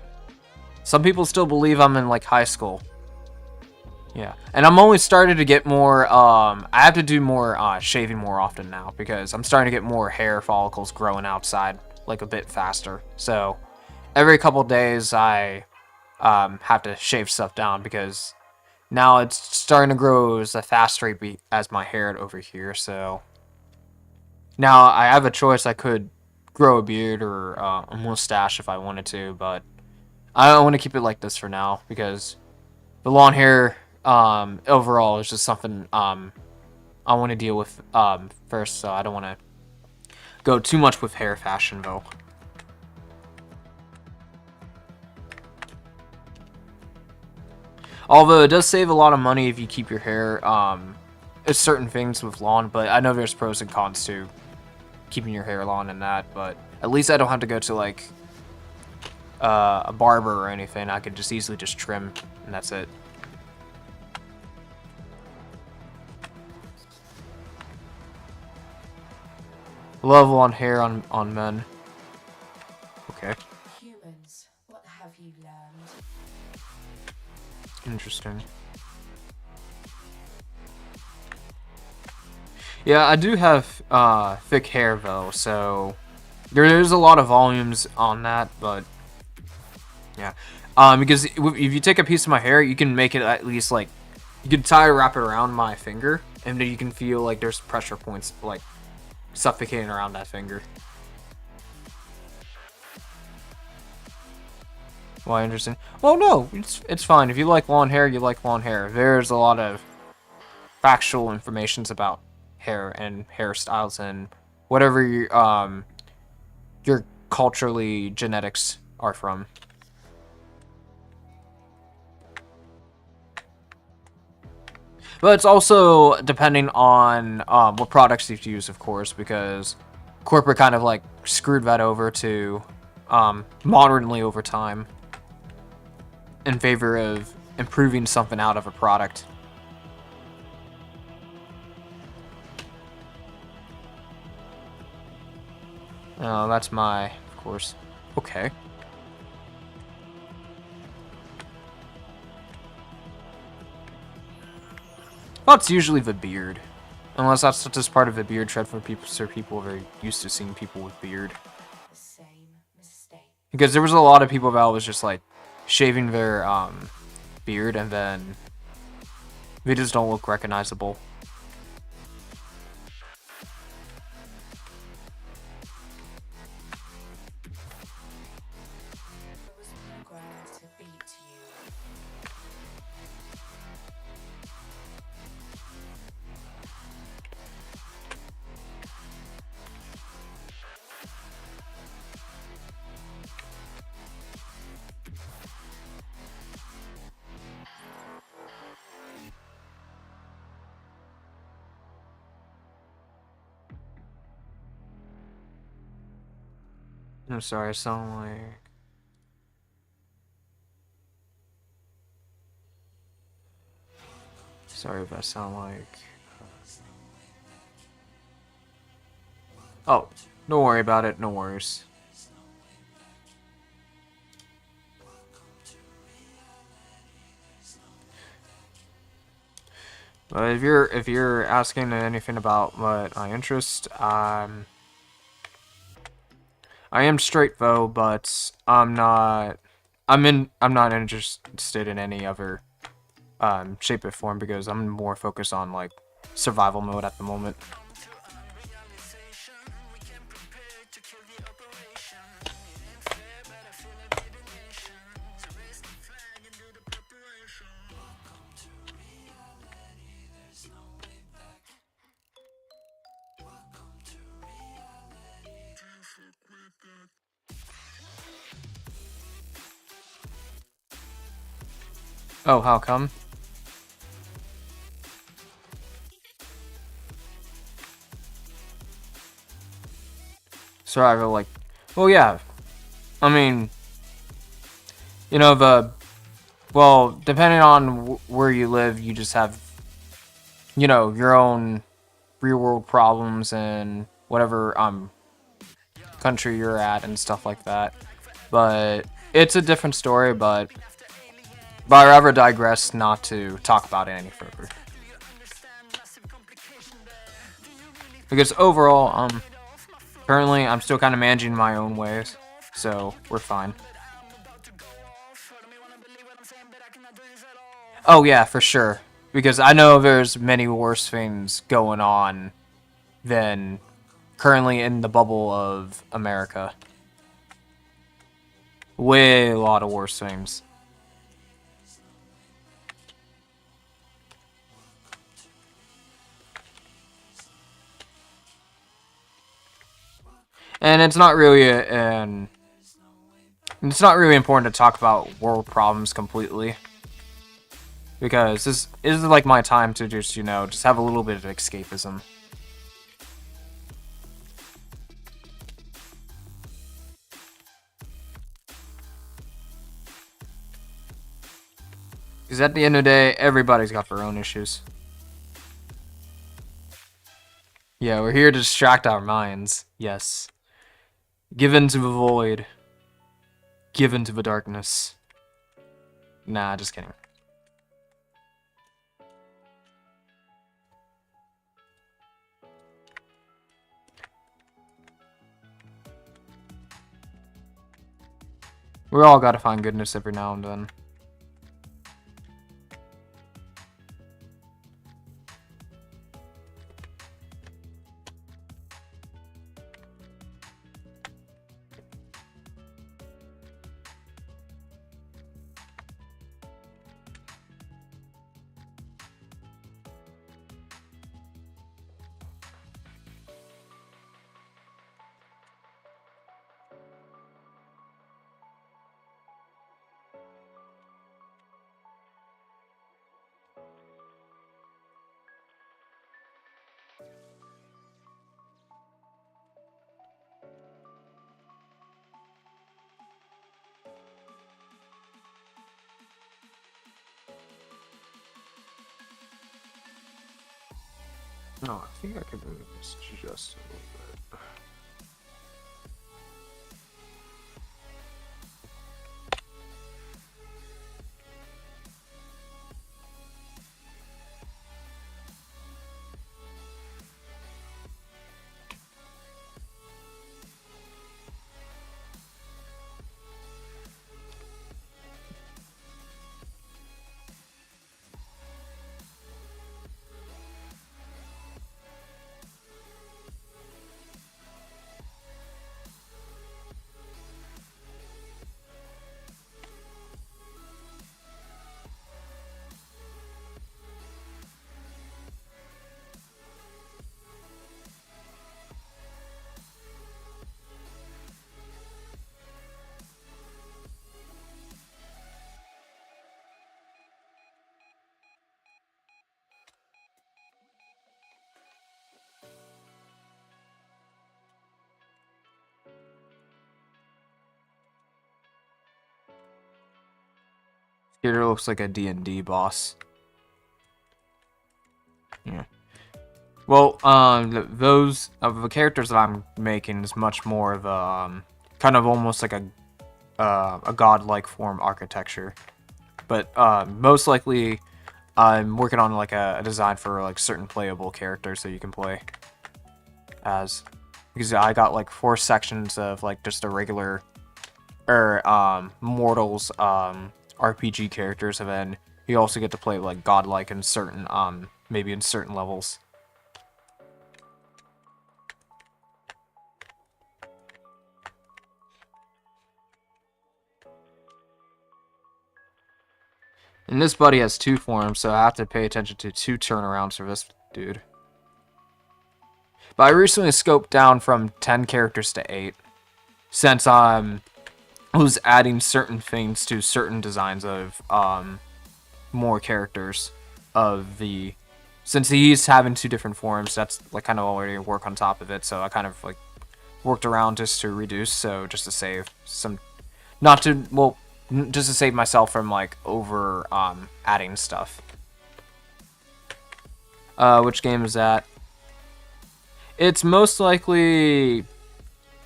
Some people still believe I'm in, like, high school. Yeah, and I'm only starting to get more, I have to do more, shaving more often now, because I'm starting to get more hair follicles growing outside, like, a bit faster. So, every couple days, I, have to shave stuff down, because now it's starting to grow as a fast rate as my hair over here, so... Now, I have a choice. I could grow a beard or a mustache if I wanted to, but I don't want to keep it like this for now, because the long hair overall is just something I want to deal with first, so I don't want to go too much with hair fashion, though. Although it does save a lot of money if you keep your hair certain things with long, but I know there's pros and cons to keeping your hair long and that, but at least I don't have to go to like a barber or anything. I could just easily just trim and that's it. Love long hair on men. Okay. Humans, what have you learned? Interesting. Yeah, I do have thick hair though, so there's a lot of volumes on that, but yeah. Because if you take a piece of my hair, you can make it at least like you can wrap it around my finger, and then you can feel like there's pressure points like suffocating around that finger. Why interesting? Well, no, it's fine. If you like long hair, you like long hair. There's a lot of factual informations about hair and hairstyles and whatever your culturally genetics are from. But it's also depending on what products you use, of course, because corporate kind of like screwed that over to modernly over time in favor of improving something out of a product. Oh, that's my, of course. Okay. Well, it's usually the beard. Unless that's just part of the beard trend for people, so people are very used to seeing people with beard. The same mistake. Because there was a lot of people that was just like shaving their beard and then they just don't look recognizable. I was programmed to beat you. I'm sorry, I sound like... Sorry if I sound like... Oh, don't worry about it, no worries. But if you're asking anything about what my interest, I am straight though, but I'm not interested in any other shape or form because I'm more focused on like survival mode at the moment. Oh, how come? survival, like, well, yeah. I mean, you know, well, depending on where you live, you just have, you know, your own real world problems and whatever country you're at and stuff like that. But it's a different story, but I rather digress not to talk about it any further. Because overall, currently I'm still kind of managing my own ways, so we're fine. Oh yeah, for sure. Because I know there's many worse things going on than currently in the bubble of America. Way a lot of worse things. And it's not really it's not really important to talk about world problems completely. Because this is like my time to just, you know, just have a little bit of escapism. Because at the end of the day, everybody's got their own issues. Yeah, we're here to distract our minds. Yes. Give in to the void. Give in to the darkness. Nah, just kidding. We all gotta find goodness every now and then. No, I think I can move this just a little bit. Here looks like a D&D boss. Yeah. Well, those of the characters that I'm making is much more of a kind of almost like a godlike form architecture, but most likely I'm working on like a design for like certain playable characters that you can play as, because I got like 4 sections of like just a regular mortals RPG characters, and then you also get to play like godlike in certain maybe in certain levels. And this buddy has 2 forms, so I have to pay attention to 2 turnarounds for this dude. But I recently scoped down from 10 characters to 8, since I was adding certain things to certain designs of more characters of the. Since he's having 2 different forms, that's like kind of already work on top of it. So I kind of like worked around just to reduce, so just to save some, not to, well, just to save myself from like over adding stuff. Which game is that? It's most likely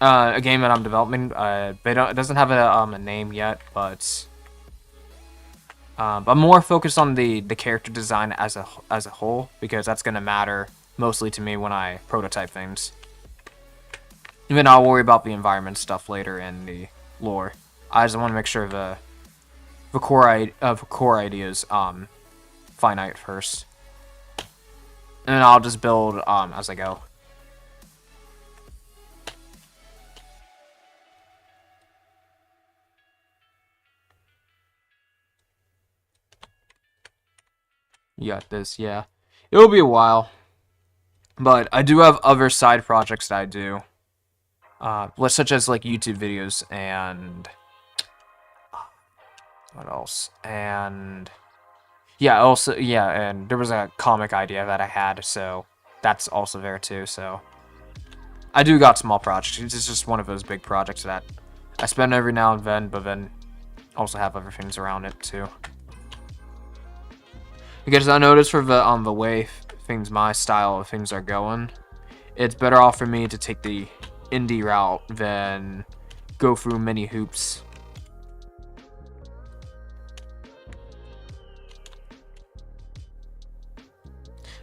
a game that I'm developing. It doesn't have a name yet, but I'm more focused on the character design as a whole, because that's gonna matter mostly to me when I prototype things. And then I'll worry about the environment stuff later in the lore. I just want to make sure the core idea is finite first, and then I'll just build as I go. You got this, yeah. It'll be a while, but I do have other side projects that I do, such as like YouTube videos and what else? And yeah, also and there was a comic idea that I had, so that's also there too. So I do got small projects. It's just one of those big projects that I spend every now and then, but then also have other things around it too. Because I noticed for the way my style of things are going, it's better off for me to take the indie route than go through many hoops.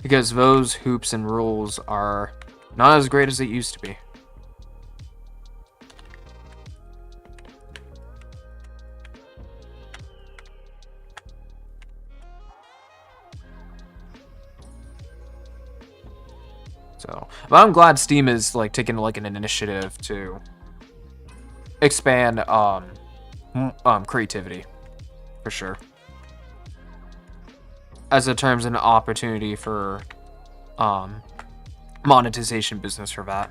Because those hoops and rules are not as great as it used to be. So, but I'm glad Steam is like taking like an initiative to expand creativity, for sure, as a terms and opportunity for monetization business for that.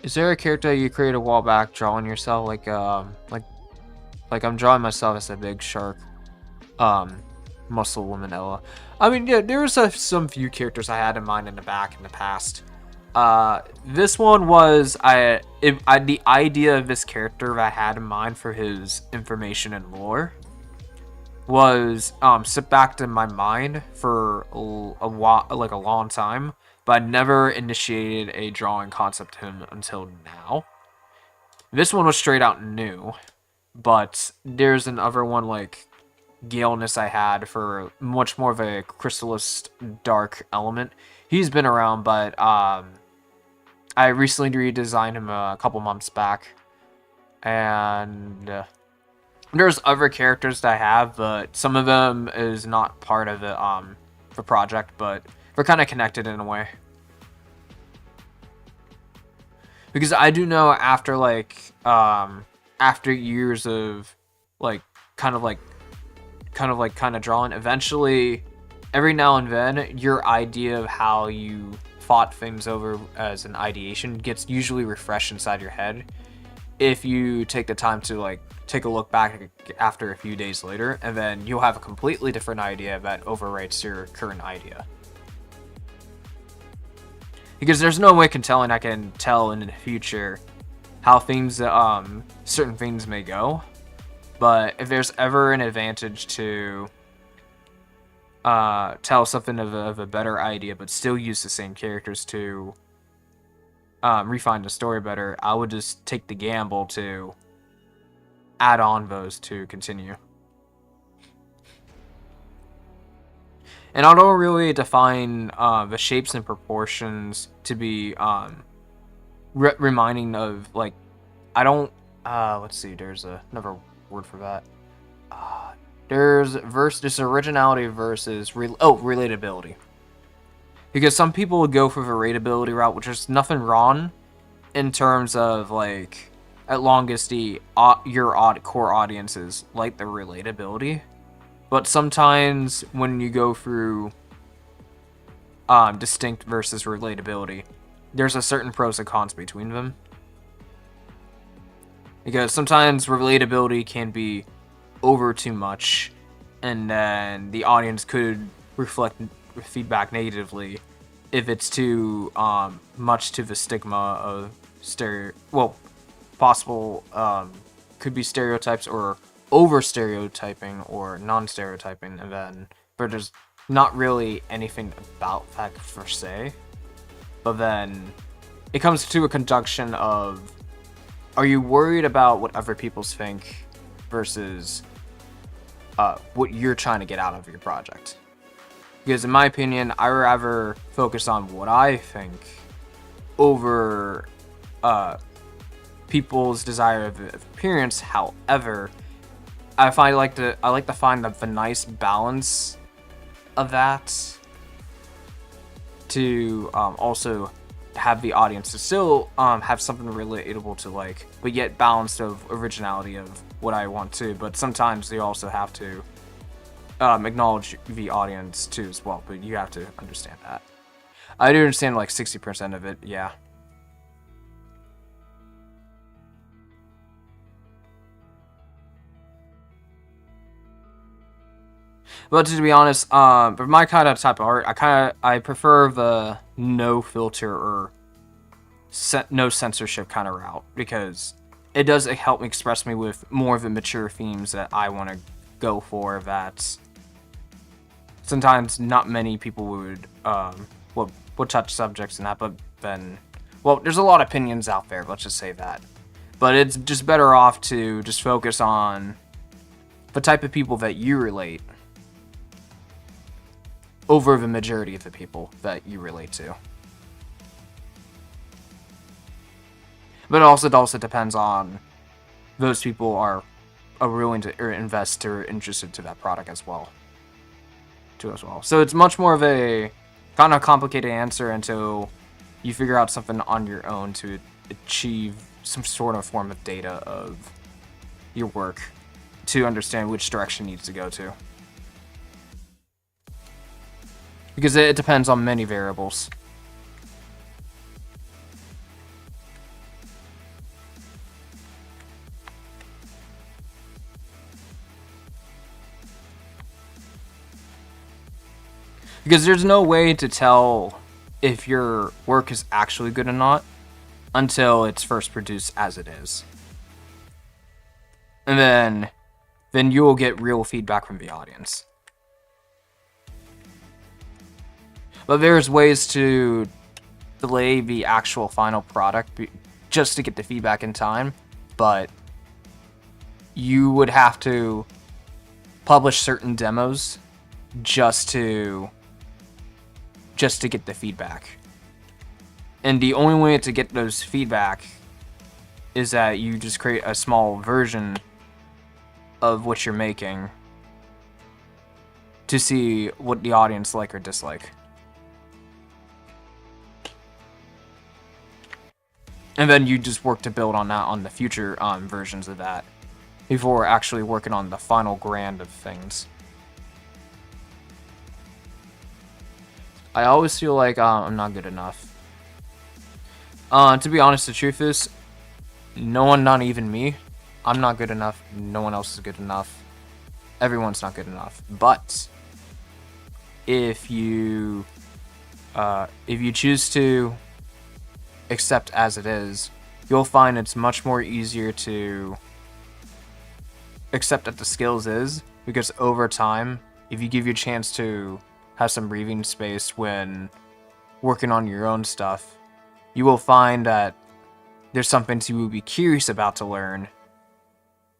Is there a character you created a while back drawing yourself, like I'm drawing myself as a big shark, muscle woman Ella? I mean, yeah, there was some few characters I had in mind in the past. This one was the idea of this character that I had in mind for his information and lore was sit back to my mind for a while, like a long time. But I never initiated a drawing concept to him until now. This one was straight out new, but there's another one like Galeness I had for much more of a crystallist dark element. He's been around, but I recently redesigned him a couple months back, and there's other characters that I have, but some of them is not part of the project, but they're kind of connected in a way. Because I do know after after years of kind of drawing, eventually every now and then your idea of how you thought things over as an ideation gets usually refreshed inside your head if you take the time to take a look back after a few days later, and then you'll have a completely different idea that overwrites your current idea. Because there's no way I can tell in the future how things, certain things may go. But if there's ever an advantage to tell something of a better idea, but still use the same characters to refine the story better, I would just take the gamble to add on those to continue. And I don't really define the shapes and proportions to be reminding of, let's see, there's another word for that. There's originality versus relatability. Because some people would go for the relatability route, which is nothing wrong in terms of, like, at longest, your core audiences like the relatability. But sometimes when you go through distinct versus relatability, there's a certain pros and cons between them. Because sometimes relatability can be over too much, and then the audience could reflect feedback negatively if it's too much to the stigma of possible could be stereotypes or over stereotyping or non-stereotyping, and then but there's not really anything about that per se. But then it comes to a conjunction of, are you worried about what other people think versus what you're trying to get out of your project? Because in my opinion, I rather focus on what I think over people's desire of appearance. However, I like to find the nice balance of that to also have the audience to still have something relatable to like, but yet balanced of originality of what I want to. But sometimes you also have to acknowledge the audience too as well. But you have to understand that. I do understand like 60% of it, yeah. But to be honest, for my kind of type of art, I prefer the no filter or no censorship kind of route, because it does help me express me with more of the mature themes that I want to go for. That sometimes not many people would touch subjects in that, but then, well, there's a lot of opinions out there. Let's just say that, but it's just better off to just focus on the type of people that you relate over the majority of the people that you relate to. But it also depends on those people are willing to invest or interested to that product as well. So it's much more of a kind of complicated answer until you figure out something on your own to achieve some sort of form of data of your work to understand which direction it needs to go to. Because it depends on many variables. Because there's no way to tell if your work is actually good or not until it's first produced as it is. And then you will get real feedback from the audience. But there's ways to delay the actual final product just to get the feedback in time, but you would have to publish certain demos just to get the feedback. And the only way to get those feedback is that you just create a small version of what you're making to see what the audience like or dislike. And then you just work to build on that on the future versions of that before actually working on the final grand of things. I always feel like I'm not good enough. To be honest, the truth is, no one, not even me, I'm not good enough. No one else is good enough. Everyone's not good enough. But if you choose to accept as it is, you'll find it's much more easier to accept that the skills is, because over time, if you give you a chance to have some breathing space when working on your own stuff, you will find that there's something you will be curious about to learn,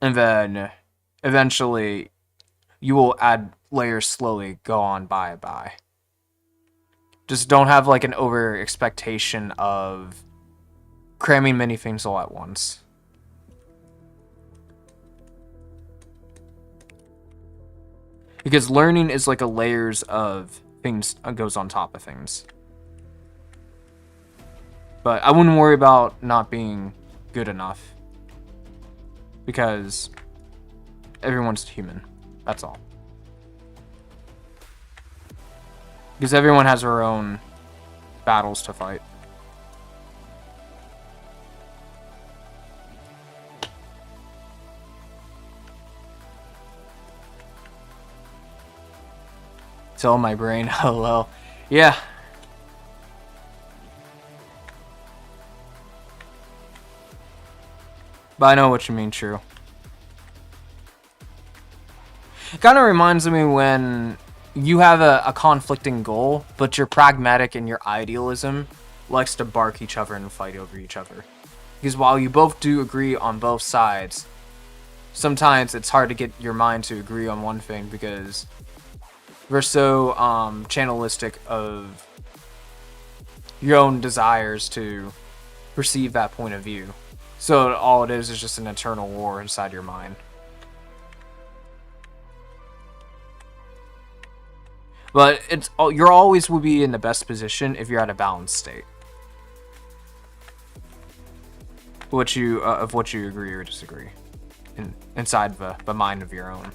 and then eventually you will add layers slowly, go on by. Just don't have like an over expectation of cramming many things all at once. Because learning is like a layers of things goes on top of things. But I wouldn't worry about not being good enough. Because everyone's human. That's all. Because everyone has their own battles to fight. Tell my brain, hello. Yeah. But I know what you mean, true. It kind of reminds me when you have a conflicting goal, but you're pragmatic and your idealism likes to bark each other and fight over each other. Because while you both do agree on both sides, sometimes it's hard to get your mind to agree on one thing because we're so channelistic of your own desires to perceive that point of view. So all it is just an eternal war inside your mind. But you're always will be in the best position if you're at a balanced state. Of what you agree or disagree, inside the mind of your own.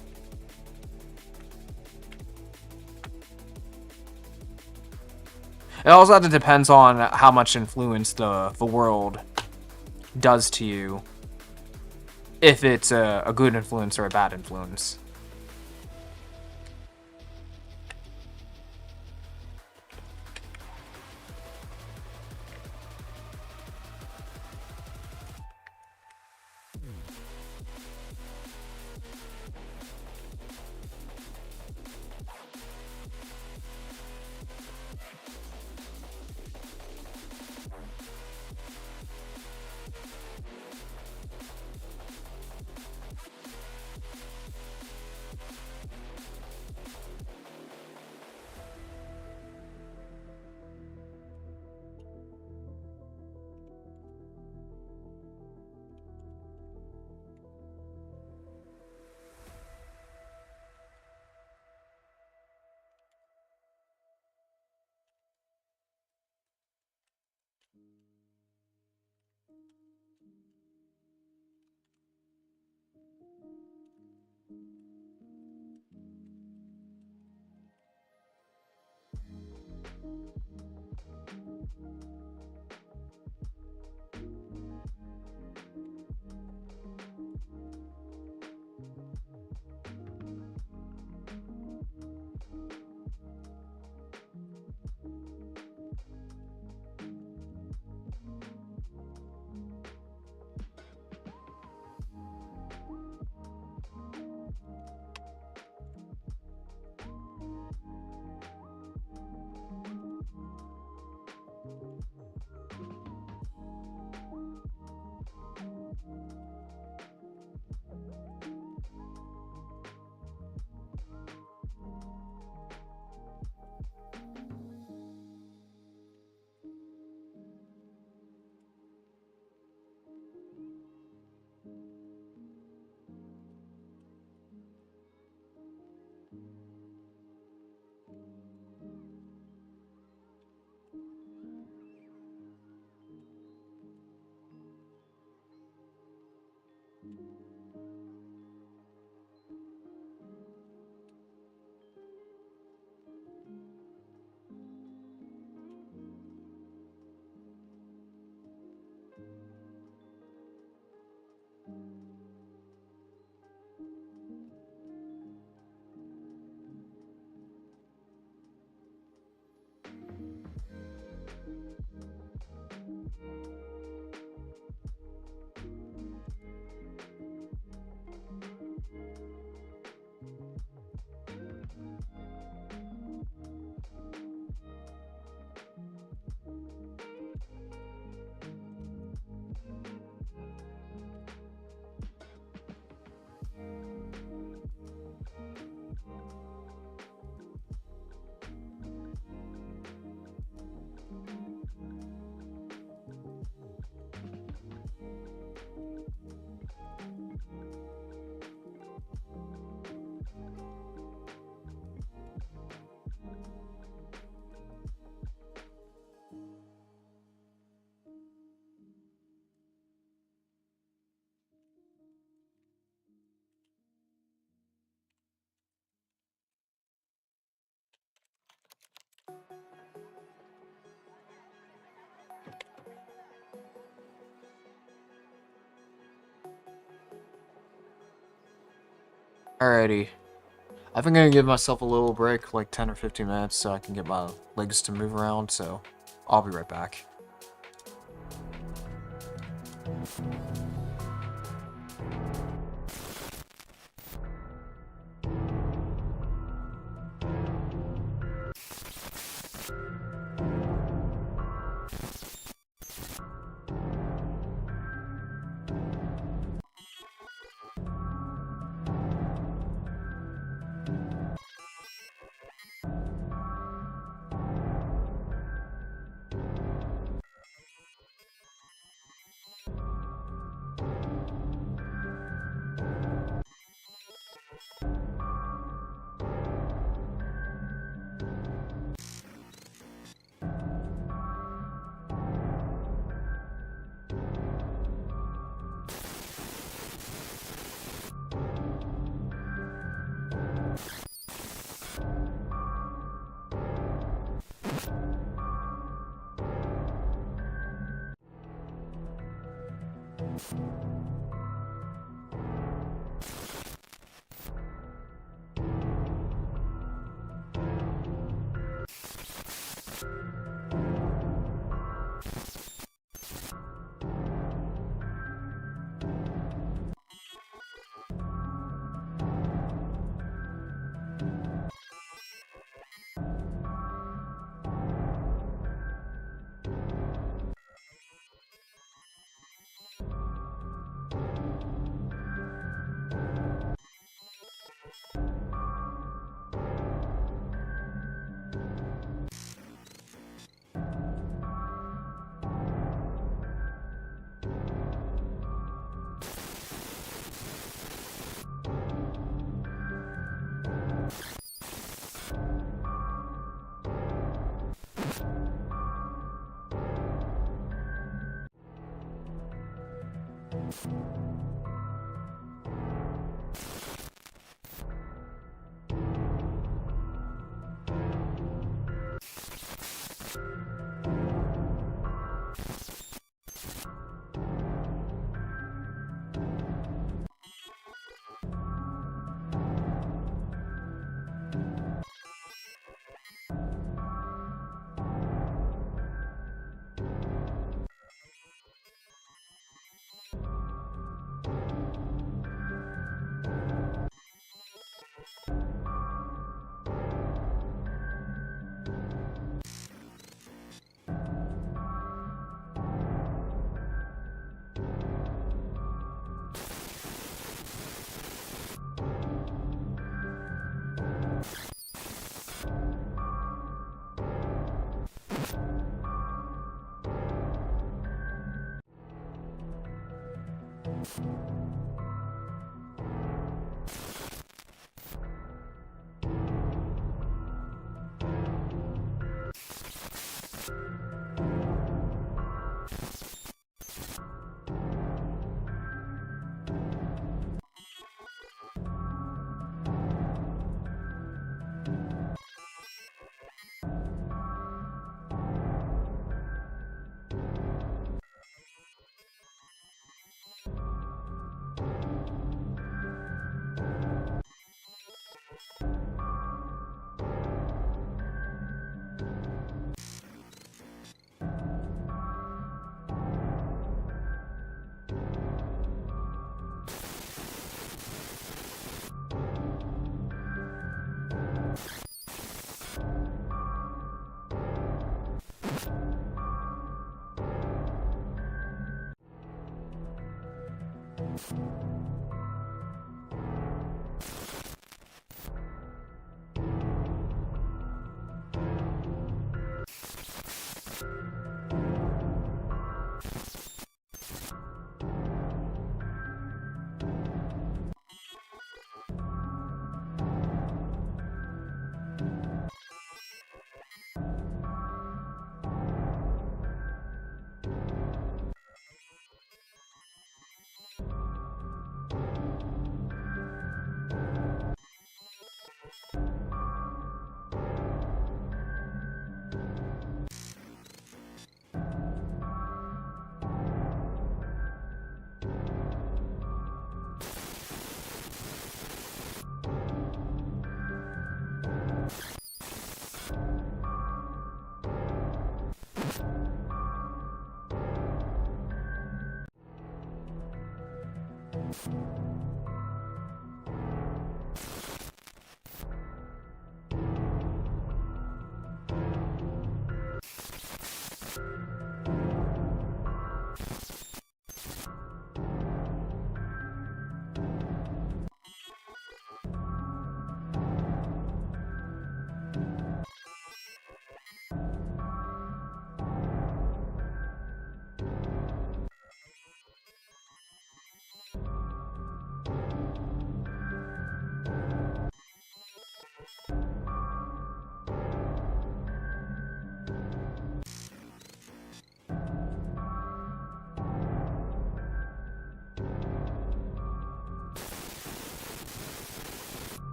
It also depends on how much influence the world does to you. If it's a good influence or a bad influence. Alrighty. I think I'm gonna give myself a little break, like 10 or 15 minutes, so I can get my legs to move around, so I'll be right back.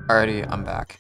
Alrighty, I'm back.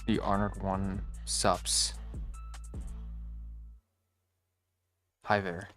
The Honored One subs. Hi there.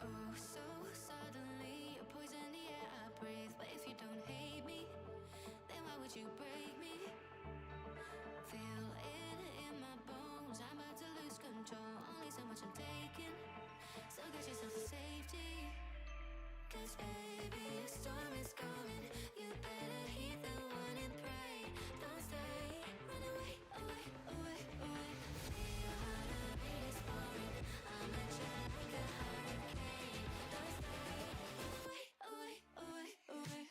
Oh, so suddenly you poison the air I breathe. But if you don't hate me, then why would you break me? Feel it in my bones, I'm about to lose control. Only so much I'm taking, so get yourself to safety. 'Cause baby, a storm is coming. You better heed the warning, pray. Don't stay, run away, away, away, away. Feel how the rain is pouring. I'm at you like a hurricane. Don't stay, run away, away, away, away.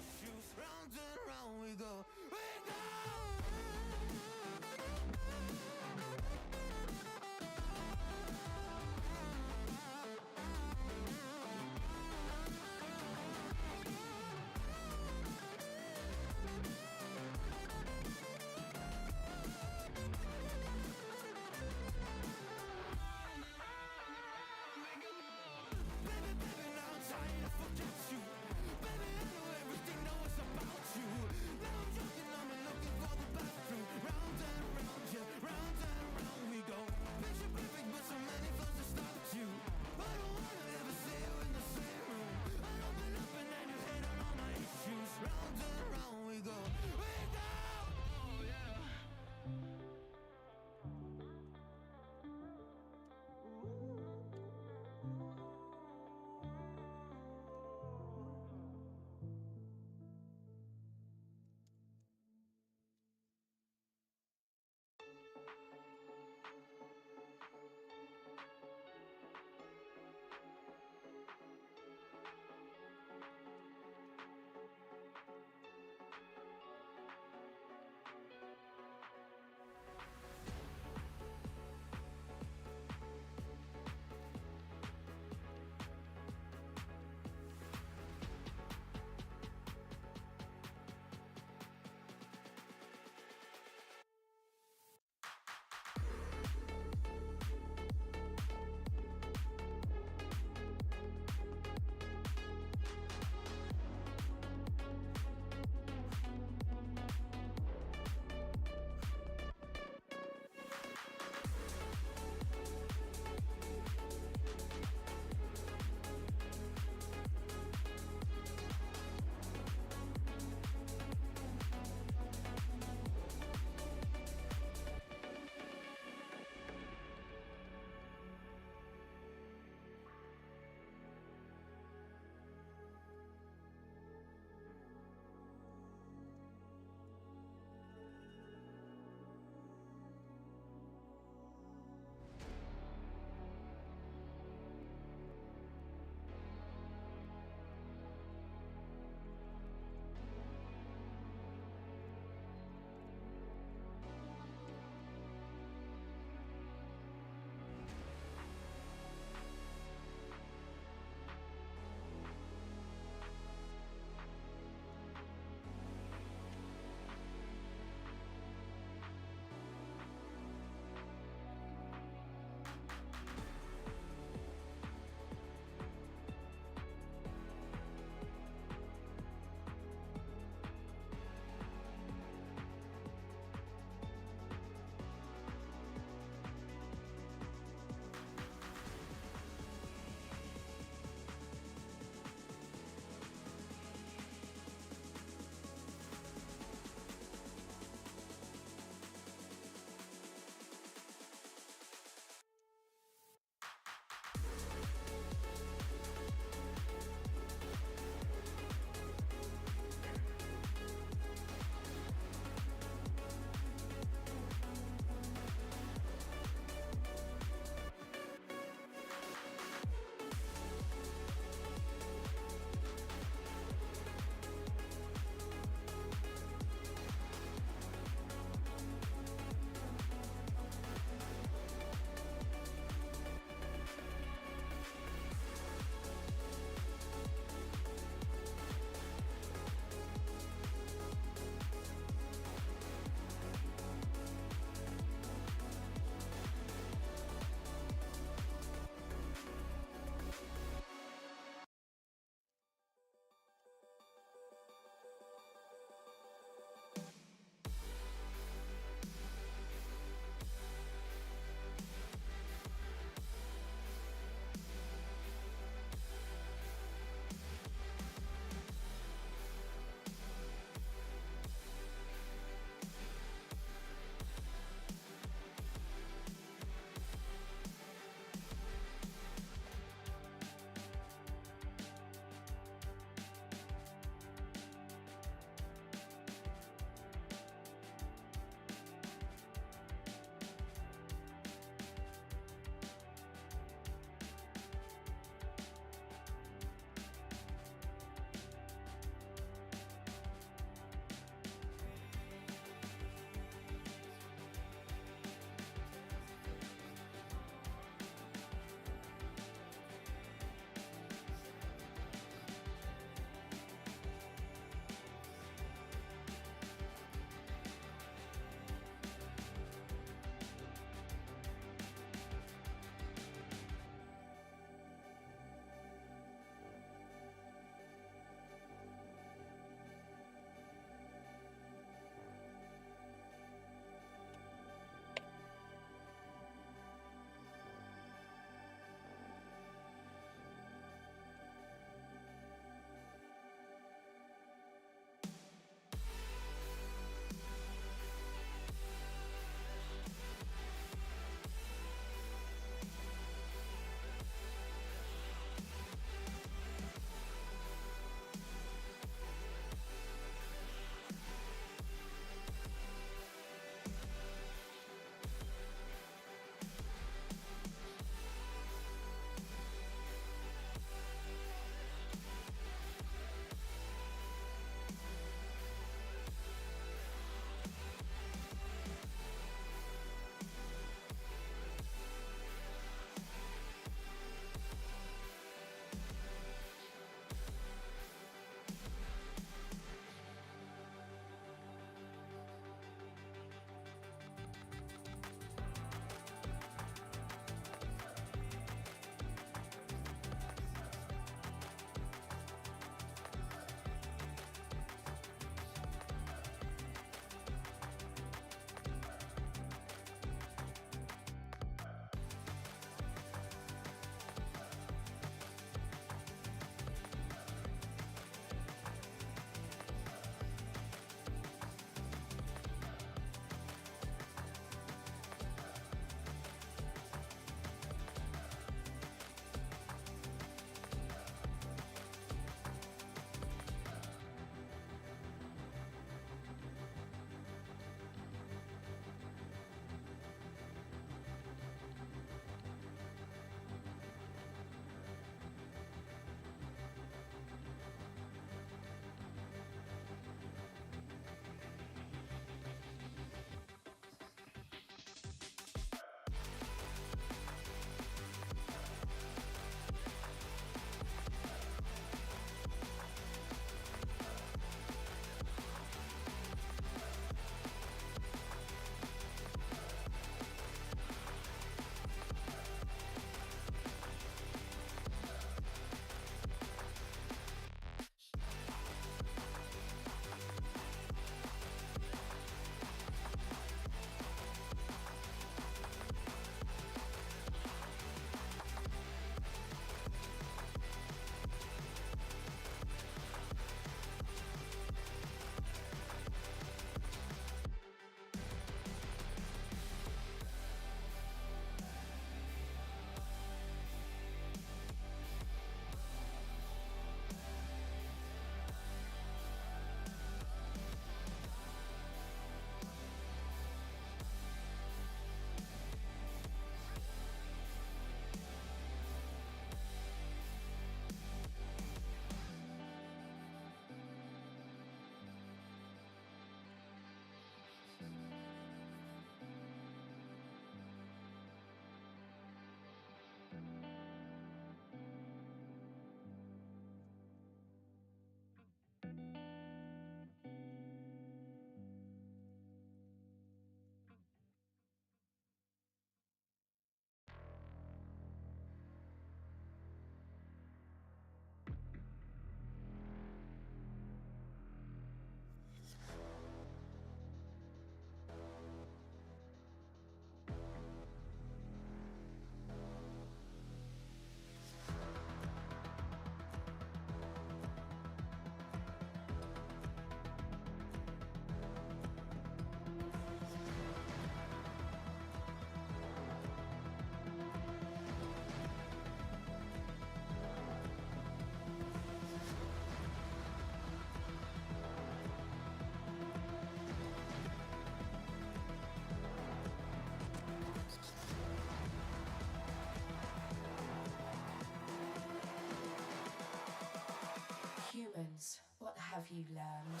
lessons? What have you learned?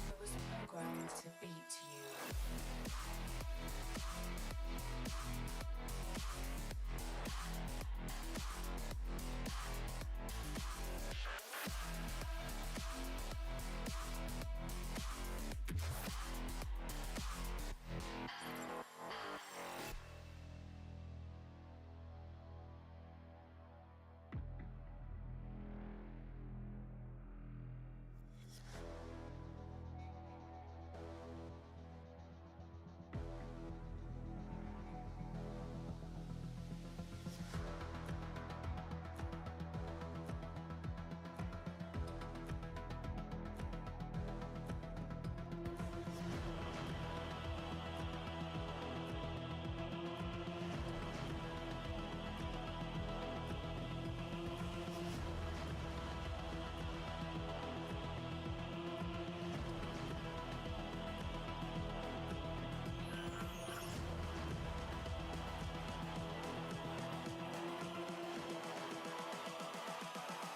I was programmed to beat you.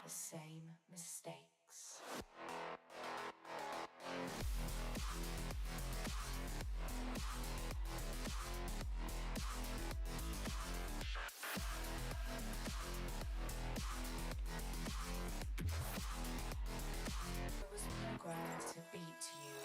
The same mistakes. I was programmed to beat you.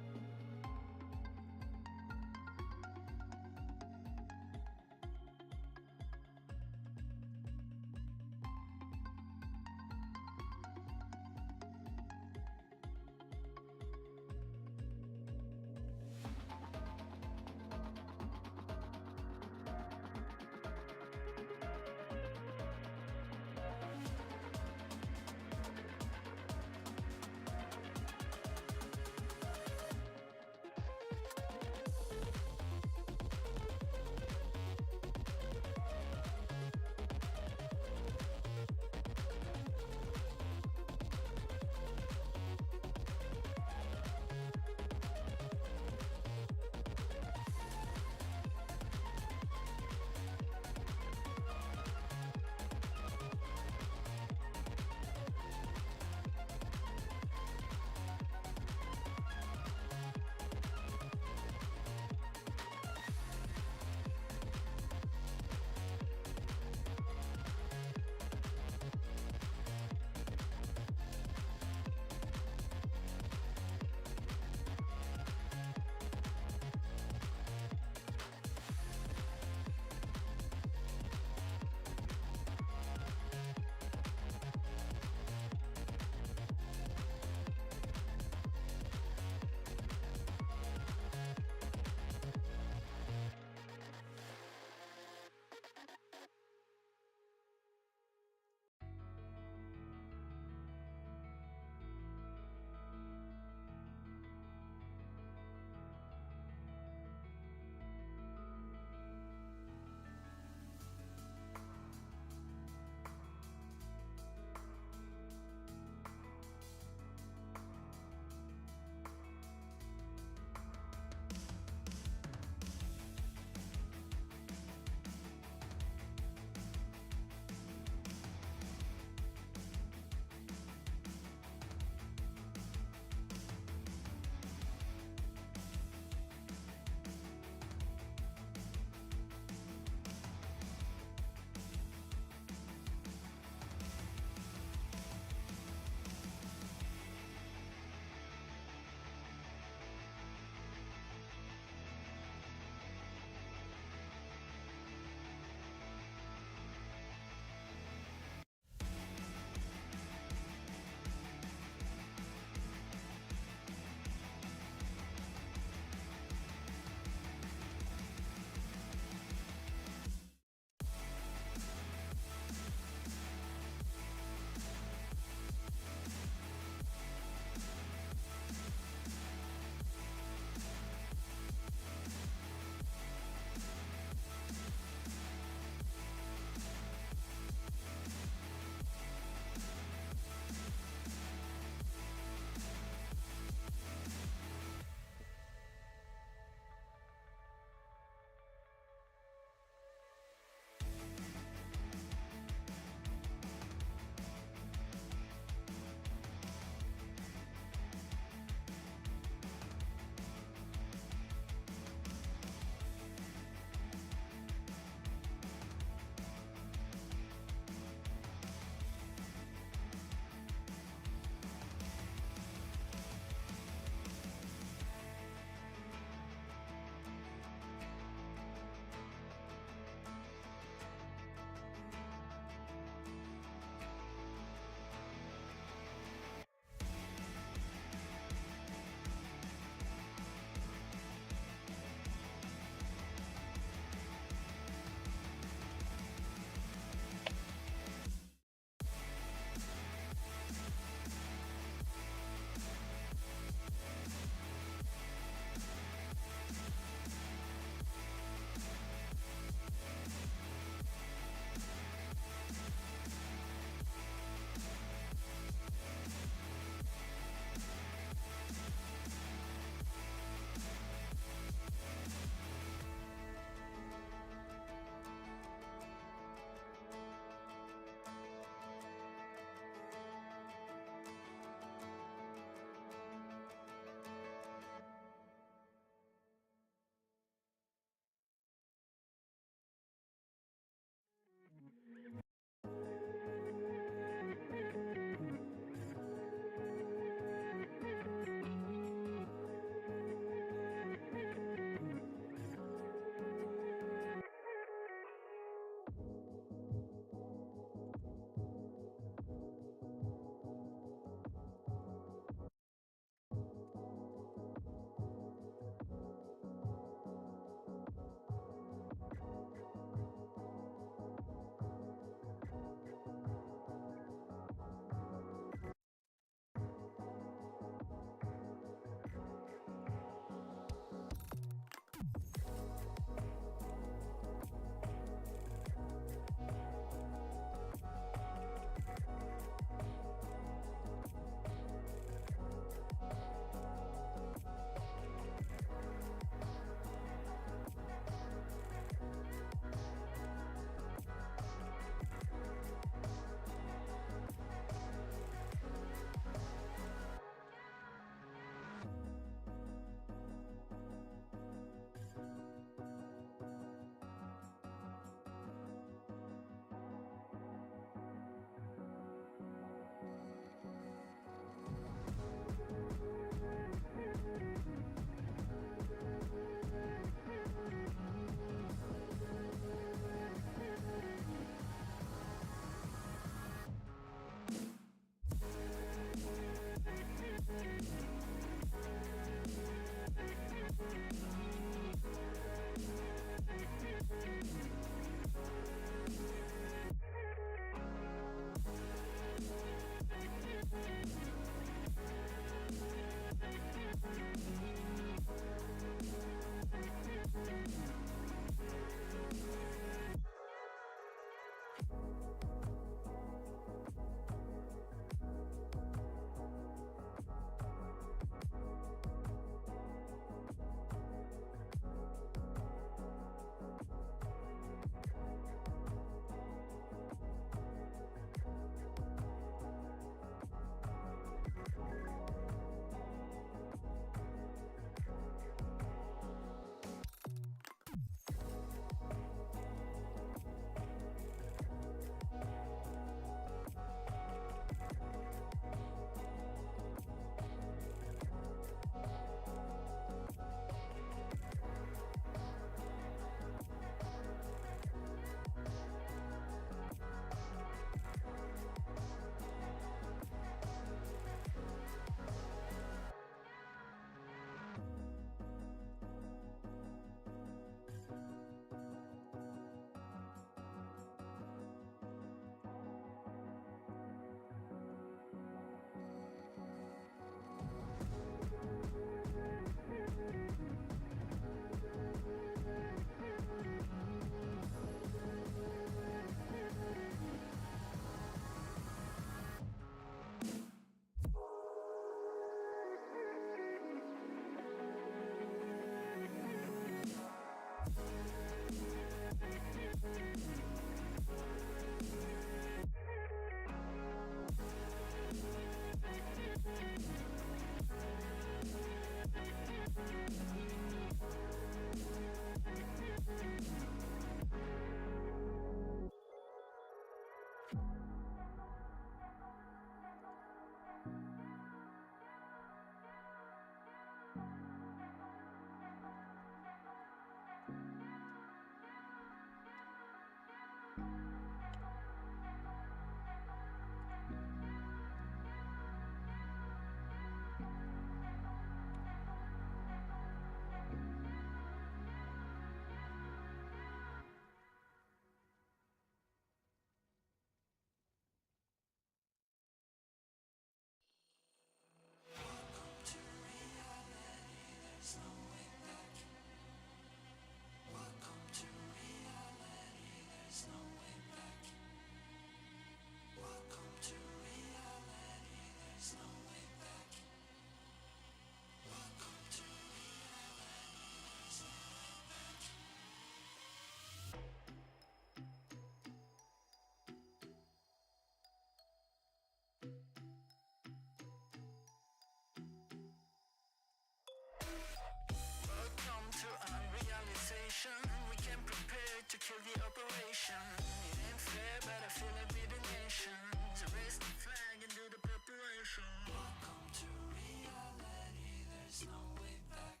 Welcome to unrealization. We can prepare to kill the operation. It ain't fair, but I feel it with the nation. So raise the flag and do the preparation. Welcome to reality, there's no way back.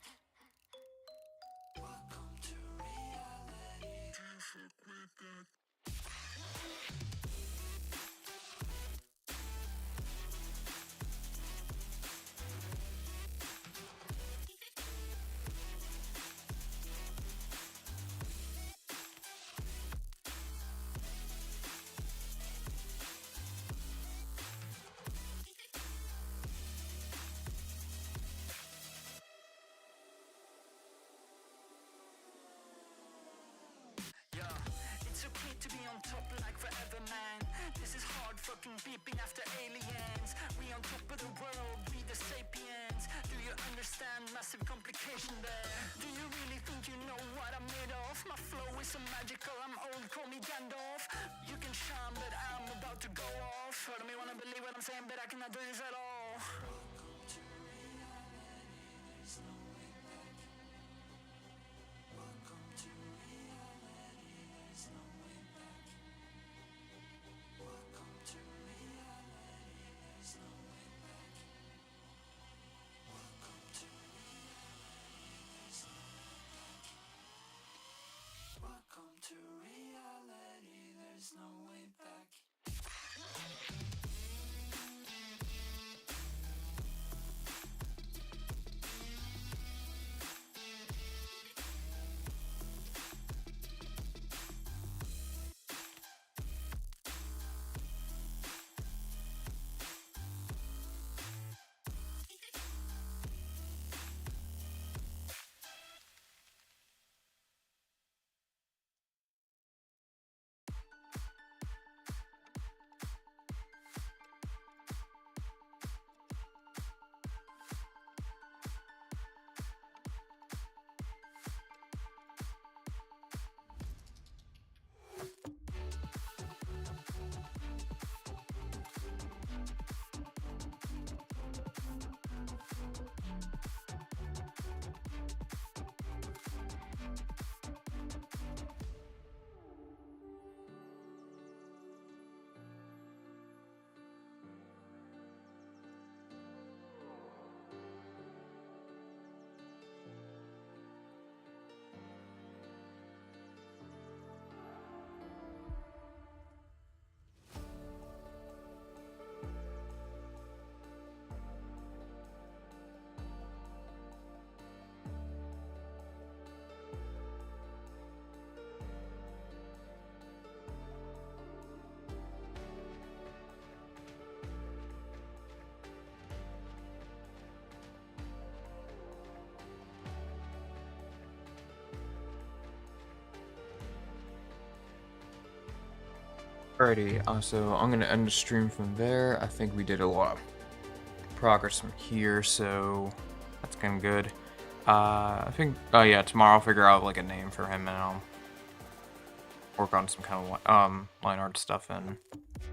Welcome to reality. Can't fuck with that. Yeah, it's okay to be on top like forever, man. This is hard fucking beeping after aliens. We on top of the world, we the sapiens. Do you understand massive complication there? Do you really think you know what I'm made of? My flow is so magical, I'm old, call me Gandalf. You can shine, but I'm about to go off. Part of me wanna believe what I'm saying, but I cannot do this at all. Welcome to reality, there's no way back. Welcome to reality, there's no way back. Welcome to reality, there's no way back. Welcome to reality, there's no way back. Welcome to reality, there's no way back. Alrighty, so I'm gonna end the stream from there. I think we did a lot of progress from here, so that's kind of good. I think, oh yeah, tomorrow I'll figure out like a name for him, and I'll work on some kind of line art stuff and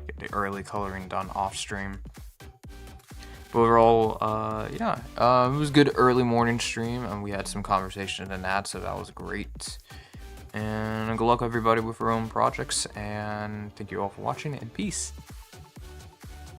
get the early coloring done off stream. But overall, yeah, it was a good early morning stream, and we had some conversation in that, so that was great. And good luck everybody with your own projects, and thank you all for watching, and peace.